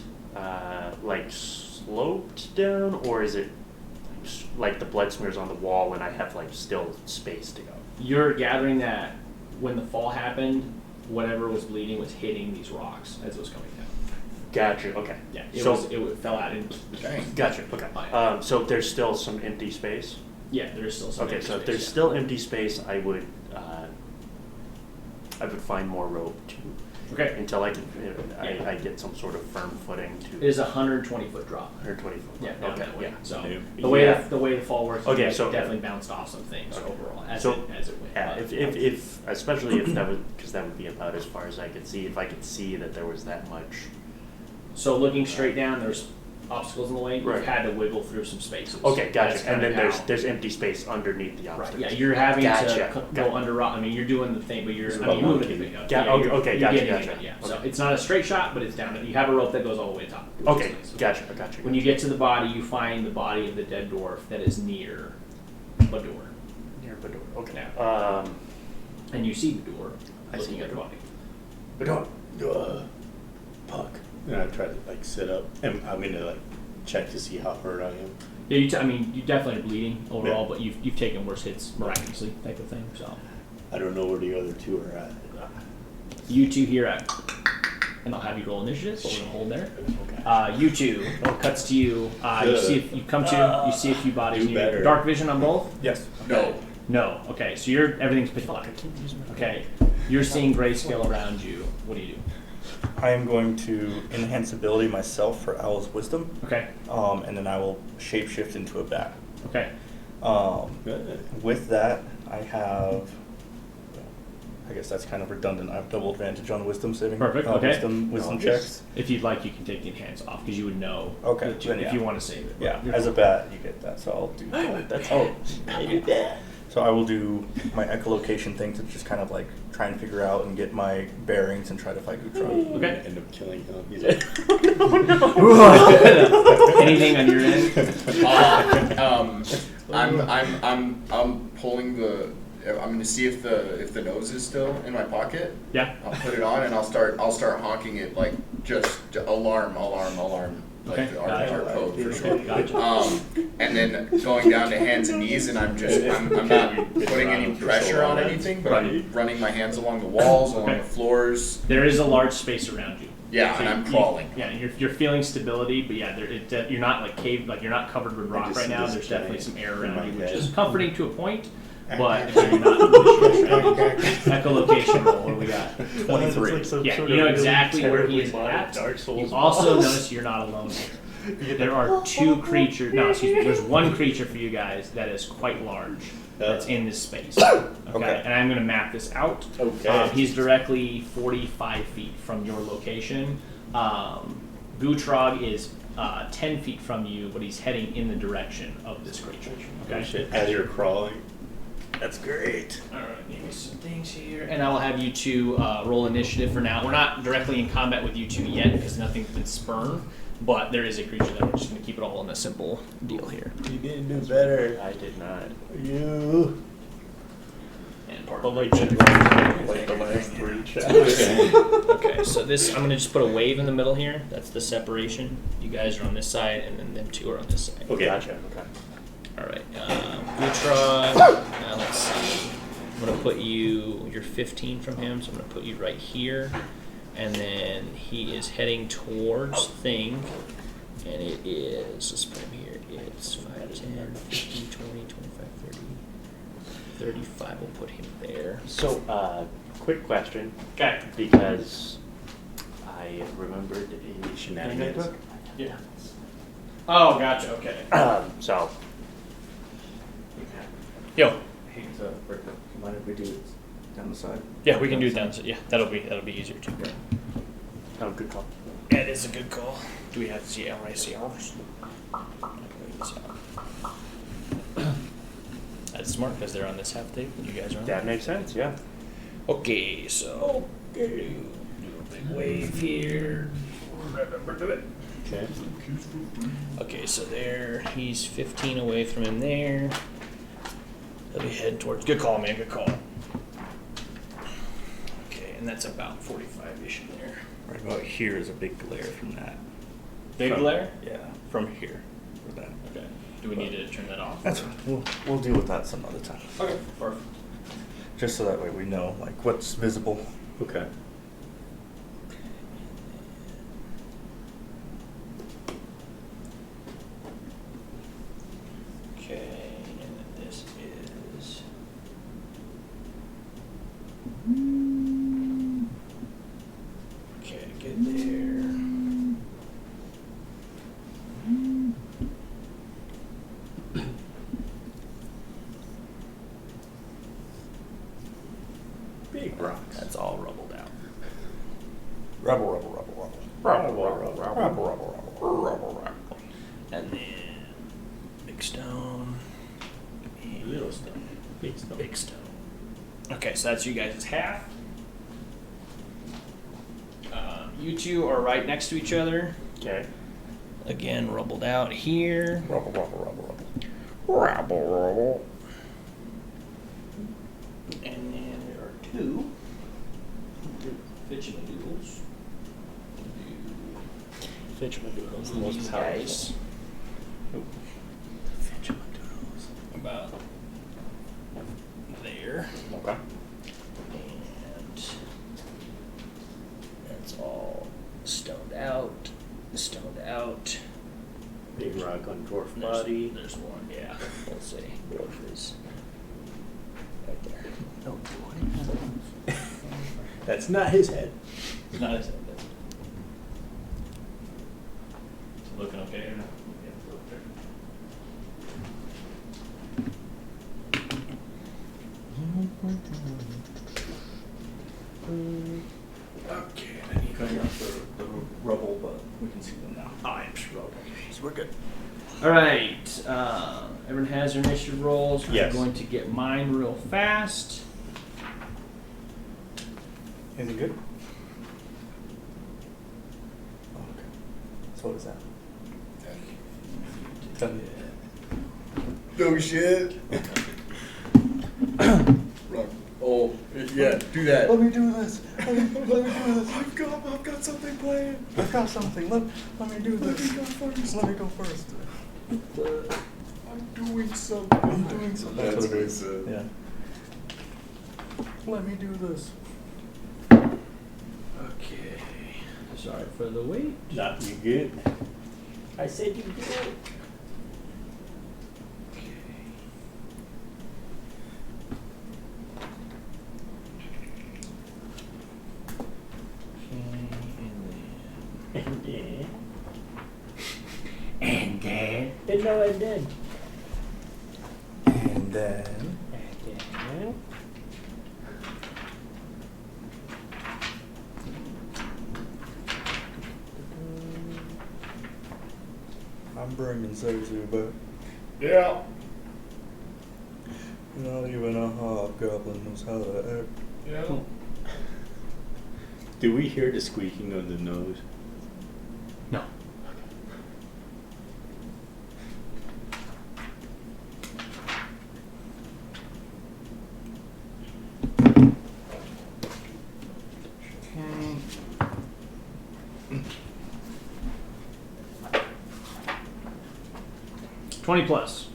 like sloped down, or is it like the blood smears on the wall and I have like still space to go? You're gathering that when the fall happened, whatever was bleeding was hitting these rocks as it was coming down. Gotcha. Okay. Yeah, So it fell out and gotcha. Okay. So there's still some empty space. yeah, there's still some. Okay. empty So if space, there's yeah. still empty space, I would find more rope to. Okay. Until I I get some sort of firm footing to. It is a 120-foot drop. 120 foot. Yeah, down Okay. that way. Yeah. So Yeah. the way the fall works, Okay, you guys so- definitely bounced off some things overall as So- it went. Yeah, But- if especially if that was, because that would be about as far as I could see. If I could see that there was that much. So looking straight down, there's obstacles in the way. Right. You've had to wiggle through some spaces. Okay, That's gotcha. kind And then of how- there's empty space underneath the Right. obstacles. Yeah, you're having Gotcha. to go under rock. I mean, you're doing the thing, but you're moving it. Got- you're okay, getting gotcha. it, yeah. So Okay. it's not a straight shot, but it's down. You have a rope that goes all the way to top. which Okay, is nice. gotcha. When you get to the body, you find the body of the dead dwarf that is near Badur. Near Badur. Okay. And you see Badur I see looking at the Badur. body. Puck. And I try to like sit up, and I'm gonna like check to see how hurt I am. Yeah, I mean, you definitely are bleeding overall, Yeah. but you've taken worse hits miraculously, type of thing. So I don't know where the other two are at. you two here at, and I'll have you roll initiative. So we're gonna hold there. Okay. You two, it cuts to you. You see if you come to, you see a few bodies Do near you. better. Dark vision on both. Yes. No. Okay, so everything's pitch black. Okay, you're seeing grayscale around you. What do you do? I am going to enhance ability myself for Owl's Wisdom, Okay. and then I will shapeshift into a bat. Okay. With that, I have. I guess that's kind of redundant. I have double advantage on Wisdom saving. Perfect. Okay. Wisdom checks. If you'd like, you can take the enhance off because you would know. Okay, that then if yeah. you want to save it. Yeah, You're as a cool. bat, you get that. So I'll do. That's I do that. So I will do my echolocation thing to just kind of like try and figure out and get my bearings and try to fight Gutrag. Okay. End up killing him. He's like, Anything on your end? I'm pulling the. I'm gonna see if the nose is still in my pocket. Yeah. I'll put it on and I'll start honking it like just alarm, like Okay. our code for sure. Gotcha. And then going down to hands and knees, and I'm not putting any pressure on anything, but I'm running my hands along the walls, along Okay. the floors. There is a large space around you. Yeah, So and I'm crawling. Yeah, you're feeling stability, but yeah, you're not like caved, like you're not covered with rock just right see now. this There's guy definitely some air in my around you, which head. is comforting to a point. But if you're not in the echolocation roll, what do we got? 23. Yeah, you know exactly where he is at. You also notice you're not alone here. There are two creatures. No, excuse me. There's one creature for you guys that is quite large. That's in this space. Okay. And I'm going to map this out. Okay. He's directly 45 feet from your location. Gutrag is 10 feet from you, but he's heading in the direction of this creature. Okay. Shit, as you're crawling. That's great. All right, give me some things here, and I will have you two roll initiative for now. We're not directly in combat with you two yet because nothing's been spurned, but there is a creature that we're just going to keep it all in a simple deal here. You didn't do better. I did not. You. And part Oh of my the like the last 3 checks. Okay, so this, I'm going to just put a wave in the middle here. That's the separation. You guys are on this side, and then them two are on this side. Okay. Gotcha. Okay. All right, Gutrag, let's see. I'm going to put you, you're 15 from him, so I'm going to put you right here. And then he is heading towards Thing, and it is, let's put him here, it's 5, 10, 15, 20, 25, 30, 35, we'll put him there. So, quick question. Okay. Because I remembered a Shenanigans. Yeah. Oh, gotcha, okay. So, Yo. Hey, so, Rick, do you mind if we do it down the side? Yeah, we can do it down, yeah, that'll be easier too. oh, good call. Yeah, it is a good call. Do we have to see hours? That's smart because they're on this half table and you guys are on That makes sense. Yeah. Okay, so do a big wave here. Remember to it. Okay. Okay, so there, he's 15 away from him there. He'll be heading towards. Good call, man. Good call. Okay, and that's about 45-ish in there. Right about here is a big glare from that. Big From- glare? Yeah, from here. For that. Okay. Do we need to turn that off? That's fine. We'll deal with that some other time. Okay. Perfect. Just so that way we know like what's visible. Okay. Okay, and then this is. Okay, get there. Big rocks. That's all rubbled out. Rubble, rubble, rubble, rubble. Rubble, rubble, rubble. Rubble, rubble, rubble, rubble, rubble. And then big stone. and Little stone. Big stone. Big stone. Okay, so that's you guys' half. You two are right next to each other. Okay. Again, rubbled out here. Rubble, rubble, rubble, rubble. Rubble, rubble. And then there are two. Fitchamadoodles. Fitchamadoodles, the These most guys. powerful. Fitchamadoodles. About there. Okay. And that's all stoned out. Stoned out. Big rock on dwarf There's- body. There's one, yeah. Let's see. Dwarf is right there. No, That's not his head. It's not as evident. Is it looking okay or not? Okay, I need cutting out the rubble, but we can see them now. I am sure. So we're good. All right. Everyone has their initiative rolls. Yes. I'm going to get mine real fast. Anything good? Oh, okay. So what is that? 10. No shit. Wrong. Oh, yeah, do that. Let me do this. Let me do this. I've got something planned. I've got something. Let me do this. Let me go first. I'm doing something. I'm doing something. That's what what it it is. said. Yeah. Let me do this. Okay. Sorry for the wait. Not you good. I said you did. know I did. And then I'm bringing Zozu back. Yeah. Not even a hobgoblin knows how to act. Yeah. Do we hear the squeaking of the nose? No. Okay. 20 plus.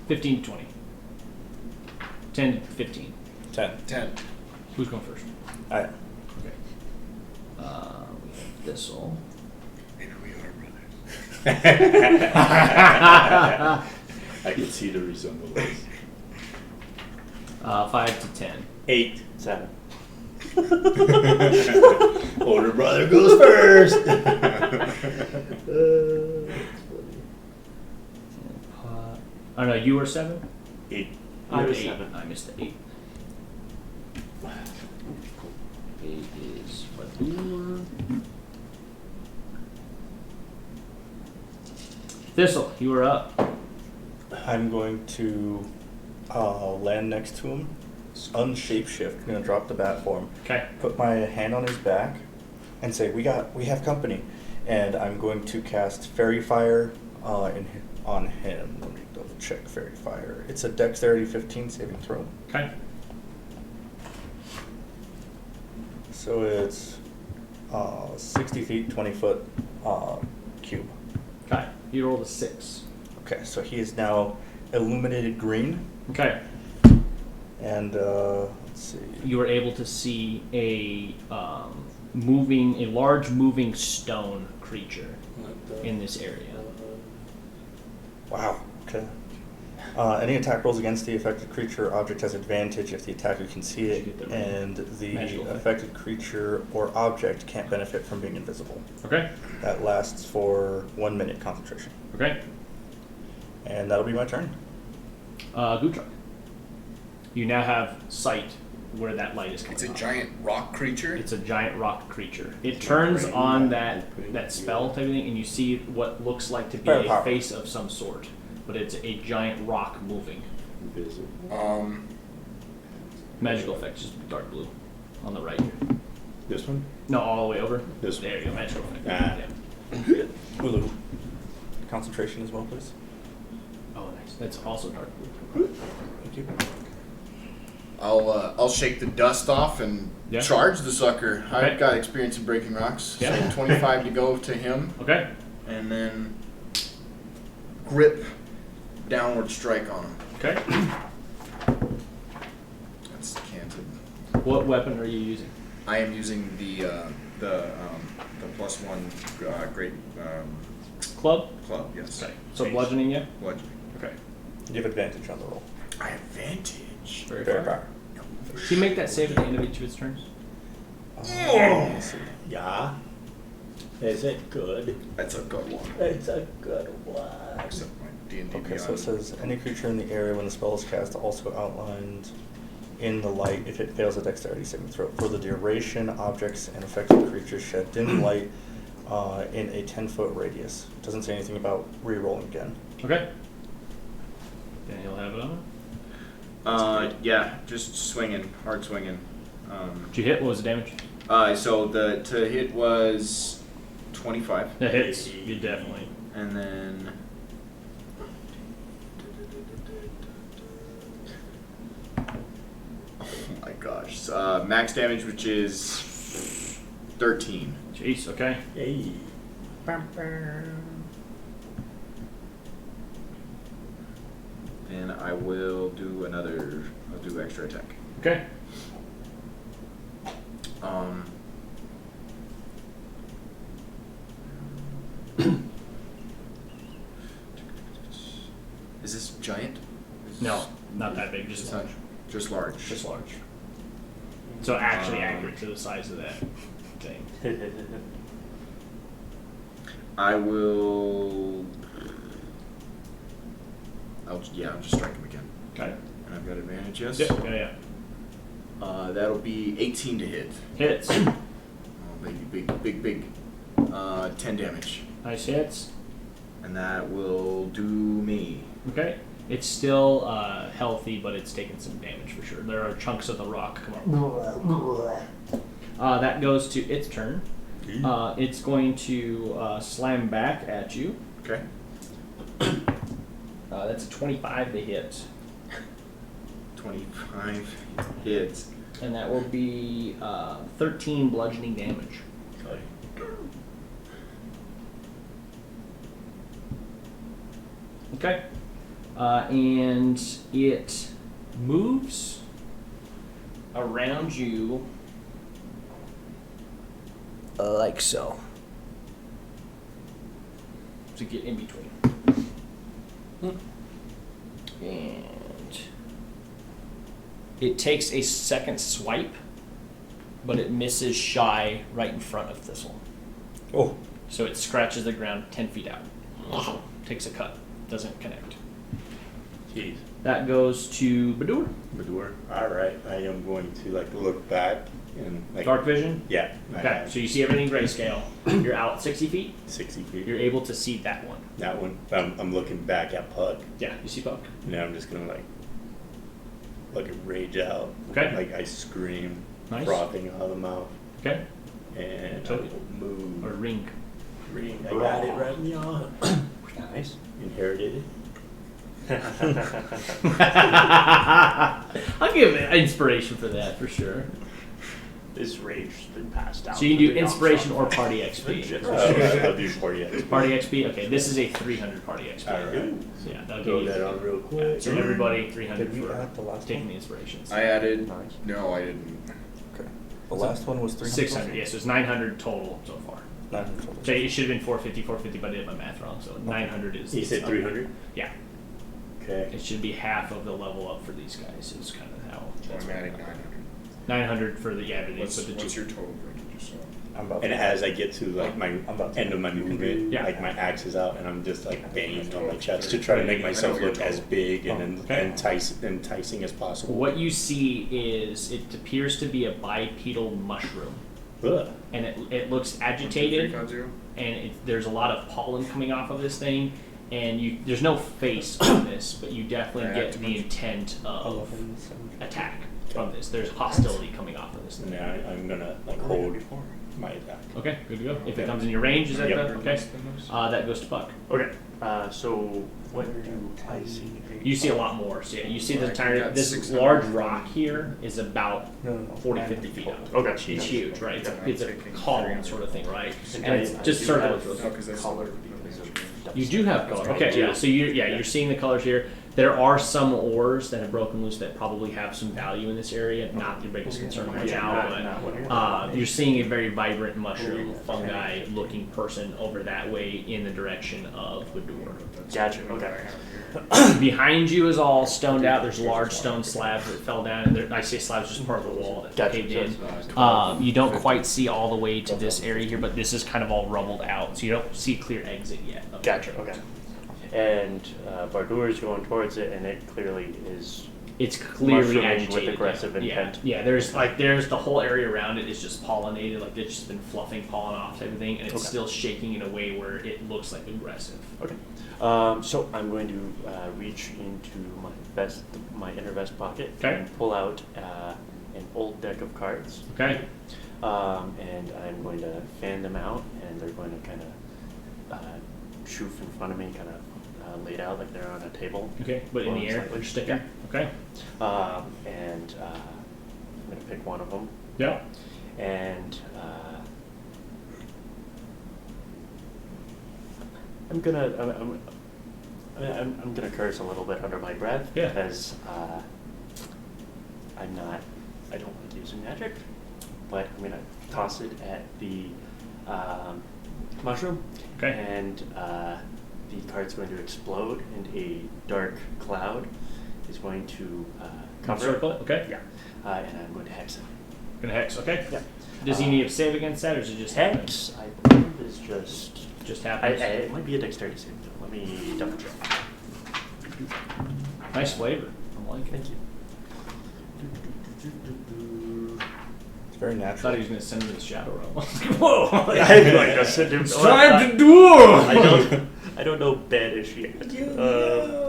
15 to 20. 10 to 15. 10. 10. Who's going first? I Okay. We have Thistle. Maybe we are brothers. I can see the resemblance. 5 to 10. 8. 7. Older brother goes first. Oh no, you were 7? 8. I was 8. 7. I missed the 8. 8 is Badur. Thistle, you were up. I'm going to land next to him, unshapeshift. I'm gonna drop the bat form, Okay. put my hand on his back, and say, "We have company." And I'm going to cast Fairy Fire on him. Let me double check Fairy Fire. It's a Dexterity 15 saving throw. Okay. So it's 60 feet, 20 foot cube. Okay. You rolled a 6. Okay, so he is now illuminated green, Okay. and let's see. You were able to see a large moving stone creature in this area. Wow. Okay. Any attack rolls against the affected creature or object has advantage if the attacker can see it, and the Magical effect. affected creature or object can't benefit from being invisible. Okay. That lasts for 1 minute concentration. Okay. And that'll be my turn. Gutrag. You now have sight where that light is coming It's a from. giant rock creature. It's a giant rock creature. It turns on that spell type of thing, and you see what looks like to be Very a powerful. face of some sort, but it's a giant rock moving. Invisible. Magical effect, just dark blue on the right. This one? No, all the way over. This There you go, magical effect. Ah. Yeah. Hulu. Concentration as well, please. Oh, nice. That's also dark blue. Thank you. I'll shake the dust off and Yeah. charge the sucker. Okay. I've got experience in breaking rocks. Yeah. So 25 to go to him, Okay. and then grip downward strike on him. Okay. That's canted. What weapon are you using? I am using the +1 great Club? club. Yes. Okay. So bludgeoning you? Bludgeoning. Okay. You have advantage on the roll. I have advantage. Very Fair far. power. Does he make that save at the end of each of its turns? Let's see. Yeah. Is it good? That's a good one. It's a good one. Except my D&D Okay, so it Beyond. says any creature in the area when the spell is cast also outlined in the light if it fails a dexterity saving throw. For the duration, objects and affected creatures shed dim light in a 10-foot radius. It doesn't say anything about re-rolling again. Okay. Then he'll have it on. Yeah, just swinging, hard swinging. Did you hit? What was the damage? So the to hit was 25, That hits. You definitely. and then oh my gosh, max damage, which is 13. Jeez. Okay. Hey. And I will do another. I'll do extra attack. Okay. Is this giant? No, not that big. Just It's large. not- Just large. Just large. So actually accurate to the size of that thing. I will I'll just strike him again. Okay. And I've got advantage, yes? Yeah. That'll be 18 to hit. Hits. Oh, baby, big. 10 damage. Nice hits. And that will do me. Okay. It's still healthy, but it's taken some damage for sure. There are chunks of the rock come up. That goes to its turn. It's going to slam back at you. Okay. That's a 25 to hit. 25 hits. And that will be 13 bludgeoning damage. Okay. Okay. And it moves around you like so. To get in between. And it takes a second swipe, but it misses shy right in front of Thistle. Oh. So it scratches the ground 10 feet out. Takes a cut. Doesn't connect. Jeez. That goes to Badur. Badur. All right. I am going to like look back and like Dark vision? Yeah. I Okay, have so you see everything grayscale. You're out 60 feet. 60 feet. You're able to see that one. That one. I'm looking back at Pug. Yeah, you see Puck. And I'm just gonna like rage out. Okay. Like I scream, Nice. frothing out of the mouth, Okay. and I Totally. will move. Or ring. Ring. I got it right in the arm. Nice. Inherited it. I'll give it inspiration for that for sure. This rage has been passed down. So you can to do the inspiration young or son. party XP. I'll do 40 XP. Party XP. Okay, this is a 300 party XP. All right. So yeah, that'll Throw give that you. on real Yeah, quick. so everybody 300 Did we for add the last taking one? the inspirations. I added. Nice. No, I didn't. Okay. The last one was 300. 600. Yes, so it's 900 total so far. 900 total. So it should have been 450, but I did my math wrong. So 900 is. You said 300? Yeah. Okay. It should be half of the level up for these guys. Is kind of how. So I'm adding 900. 900 for the everything. What's But the your two. total break? Just so. I'm about And to- as I get to like my I'm about to- end of my movement, Yeah. like my axe is out, and I'm just like banging on my chest to try to make myself look as big and Okay. enticing as possible. What you see is it appears to be a bipedal mushroom, Ugh. and it looks agitated, 350? and there's a lot of pollen coming off of this thing, and there's no face on this, but you definitely get the intent of attack from this. There's hostility coming off of this thing. Now I'm gonna like hold my attack. Okay, good to go. If it comes in your range, is that Yep. the, okay? That goes to Puck. Okay. So what do I see? You see a lot more. So yeah, you see the Like, entire we got this 600. large rock here is about No. 40, 50 feet up. Okay. It's huge, right? It's Yeah, it's a I'm taking column 300. sort of thing, right? And And it's I just do circles. have No, because that's color the- because of You do have color. Okay, yeah. So you're seeing the colors here. There are some ores that have broken loose that probably have some value in this area. Not your biggest concern right Yeah, now, not but you're seeing a very vibrant mushroom fungi-looking person over that way in the direction of Badur. Gotcha. Okay. Behind you is all stoned out. There's large stone slabs that fell down, and I say slabs just part of the wall that Gotcha. caved in. You don't quite see all the way to this area here, but this is kind of all rubbled out, so you don't see a clear exit yet. Gotcha. Okay. And Badur is going towards it, and it clearly is. It's clearly Mushrooming with agitated. aggressive yeah. intent. Yeah, there's the whole area around it is just pollinated, like it's just been fluffing pollen off everything, and it's Okay. still shaking in a way where it looks like aggressive. Okay. So I'm going to reach into my inner vest pocket Okay. and pull out an old deck of cards. Okay. And I'm going to fan them out, and they're going to kind of shoof in front of me, kind of laid out like they're on a table. Okay, but in the Well, air, slightly. they're sticking. Yeah. Okay. And I'm going to pick one of them, Yeah. and I'm gonna curse a little bit under my breath Yeah. because I don't like using magic, but I'm gonna toss it at the mushroom, Okay. and the card's going to explode, and a dark cloud is going to cover Circle it. Okay. Yeah, and I'm going to hex it. Gonna hex. Okay. Yeah. Does he need to save against that, or is it just Hex, I believe, is just Just happens. it might be a dexterity saving throw. Let me double check. Nice flavor. I like it. Thank you. It's very I natural. thought he was going to send me to the Shadow Realm. I was like, whoa! I'd like to send him. It's time to duel! I don't know banish yet.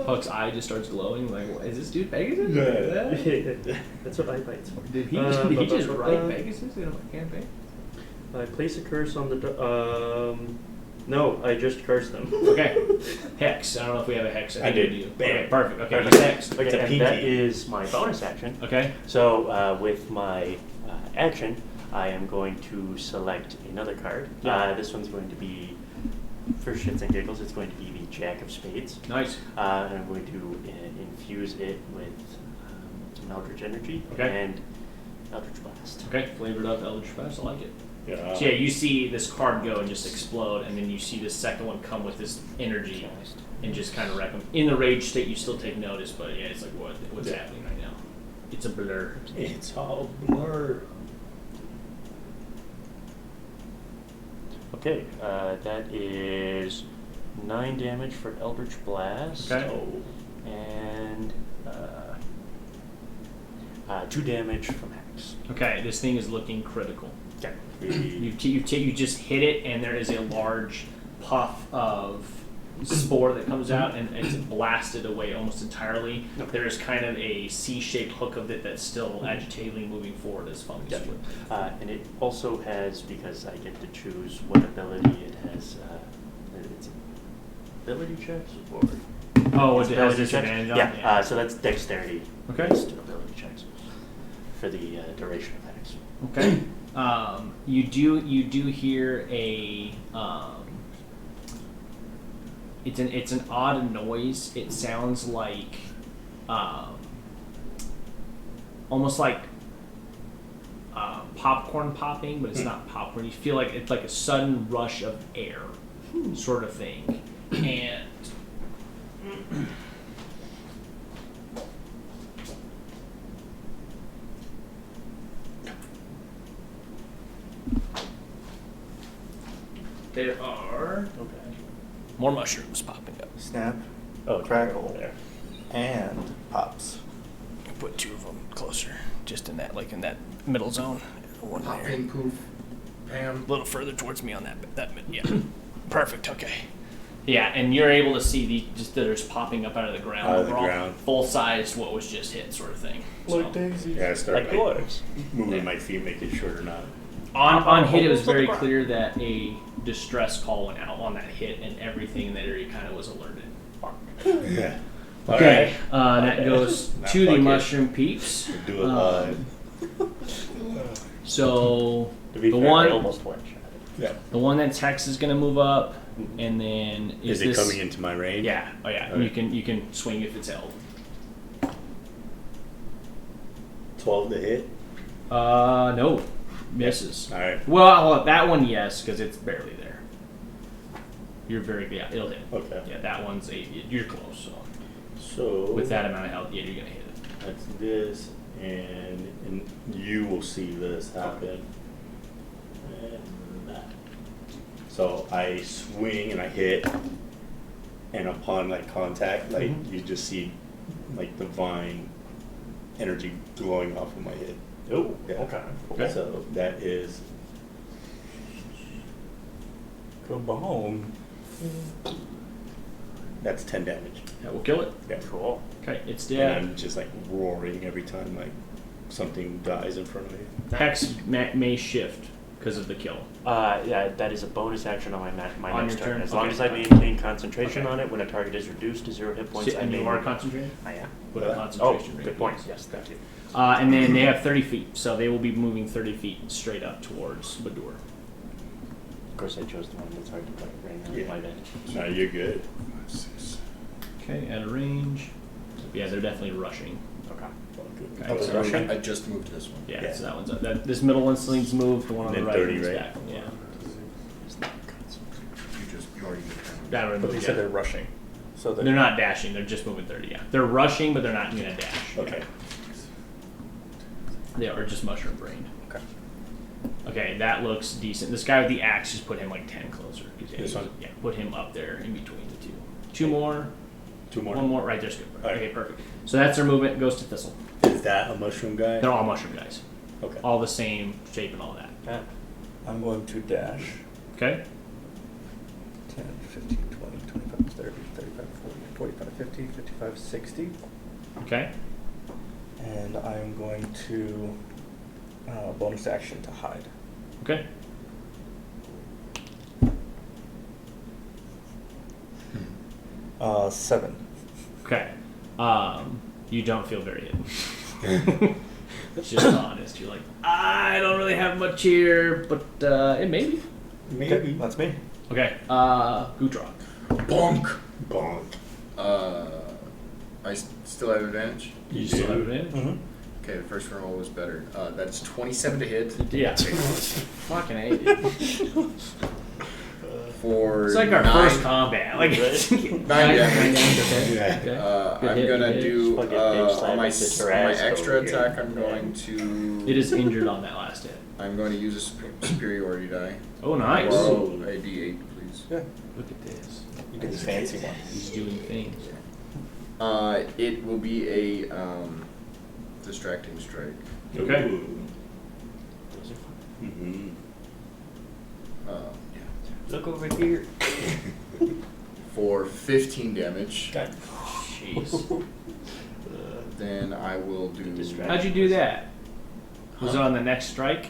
Puck's eye just starts glowing. Like, what, is this dude Pegasus? Yeah. That's what I bites for. Did he just write Pegasus in a campaign? I place a curse on the. No, I just cursed them. Okay. Hex. I don't know if we have a hex. I did. You. Bam. Okay, perfect. Okay, Perfect. he's next. Okay, It's a and pinky. that is my bonus action. Okay. So with my action, I am going to select another card. Yeah. This one's going to be, for shits and giggles, it's going to be the Jack of Spades. Nice. And I'm going to infuse it with some Eldritch Energy Okay. and Eldritch Blast. Okay, flavored up Eldritch Blast. I like it. Yeah. So yeah, you see this card go and just explode, and then you see the second one come with this energy and just kind of wreck them. In the rage state, you still take notice, but yeah, it's like what's happening right now? It's a blur. It's all blur. Okay, that is 9 damage for Eldritch Blast. Okay. And 2 damage from Hex. Okay, this thing is looking critical. Okay. You just hit it, and there is a large puff of spore that comes out, and it's blasted away almost entirely. Okay. There is kind of a C-shaped hook of it that's still agitatingly moving forward as fungus Gotcha. would. And it also has, because I get to choose what ability it has, it's ability checks or Oh, it's it has ability disadvantage on? Yeah, so that's dexterity. Okay. based ability checks for the duration of Hex. Okay. You do hear a it's an odd noise. It sounds like almost like popcorn popping, but it's not popcorn. You feel like it's like a sudden rush of air, sort of thing, and. There are more mushrooms popping up. Snap, Oh, crackle, there. and pops. Put 2 of them closer, just in that middle zone. One there. Popping, poof, Pam. A little further towards me on that yeah. Perfect. Okay. Yeah, and you're able to see just that there's popping up out of the ground. Out of the Overall, ground. full sized what was just hit, sort of thing. Like So, Daisy. Yeah, I start Like yours. moving my feet, making sure or not. on hit, it was Almost on the very ground. clear that a distress call went out on that hit, and everything in that area kind of was alerted. Yeah. Okay, that goes Now to the fuck it. mushroom peeps. Do it live. So To be the fair, one, I almost one shot it. Yeah. the one that's hex is going to move up, and then Is it this, coming into my range? Yeah. Oh yeah. Okay. You can swing if it's held. 12 to hit. No, misses. All right. Well, that one yes, because it's barely there. You're it'll hit. Okay. Yeah, that one's you're close. So So with that amount of health, yeah, you're gonna hit it. that's this, and you will see this happen. And that. So I swing and I hit, and upon like contact, like you just see like divine energy glowing off of my head. Oh, Yeah. okay. So that is kaboom. That's 10 damage. That will kill it. Yeah. Cool. Okay, it's And dead. I'm just like roaring every time like something dies in front of me. Hex may shift because of the kill. Yeah, that is a bonus action on my On next your turn. turn? As long Okay. as I maintain concentration Okay. on it, when a target is reduced to 0 hit points, I And may. you are concentrating. I am. Put a Oh, Oh, concentration ring. good point. Yes, thank you. And then they have 30 feet, so they will be moving 30 feet straight up towards Badur. Of course, I chose the one that's hard to play right now. Yeah. My bad. No, you're good. Okay, at a range. Yeah, they're definitely rushing. Okay. Okay, Oh, so- Russian? I just moved this one. Yeah, Yeah. so that one's up. This middle one's moved. The one on And the then right 30, is right? back. Yeah. You already moved Pam. That one But they moved, said yeah. they're rushing. So They're not dashing. They're just moving 30. Yeah, they're rushing, but they're not gonna dash. Okay. They are just mushroom brained. Okay. Okay, that looks decent. This guy with the axe just put him like 10 closer. 'Cause, yeah, This he was- one? Yeah, put him up there in between the two. Two more. 2 more. One more. Right there's good. All right. Okay, perfect. So that's their movement. It goes to Thistle. Is that a mushroom guy? They're all mushroom guys. Okay. All the same shape and all that. I'm going to dash. Okay. 10, 15, 20, 25, 30, 35, 40, 45, 50, 55, 60. Okay. And I'm going to bonus action to hide. Okay. Hmm. 7. Okay. You don't feel very hidden. Just honest. You're like, I don't really have much here, but it may be. Maybe. Okay, that's me. Okay. Gutrag. Bonk. Bonk. I still have advantage. You still have advantage? Mm-hmm. Okay, the first roll was better. That's 27 to hit. Yeah. Fucking A, dude. For It's like our 9 first combat. Like 9 9 damage. okay. Yeah. Okay. Good I'm hit, gonna good hit. do Fucking bitch slap on my into on my Taras extra over here. attack. I'm going to. It is injured on that last hit. I'm going to use a superiority die. Oh, nice. Borrow a D8, please. Yeah. Look at this. You get the fancy one. He's doing things. It will be a distracting strike. Okay. Mm-hmm. Look over here. For 15 damage. God. Jeez. Then I will do. How'd you do that? Was it on the next strike?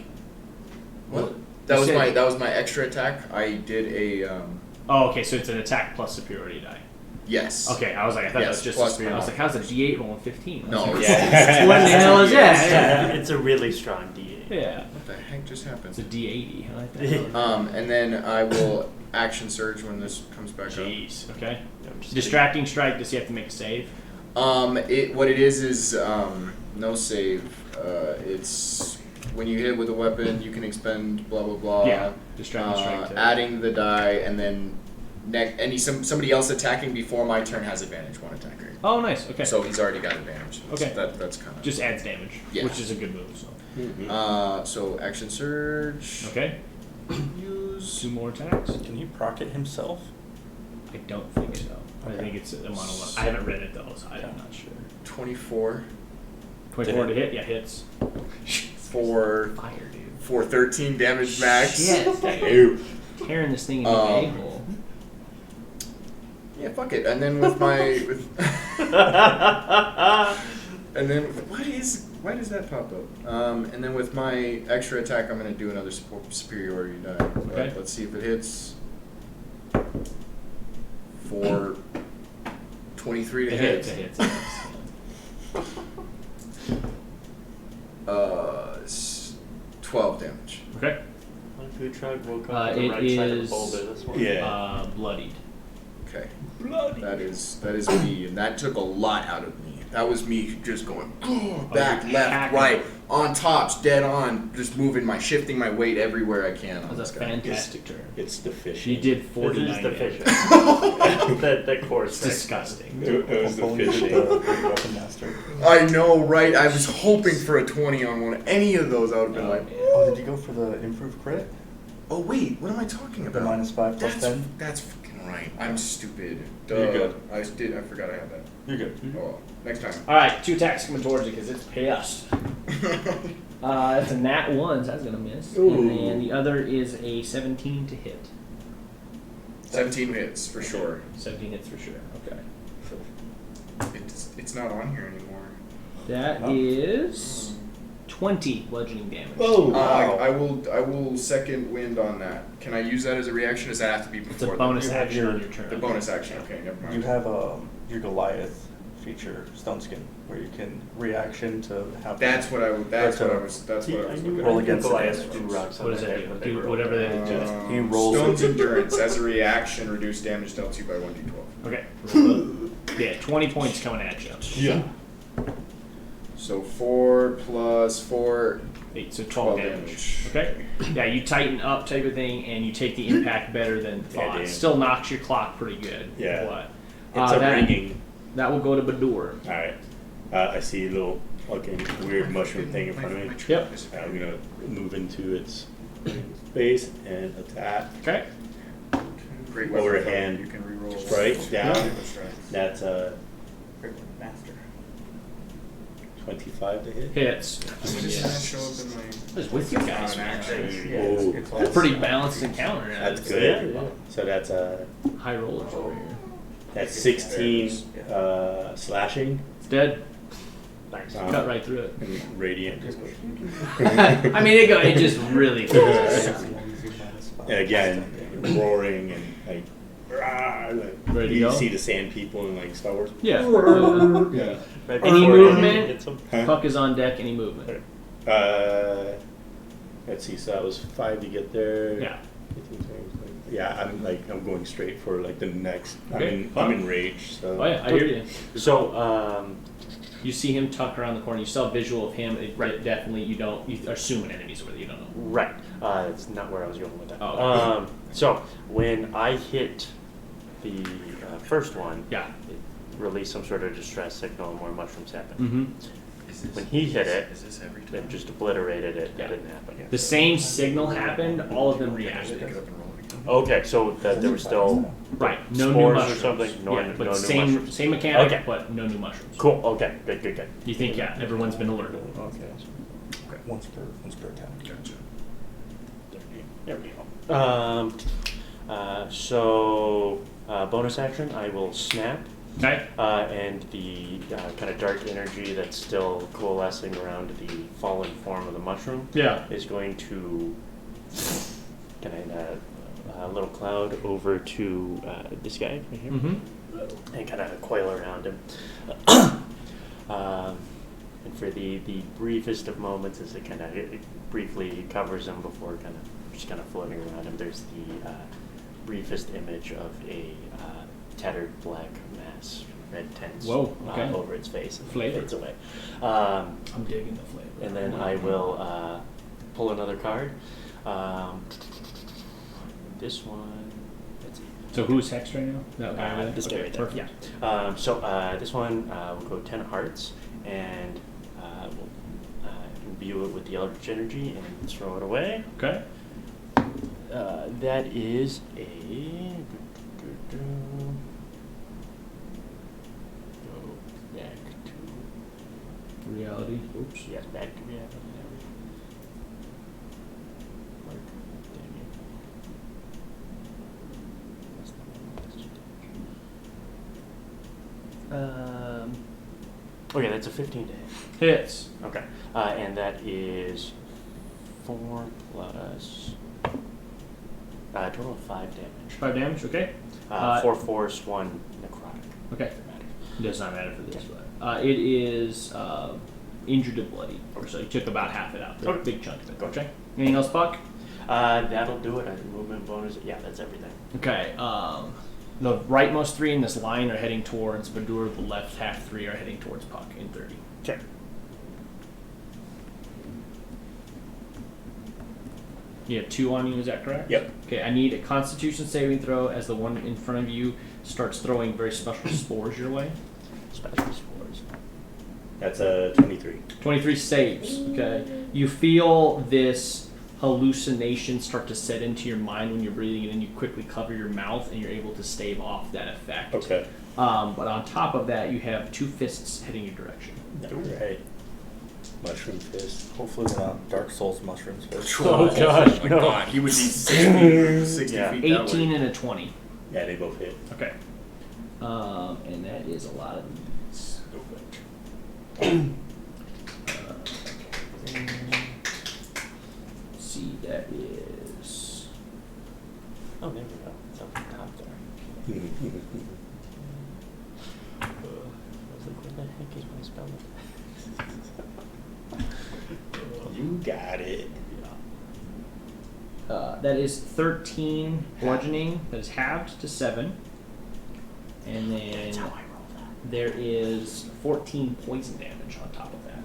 What? That You was said- my extra attack. I did a Oh, okay, so it's an attack plus superiority die. yes. Okay, I was like, I thought Yes, that was just plus superiority. I was like, how's a D8 rolling 15? I was No. like, Yeah. what the hell is that? It's a really strong D8. Yeah. What the heck just happened? It's a D80. I like that. And then I will action surge when this comes back Jeez. Okay. I'm just Distracting strike. Does he have to make a save? up. What it is no save. It's when you hit with a weapon, you can expend blah blah blah. Yeah. Distracting strike. To Adding the die, and then somebody else attacking before my turn has advantage. One attacker. Oh, nice. Okay. So he's already got advantage. Okay. That's kind of just adds damage, Yeah. which is a good move. So. Mm-hmm. So action surge. Okay. Use. 2 more attacks. Can he proc it himself? I don't think so. I Okay. think it's a mono one. I haven't read it though, so I'm Yeah. not sure. 24 24 to hit. Yeah, hits. for Fire, dude. for 13 damage max. Shit. Ew. Tearing this thing into the a-hole. Yeah, fuck it. And then with my and then why does that pop up? And then with my extra attack, I'm gonna do another superiority die. Okay. Let's see if it hits. For 23 to It hit. hits. It hits. 12 damage. Okay. One food truck will come from the It right side of the is- boulder. This one. Yeah. Bloodied. Okay. Bloodied. That is me, and that took a lot out of me. That was me just going back, you're left, hacking. right, on tops, dead on, just shifting my weight everywhere I can on That was this a guy. fantastic turn. It's the fish. She did This 49 is the damage. fish. that course. It's disgusting. It was the Only fishing. the weapon master. I know, right? I was hoping for a 20 on one. Any of those, I would have been Oh, like, man. Oh, did you go for the improved crit? oh wait, what am I talking The about? -5 plus 10? That's fucking right. I'm stupid. Duh. You're good. I forgot I had that. You're good. Oh, well. Next time. All right, 2 attacks coming towards you because it's pissed. That's a nat 1, so that's gonna miss. Ooh. And then the other is a 17 to hit. 17 hits for sure. 17 hits for sure. Okay. It's not on here anymore. That is 20 bludgeoning damage. Oh, I will second wind on that. Can I use that as a reaction? Does that have to be It's before? a bonus you have action your- on your turn. The bonus action. Okay, never mind. You have your Goliath feature, Stone Skin, where you can reaction to have. That's what I was. That's what I was looking Roll at. against Goliath it. two rocks on What does their that head when do? they Do were whatever open. they do. He rolls Stone's it. endurance as a reaction, reduce damage dealt to you by 1d12. Okay. Yeah, 20 points coming at you. Yeah. So 4 plus 4. 8, so 12 damage. Okay? Yeah, you tighten up type of thing, and you take the impact better than Yeah, thought. damn. Still knocks your clock pretty good. Yeah. But, It's a that, ringing. That will go to Badur. Alright. I see a little fucking weird mushroom thing in front of me. Yep. I'm gonna move into its space and attack. Okay? Great weapon overhand you can reroll. strike down. Yeah. That's a Great weapon master. 25 to hit. Hits. Does this not show up in my? I was with you It's guys, not an man. action. Yeah, Ooh. it's That's a pretty balanced encounter. That's It's- good. Yeah. So that's a High rollers over here. that's 16 slashing. It's dead. Nice. Cut right through it. And radiant just goes. I mean, it just really close. And again, roaring and like, rah, like Ready to you go? see the sand people in like Star Wars. Yeah. Yeah. Right Any before movement? hits him. Huh? Puck is on deck. Any movement? Let's see. So that was 5 to get there. Yeah. 15, 20, 20. Yeah, I'm going straight for like the next. Okay, I'm in rage. So. Oh yeah, I hear you. So, You see him tuck around the corner. You saw a visual of him. It definitely, you are assuming enemies over there. You don't know. right. That's not where I was going with that. Oh, okay. So, when I hit the first one, Yeah. it released some sort of distress signal and more mushrooms happened. Mm-hmm. When he hit it, Is this every it time? just obliterated it. Yeah. That didn't happen. The same signal happened. All of them reacted. Pick it up and roll it again. Okay, so that there was still Right. No new spores or mushrooms. something? No, yeah, but no new same mushrooms. same mechanic, Okay. but no new mushrooms. Cool. Okay. Good. You think? Yeah. Everyone's been alerted. Okay. Once per attack. Gotcha. There we go. So bonus action, I will snap, Okay. and the kind of dark energy that's still coalescing around the fallen form of the mushroom Yeah. is going to kind of a little cloud over to this guy right here, Mm-hmm. and kind of coil around him. And for the briefest of moments, as it kind of briefly covers him before just kind of floating around him, there's the briefest image of a tattered black mass, red tents Whoa, okay. over its face, and Flavor. fades away. I'm digging the flavor. And then I will pull another card. This one. Let's see. So who's hex right now? That guy over there? This guy Okay, right there. perfect. Yeah. So this one will go 10 hearts, and we'll imbue it with the eldritch energy and throw it away. Okay. That is a. Go back to. Reality. Oops. Yes, back to reality. Mark, okay, that's a 15 to hit. Hits. Okay, and that is 4 plus a total of 5 damage. 5 damage. Okay. 4 force, 1 necrotic. Okay. If it matters. It does not matter for this, but it is injured to bloody. So you took about half it out. Okay. Big chunk of it. Gotcha. Okay. Anything else, Puck? That'll do it. I think movement bonus. Yeah, that's everything. Okay. The rightmost 3 in this line are heading towards Badur. The left half 3 are heading towards Puck in 30. Okay. You have 2 on you, is that correct? Yep. Okay, I need a Constitution saving throw as the one in front of you starts throwing very special spores your way. Special spores. That's a 23. 23 saves. Okay. You feel this hallucination start to set into your mind when you're breathing, and then you quickly cover your mouth and you're able to stave off that effect. Okay. But on top of that, you have 2 fists heading your direction. Alright. Mushroom fist. Hopefully we're not Dark Souls mushrooms. But Oh gosh, My no. God, he would need 60 Yeah. feet that 18 way. and a 20. Yeah, they both hit. Okay. And that is a lot of these. See, that is. Oh, there we go. It's up the top there. I was like, where the heck is my spell? You got it. That is 13 bludgeoning. That is halved to 7. And then That's how I roll that. there is 14 poison damage on top of that.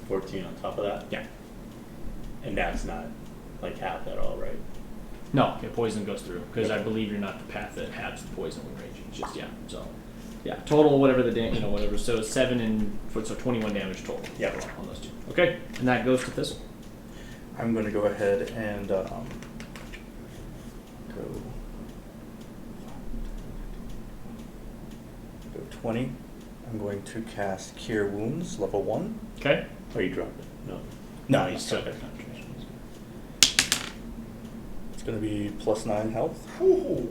14 on top of that? Yeah. And that's not like half at all, right? No, yeah, poison goes through because I believe you're not the path that has the poison raging. It's just so yeah, total whatever the whatever. So 7 and so 21 damage total. Yeah. On those 2. Okay, and that goes to Thistle. I'm going to go ahead and Go 20. I'm going to cast Cure Wounds, level 1. Okay. Oh, you dropped it. No. No, He's still got concentration. It's going to be +9 health. Oh,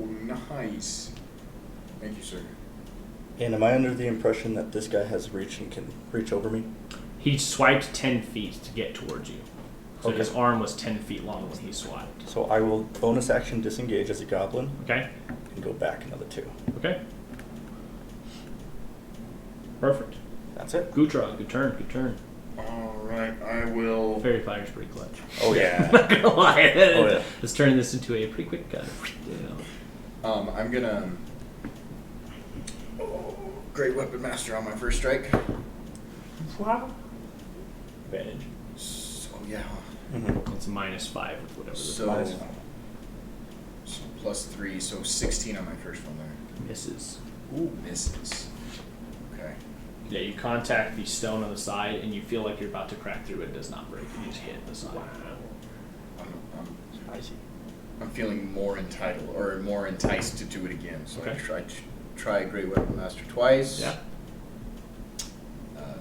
nice. Thank you, sir. And am I under the impression that this guy has reach and can reach over me? He swiped 10 feet to get towards you. So Okay. his arm was 10 feet long when he swiped. So I will bonus action disengage as a goblin Okay. and go back another 2. Okay. Perfect. That's it. Gutrag, good turn, good turn. Alright, I will. Fairy Fire's pretty clutch. Oh, yeah. Not gonna lie. Oh, yeah. Let's turn this into a pretty quick I'm gonna. Great Weapon Master on my first strike. Wow. Advantage. So, yeah. Mm-hmm. It's -5 with whatever. So, so +3, so 16 on my first one there. Misses. Ooh, misses. Okay. Yeah, you contact the stone on the side, and you feel like you're about to crack through it. It does not break. You just hit the side. I'm feeling more entitled or more enticed to do it again. So Okay. I try Great Weapon Master twice. Yeah.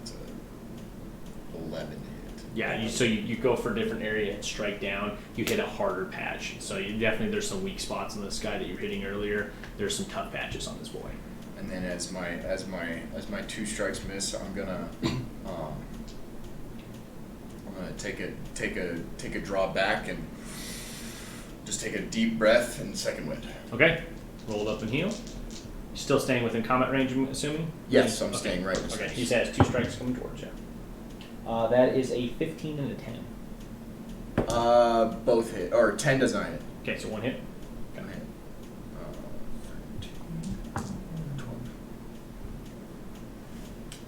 It's a 11 to hit. Yeah. So you go for a different area and strike down. You hit a harder patch. So you definitely there's some weak spots on this guy that you were hitting earlier. There's some tough patches on this boy. And then as my 2 strikes miss, I'm gonna take a draw back and just take a deep breath and second wind. Okay. Roll it up and heal. You're still staying within combat range, I'm assuming? Yes, I'm Okay. staying right. Okay. He has 2 strikes coming towards you. That is a 15 and a 10. Both hit, or 10 does not hit. Okay, so 1 hit. One hit. 13, 12.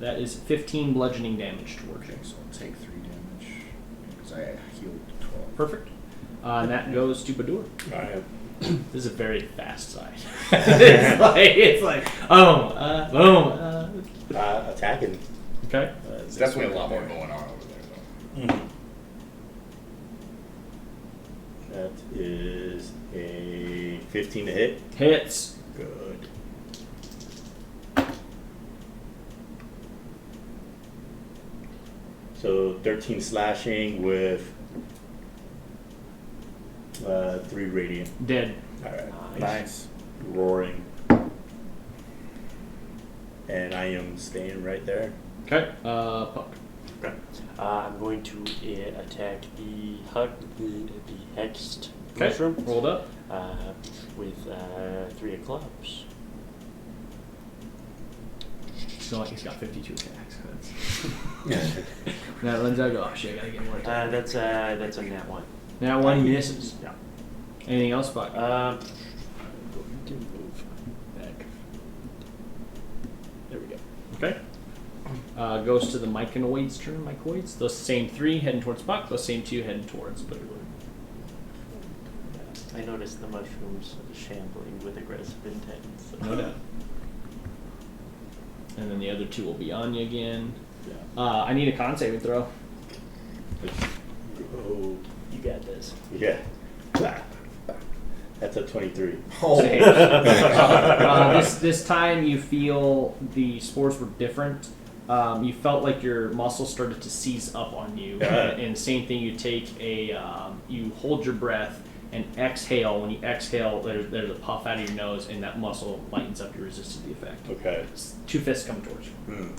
That is 15 bludgeoning damage towards you. Okay, so I'll take 3 damage because I healed 12. Perfect. And that goes to Badur. Alright. This is a very fast side. it's like boom. Attacking. Okay. There's definitely a lot more going on over there, though. Mm-hmm. That is a 15 to hit. Hits. Good. So 13 slashing with 3 radiant. Dead. Alright. Nice. Roaring. And I am staying right there. Okay. Puck. Okay. I'm going to attack the hexed Okay. mushroom Rolled up. with 3 of clubs. So like he's got 52 attacks. That runs out. Oh shit! I gotta get more attacks. That's a nat 1. Now 1 misses. Yeah. Anything else, Puck? I'm going to move back. There we go. Okay. Goes to the myconoids turn. Mycoids. Those same 3 heading towards Puck. Those same 2 heading towards Badur. I noticed the mushrooms shambling with aggressive intent. So. No doubt. And then the other 2 will be on you again. Yeah. I need a con saving throw. Oh, You got this. yeah. That's a 23. This time you feel the spores were different. You felt like your muscles started to seize up on you. Yeah. And same thing, you take you hold your breath and exhale. When you exhale, there's a puff out of your nose, and that muscle lightens up. You resist the effect. Okay. 2 fists coming towards you. Hmm.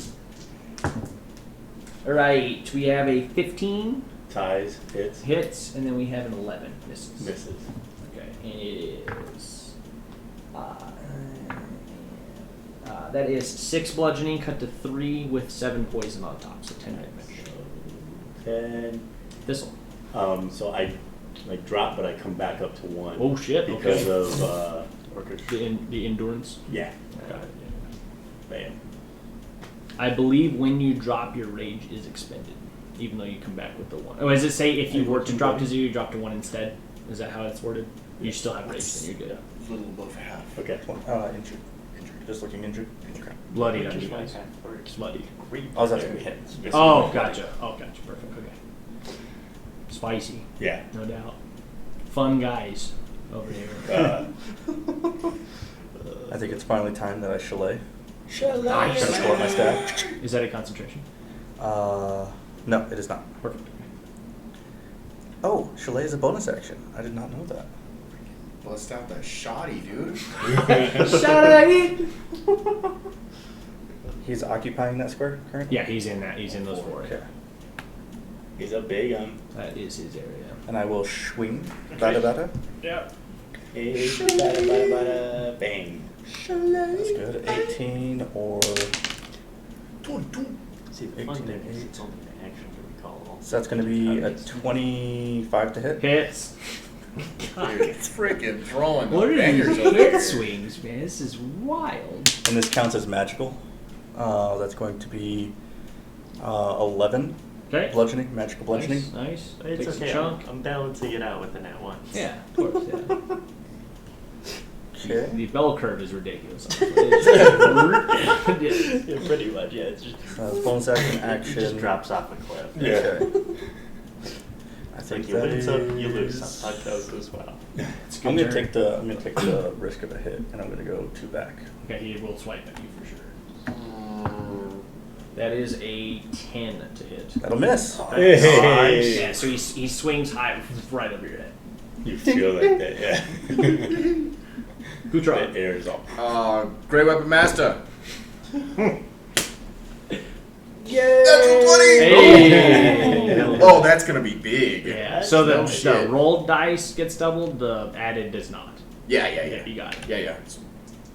All right, we have a 15 Ties, hits, hits, and then we have an 11 misses. misses. Okay, and it is. That is 6 bludgeoning cut to 3 with 7 poison on top, so 10 damage. 10. Thistle. So I drop, but I come back up to 1. Oh shit! Because Okay. of The endurance. yeah. Okay. Bam. I believe when you drop, your rage is expended, even though you come back with the 1. Oh, does it say if you were to drop to 0, you drop to 1 instead? Is that how it's worded? You still have rage, then you're good. A little above half. Okay. Injured. Just looking injured. Okay. Bloodied on Just you my guys. half word. It's bloodied. I was asking hits. Oh, gotcha. Perfect. Okay. Spicy, Yeah. no doubt. Fun guys. over here. I think it's finally time that I chalet. Chalet. I'm gonna pull up my staff. Is that a concentration? No, it is not. Perfect. Oh, chalet is a bonus action. I did not know that. Bust out the shoddy, dude. Chalet. He's occupying that square currently? Yeah, he's in that. He's in those four. Okay. He's a big That is his area. And I will swing. Bada. Yeah. Hey, bada, bada, bada, bang. That's good. 18 or... See, the 18 fun thing and is 8. it's only an action to recall. So that's going to be a 25 to hit. Hits. It's freaking throwing What the are bangers these over hit here. swings, man? This is wild. And this counts as magical. That's going to be 11 Okay. bludgeoning, magical bludgeoning. Nice. It's Takes a okay. chunk. I'm balancing it out with the nat one. Yeah, of course. Yeah. Okay. The bell curve is ridiculous. Yeah, pretty much. Yeah, it's just Bonus action, it action. just drops off a cliff. Okay. I It's think like you that win some, you lose is- some. How goes as well. It's a good I'm gonna turn. take the risk of a hit, and I'm gonna go 2 back. Okay, he will swipe at you for sure. That is a 10 to hit. That'll miss. Hey. Yeah, so he swings high right over your head. You feel like that, yeah. Gutrag. That air is all. Great Weapon Master. Yay! Natural 20! Hey! Oh, that's gonna be big. Yeah, so No the shit. rolled dice gets doubled, the added does not. Yeah. You got it. Yeah.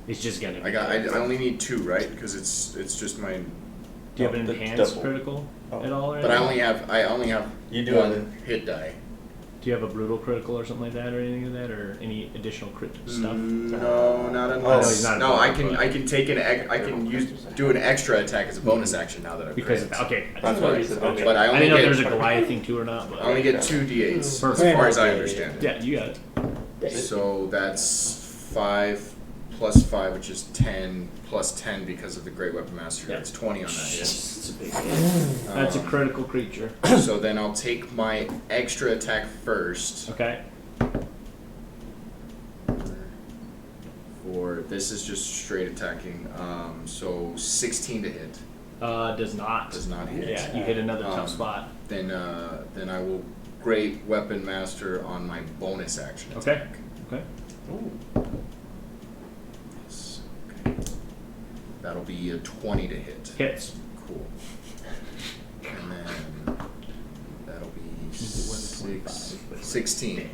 It's just gonna be. I only need 2, right? Because it's just my. Do you have an the enhanced double. critical Oh. at all? Or But I anything? only have You do one have hit die. Do you have a brutal critical or something like that, or anything like that, or any additional crit stuff? No, not Oh, unless. he's not No, I involved, can but- I can take do an extra attack as a bonus action now that I've Because crit. okay, That's what what he I said. said. But I I only didn't know if get there was a Goliath thing too or not. But I only get 2 d8s as Perfect. far as I understand it. Yeah, you got it. So that's 5 plus 5, which is 10 plus 10 because of the Great Weapon Master. Yeah. That's 20 on that. It's a big hit. That's a critical creature. So then I'll take my extra attack first. Okay. For this is just straight attacking. So 16 to hit. Does not. Does not hit. Yeah, you hit another tough Um, spot. Then I will Great Weapon Master on my bonus action Okay. attack. Okay. Yes, okay. That'll be a 20 to hit. Hits. Cool. And then that'll be 16 damage.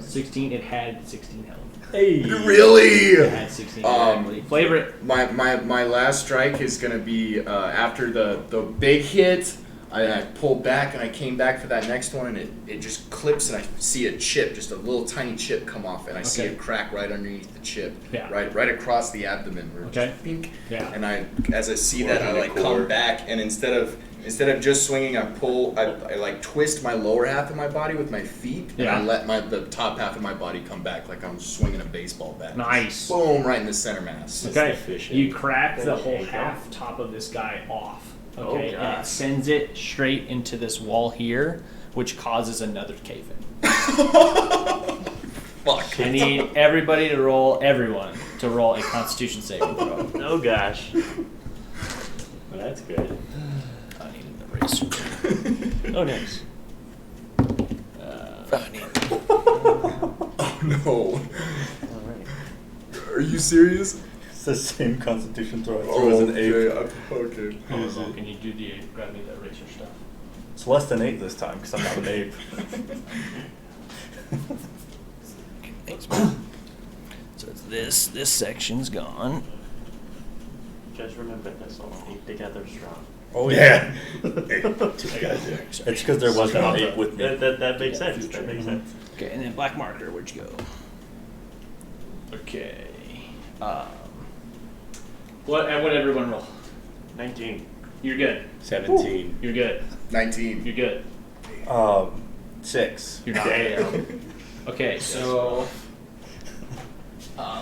16. It had 16 health. Hey. Really? It had 16. Exactly. Flavor it. My last strike is gonna be after the big hit. I pulled back and I came back for that next one and it just clips and I see a chip, just a little tiny chip come off and I see Okay. a crack right underneath the chip, Yeah. right across the abdomen. Where it Okay. just pink. Yeah. And as I see that, I Working the like core. come back and instead of just swinging, I like twist my lower half of my body with my feet and Yeah. I let the top half of my body come back like I'm swinging a baseball bat. Nice. Boom! Right in the center mass. Okay. efficient. You crack the There whole you go. half top of this guy off. Oh, Okay. and it gosh. sends it straight into this wall here, which causes another cave in. Fuck. I need everybody to roll, everyone to roll a Constitution saving throw. Oh gosh. Well, that's good. I need an eraser. Oh, nice. Oh no. All right. Are you serious? It's the same Constitution throw I threw as an 8. Okay. Oh, can you do the grab me the eraser stuff? It's less than 8 this time because I'm not an 8. Thanks, man. So it's this section's gone. Just remember this all. Keep together strong. Oh yeah. It's because there was an 8 with me. That makes sense. That makes sense. Okay, and then black marker, where'd you go? Okay. What everyone roll? 19. You're good. 17. You're good. 19. You're good. 6. You're not. Okay, so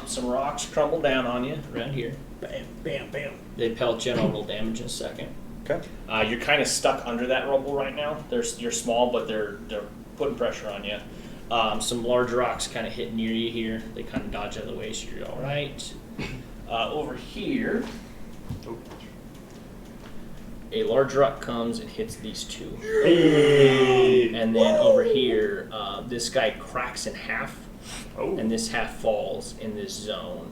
some rocks crumble down on you around here. Bam, bam, bam. They pelt you and roll damage in a second. Okay. You're kind of stuck under that rubble right now. You're small, but they're putting pressure on you. Some large rocks kind of hit near you here. They kind of dodge out of the way, so you're all right. Over here, a large rock comes and hits these two. And then over here, this guy cracks in half, and this half falls in this zone.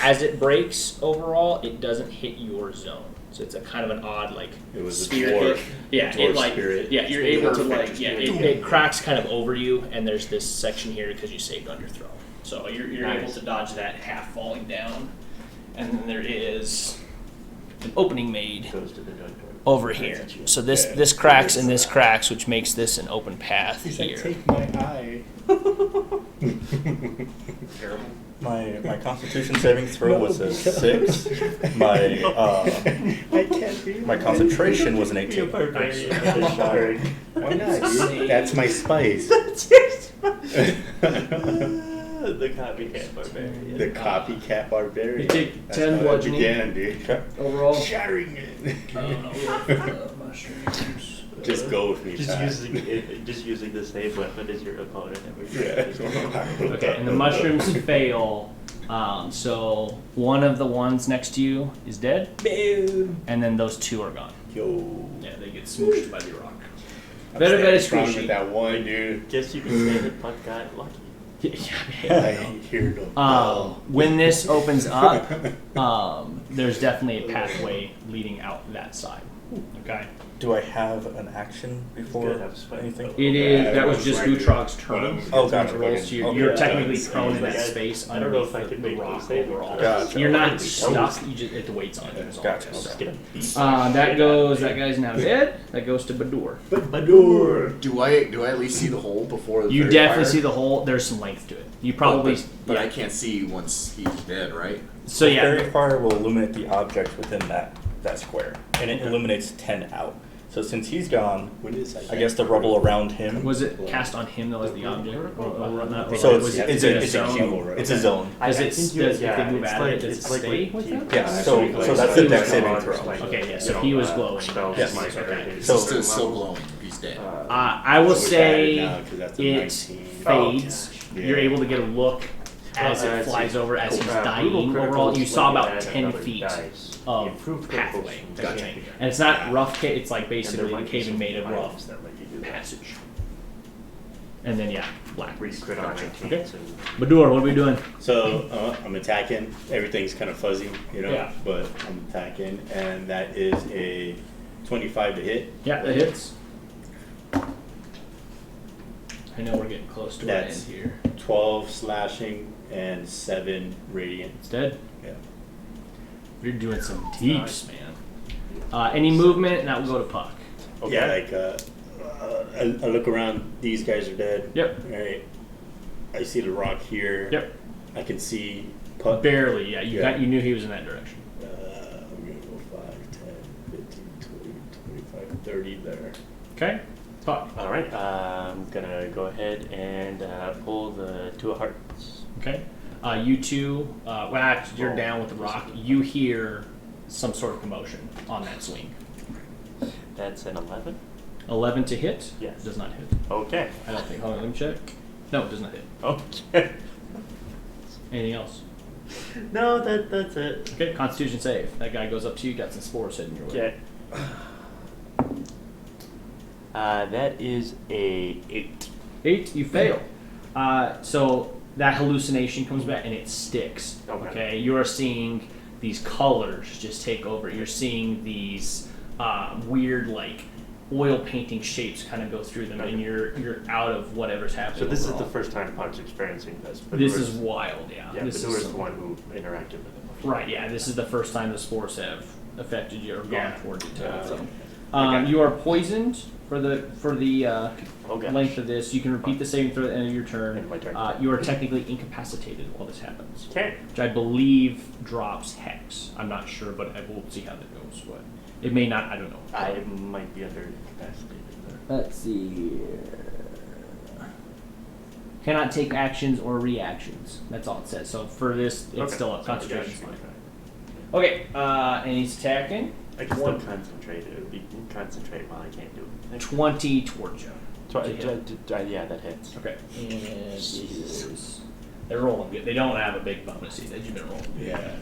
As it breaks overall, it doesn't hit your zone. So it's a kind of an odd It was sphere a dwarf. hit. Yeah, Dwarf spirit. you're able to it cracks kind of over you, and there's this section here because you saved on your throw. So you're able to dodge that half falling down, and then there is an opening made over here. So this cracks and this cracks, which makes this an open path here. Take my eye. Terrible. My Constitution saving throw was a 6. My concentration was an 18. Why not? That's my spice. The copycat barbarian. The copycat barbarian. You take That's 10 how it bludgeoning. began, dude. Overall. Shattering it. Just go with me, Pat. Just using the same weapon as your opponent. Okay, and the mushrooms fail. So one of the ones next to you is dead, and then those two are gone. Yo. Yeah, they get smooshed by the rock. I'm Very, very standing strong squishy. with that one, dude. Guess you can say that Puck got lucky. I ain't here no When this opens up, there's definitely a pathway leading out that side. Okay. Do I have an action before Good, have a spike. anything? It is. That was just Gutrag's turn. Oh, gotcha. Rolls, so you're, Okay. you're Yeah, technically that's prone in that easy. space I don't know if I underneath could the make rock a save overall. Gotcha. You're not Okay. stuck. You just the weight's on you. is all it Gotcha. is. Okay. That goes. That guy's now dead. That goes to Badur. Badur. Do I at least see the hole before the You fairy definitely fire? see the hole. There's some length to it. You probably. But I yeah. can't see once he's dead, right? So yeah. Fairy fire will illuminate the object within that square, and it illuminates 10 out. So since he's gone, What is that? I guess the rubble around him. Was it cast on him though as the object? Or not? Or So was it's it a zone? cube. It's a zone. Does it? think Does you- if they move it's out of it, like- does it's it like stay when with you- them? Yeah, so that's the dex saving throw. Okay, yeah, so he was glowing. Yes. Okay. So- He's still glowing. He's dead. I will say Now, 'cause that's a it 19. fades. Yeah. You're able to get a look as it flies over as he's dying. Overall, you saw about 10 feet of pathway. Gotcha. And it's not rough. It's like basically the cave made of rough passage. And then yeah, black. Where you crit on 19. Okay. Badur, what are we doing? So I'm attacking. Everything's kind of fuzzy, you know, Yeah. but I'm attacking, and that is a 25 to hit. Yeah, that hits. I know we're getting close to the end That's here. 12 slashing and 7 radiant. It's dead. Yeah. You're doing some deeps, man. Any movement, and that will go to Puck. Yeah, like I look around. These guys are dead. Yep. Right. I see the rock here. Yep. I can see Puck. Barely, yeah. You Yeah. you knew he was in that direction. I'm gonna go 5, 10, 15, 20, 25, 30 there. Okay. Puck. All right, I'm gonna go ahead and pull the Two of Hearts. Okay. You two, well, actually, you're down with the rock. You hear some sort of commotion on that swing. That's an 11. 11 to hit? Yes. Does not hit. Okay. I don't think. Hold on, let me check. No, it does not hit. Okay. Anything else? No, that's it. Okay, Constitution save. That guy goes up to you, got some spores heading your way. Okay. That is a 8. 8, you fail. So that hallucination comes back and it sticks. Okay. You are seeing these colors just take over. You're seeing these weird, like, oil painting shapes kind of go through them, and you're out of whatever's happening. So this is overall. the first time Puck's experiencing this. This is wild, yeah. Yeah, This Badur is is the one who interacted with it before. right. Yeah, this is the first time the spores have affected you or gone Yeah. toward you. Okay. You are poisoned for the Okay. length of this. You can repeat the saving throw at the end of your turn. End of my turn. You are technically incapacitated while this happens, Okay. which I believe drops hex. I'm not sure, but I will see how that goes. But it may not. I don't know. I might be under incapacitated there. Let's see here. Cannot take actions or reactions. That's all it says. So for this, it's still a concentration. Okay, and he's attacking. I can still concentrate. It would be concentrate while I can't do anything. 20 towards you. Yeah, that hits. Okay. And they're rolling good. They don't have a big bonus either. You've been rolling. Yeah.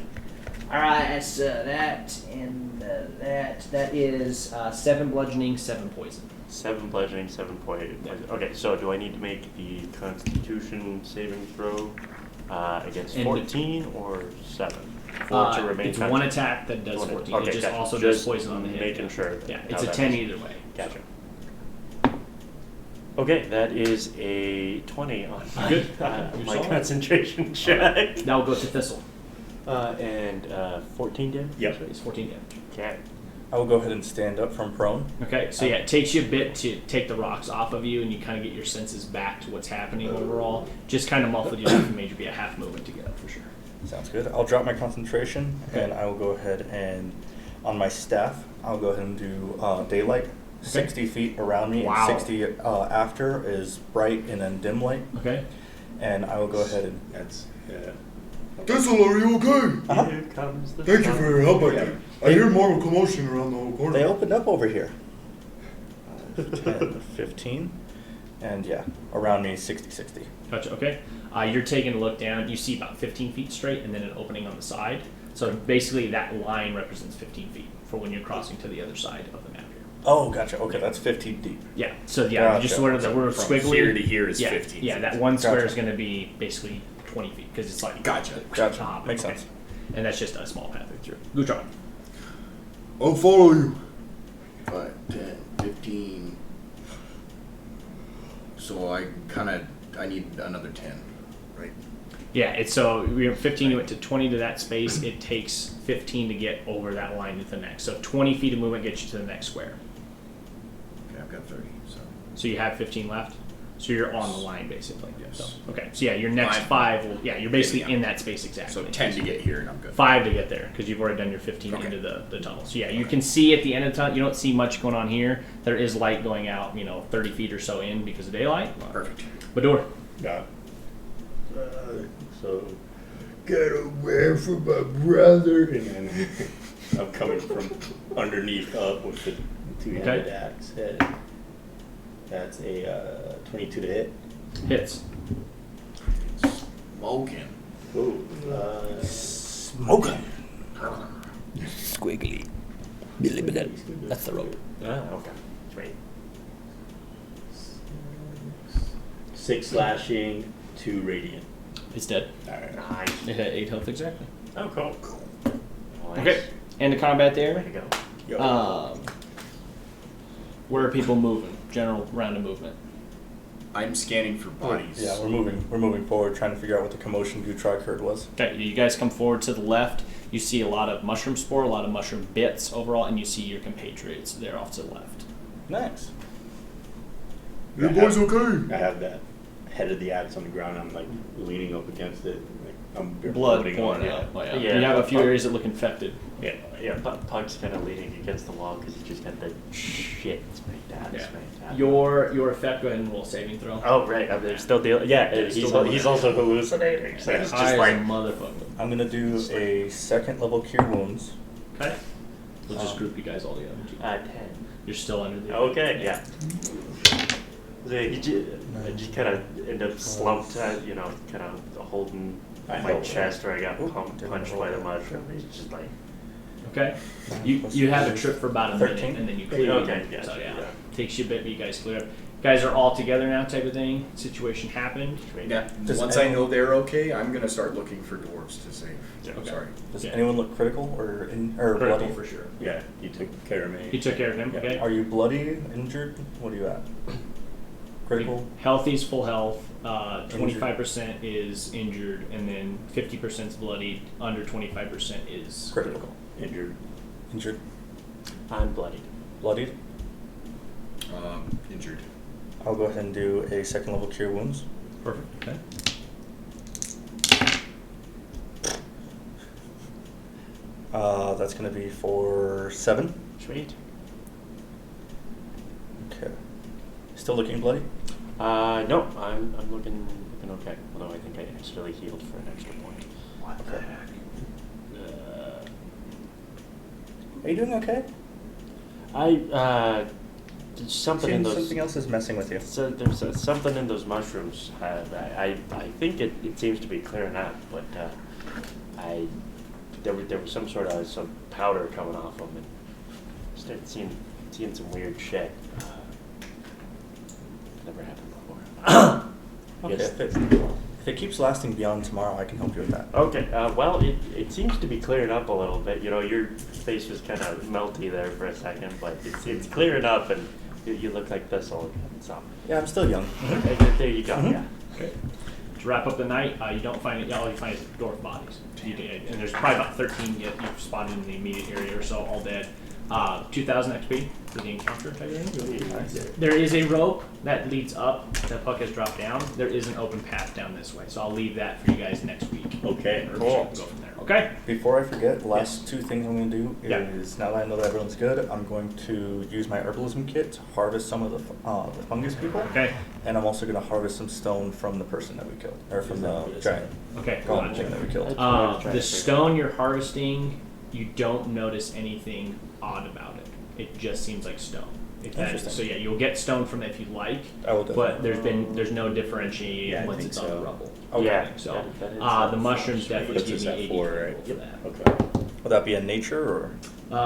All right, that's that and that is 7 bludgeoning, 7 poison. 7 bludgeoning, 7 poison. Okay, so do I need to make the Constitution saving throw against 14 or 7? To remain it's one attack that does 14. Okay, it just gotcha. also Just does poison on the hit. making sure. Yeah, how it's a that 10 is. either way. Gotcha. Okay, that is a 20 on my, Good. my concentration check. Now we'll go to Thistle. And 14 damage? Yep. It's 14 damage. Okay. I will go ahead and stand up from prone. Okay, so yeah, it takes you a bit to take the rocks off of you, and you kind of get your senses back to what's happening overall. Just kind of muffled you up and made you be a half movement to get up for sure. Sounds good. I'll drop my concentration, Okay. and I will go ahead and, on my staff, I'll go ahead and do daylight. 60 feet around me, Wow. and 60 after is bright and then dim light. Okay. And I will go ahead and That's, yeah. Thistle, are you okay? Uh-huh. Here comes the Thank you sun. for your help, I Yeah. think. I hear more commotion around the whole corner. they opened up over here. 10, 15, and yeah, around me 60. Gotcha. Okay. You're taking a look down. You see about 15 feet straight, and then an opening on the side. So basically, that line represents 15 feet for when you're crossing to the other side of the map here. Oh, gotcha. Okay, that's 15 deep. Yeah. So yeah, just Gotcha. sort of the word From squiggly. here to here is yeah, 15 Yeah, feet. that one square Gotcha. is going to be basically 20 feet because it's like Gotcha. Gotcha. Makes sense. And that's just a small path through. Gutrag. I'll follow you. 5, 10, 15. So I need another 10, right? Yeah, it's so we're 15. You went to 20 to that space. It takes 15 to get over that line to the next. So 20 feet of movement gets you to the next square. Okay, I've got 30. So you have 15 left. So you're on the line basically. Yes. So, okay. So yeah, your next 5 will. Yeah, you're basically Yeah. in that space exactly. So 10 to get here, and I'm good. 5 to get there because you've already done your 15 Okay. into the tunnel. So yeah, you can see at the end of the tunnel. You don't see much going on here. There is light going out, 30 feet or so in because of daylight. Perfect. Badur. Yeah. So, Get away from my brother. and then I'm coming from underneath up with the two-handed Okay. axe head. That's a 22 to hit. Hits. Smoking. Ooh. Smoking. Squiggly. That's the rope. Okay. Sweet. 6 slashing, 2 radiant. It's dead. Alright. Nice. It had 8 health exactly. Oh, cool. Nice. Okay. End of combat Way there. to go. Yo. Where are people moving? General round of movement. I'm scanning for bodies. Yeah, we're moving forward, trying to figure out what the commotion Gutrag heard was. Okay, you guys come forward to the left. You see a lot of mushroom spore, a lot of mushroom bits overall, and you see your compatriots there off to the left. Nice. You boys okay? I have that head of the axe on the ground. I'm like leaning up against it. Like, I'm Blood floating pouring on out. it. Oh, yeah. Yeah. You have a few areas that look infected. Yeah. Yeah, Pug's kind of leaning against the wall because he just got the shit smacked out. Your effect, go ahead and roll a saving throw. Oh, right. They're still dealing. Yeah, Yeah, he's, still he's also hallucinating. So it's High just as like. a motherfucker. I'm gonna do a second level cure wounds. Okay. We'll just group you guys all together. 10. You're still under the. Okay, yeah. So he just kind of ended up slumped, kind of holding my chest where I got punched by the mushroom. He's just like. Okay. You have a trip for about a 13. minute, and then you clear. Okay, yeah. So yeah, takes you a bit, but you guys clear up. Guys are all together now, type of thing. Situation happened. Yeah. Does Once I anyone- know they're okay, I'm gonna start looking for dwarves to save. Okay. Sorry. Does Yeah. anyone look critical or Critical bloody? for sure. Yeah, you took care of me. You took care of him. Yeah. Okay. Are you bloody, injured? What are you at? Critical? Healthy's full health. 25% is injured, and then 50% is bloodied. Under 25% is Critical. Injured. Injured? I'm bloodied. Bloodied? Injured. I'll go ahead and do a second level cure wounds. Perfect. Okay. That's gonna be for 7. Sweet. Okay. Still looking bloody? No, I'm looking okay. Although I think I actually healed for an extra point. What the heck? Are you doing okay? I There's something in those. Something else is messing with you. So there's something in those mushrooms. I think it seems to be clearing up, but there was some powder coming off them, and started seeing some weird shit. Never happened before. Okay, Yes. if it keeps lasting beyond tomorrow, I can help you with that. Okay. Well, it seems to be clearing up a little bit. You know, your face was kind of melty there for a second, but it's clearing up, and you look like Thistle. So Yeah, I'm still young. okay, there you go. Yeah. Okay. To wrap up the night, you don't find it. All you find is dwarf bodies. And there's probably about 13 you've spotted in the immediate area or so, all dead. 2,000 XP for the encounter type of thing. Nice. There is a rope that leads up. That puck has dropped down. There is an open path down this way, so I'll leave that for you guys next week. Okay. Or Cool. go from there. Okay. Before I forget, the last two things I'm going to do Yeah. is, now that I know that everyone's good, I'm going to use my herbalism kit to harvest some of the fungus people. Okay. And I'm also going to harvest some stone from the person that we killed, or from the giant Okay. golem Gotcha. thing that we killed. The stone you're harvesting, you don't notice anything odd about it. It just seems like stone. Interesting. So yeah, you'll get stone from it if you like, I will do but there's no differentiating Yeah, I once think it's on the so. rubble. Okay. Yeah. So that is, the mushrooms definitely Puts give us me at 80 4, for right? that. Okay. Will that be a nature, or?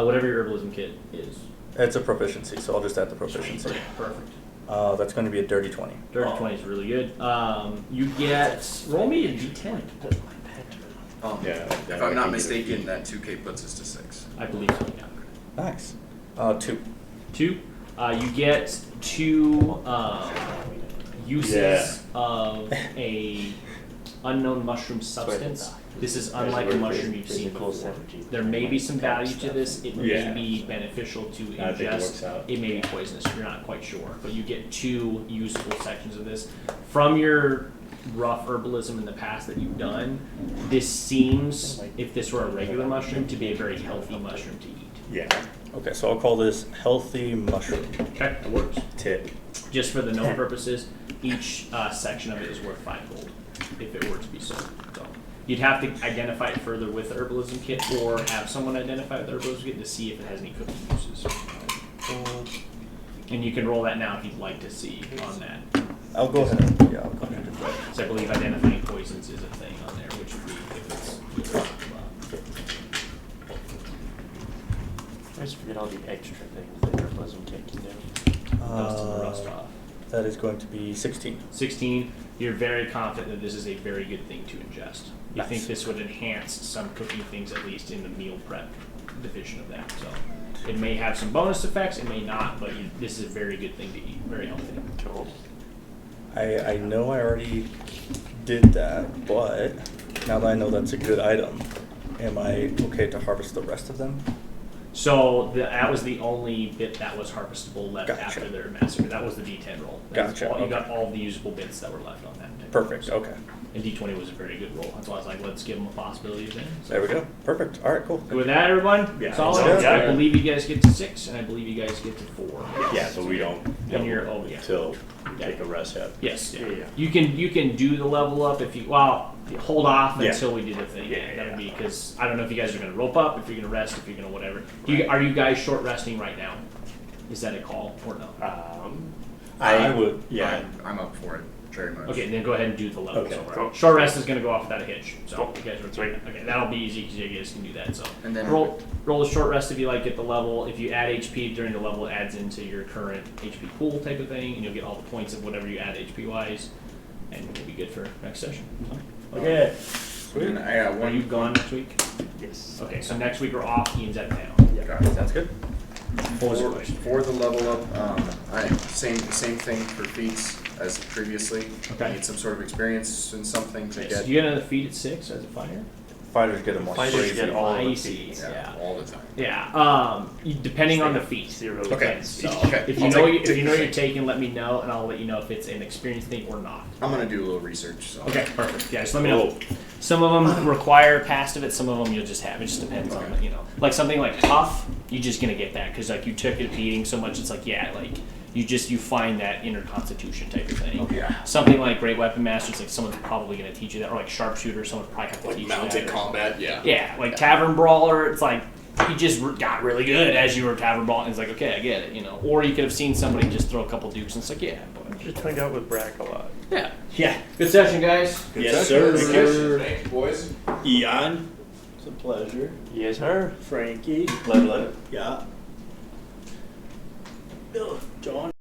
Whatever your herbalism kit is. It's a proficiency, so I'll just add the proficiency. Perfect. That's going to be a dirty 20. Dirty 20 is really good. You get roll me a d10. Yeah. If I'm not mistaken, that 2K puts us to 6. I believe so. Yeah. Nice. 2. 2. You get 2 uses Yeah. of a unknown mushroom substance. This is unlike a mushroom you've seen before. There may be some value to this. It may Yeah. be beneficial to I think it ingest. works out. It may be poisonous. You're not quite sure, but you get 2 usable sections of this from your rough herbalism in the past that you've done. This seems, if this were a regular mushroom, to be a very healthy mushroom to eat. Yeah. Okay, so I'll call this healthy mushroom. Okay, that works. Tip. Just for the known purposes, each section of it is worth 5 gold if it were to be sold. So you'd have to identify it further with the herbalism kit, or have someone identify the herbalism kit to see if it has any cooking uses. And you can roll that now if you'd like to see on that. I'll go ahead and, yeah, I'll go ahead and do that. So I believe identifying poisons is a thing on there, which would be if it's. I just forget all the extra things that herbalism kit can do. Dust and rust off. That is going to be 16. 16, you're very confident that this is a very good thing to ingest. You Nice. think this would enhance some cooking things, at least in the meal prep division of that. So it may have some bonus effects, it may not, but this is a very good thing to eat, very healthy. Cool. I know I already did that, but now that I know that's a good item, am I okay to harvest the rest of them? So that was the only bit that was harvestable left Gotcha. after their massacre. That was the D10 roll. That was Gotcha, all- You okay. got all the usable bits that were left on that. type. Perfect, So- okay. And D20 was a very good roll. That's why I was like, let's give them a possibility of that. So There we go. Perfect. All right, cool. good with that, everyone? Yeah. Solid? Sounds I good. believe you guys get to 6, and I believe you guys get to 4. Yeah, so we don't And you're, oh, yeah. until we take a rest up. Yes, yeah. Yeah. You can do the level up if you, well, hold off Yeah. until we do the thing. Yeah, That would yeah. be, because I don't know if you guys are going to rope up, if you're going to rest, if you're going to whatever. Are you guys short resting right now? Is that a call or no? I would. Yeah. I'm up for it very much. Okay, then go ahead and do the levels. Okay, over. cool. Short rest is going to go off without a hitch. So Cool. you guys are Sweet. okay. That'll be easy because you guys can do that. So And then roll a short rest if you like. Get the level. If you add HP during the level, it adds into your current HP pool type of thing, and you'll get all the points of whatever you add HP wise, and you'll be good for next session. Okay. And I got Are one. you gone next week? Yes. Okay, so next week we're off. Ian's out of town. Got it. Sounds good. What was the For, question? for the level up, same thing for feats as previously. Okay. I need some sort of experience in something to Okay, get so you get another feat at 6 as a fighter. Fighters get them more Fighters crazy. get all the I see. feats. Yeah. all the time. Yeah. Depending on the feat. 0 Okay. defense. So Okay. if you I'll know take- if you know take- you're taking, let me know, and I'll let you know if it's an experience thing or not. I'm gonna do a little research. So. Okay, perfect. Yeah, just let me know. Some of them require past of it. Some of them you'll just have. It just depends on Okay. like something like tough. You're just gonna get that because like you took it beating so much. It's like like you find that inner constitution type of thing. Yeah. Something like great weapon master. It's like someone's probably gonna teach you that, or like sharpshooter. Someone probably have to teach you that. or- combat. Yeah. Yeah, like tavern brawler. It's like he just got really good as you were tavern ball, and it's like, okay, I get it, you know. Or you could have seen somebody just throw a couple dukes, and it's like, yeah, but Just hung out with Brack a lot. yeah, yeah. Good session, guys. Yes, sir. Thank you, boys. Eon, it's a pleasure. Yes, sir. Frankie, Let. yeah. John.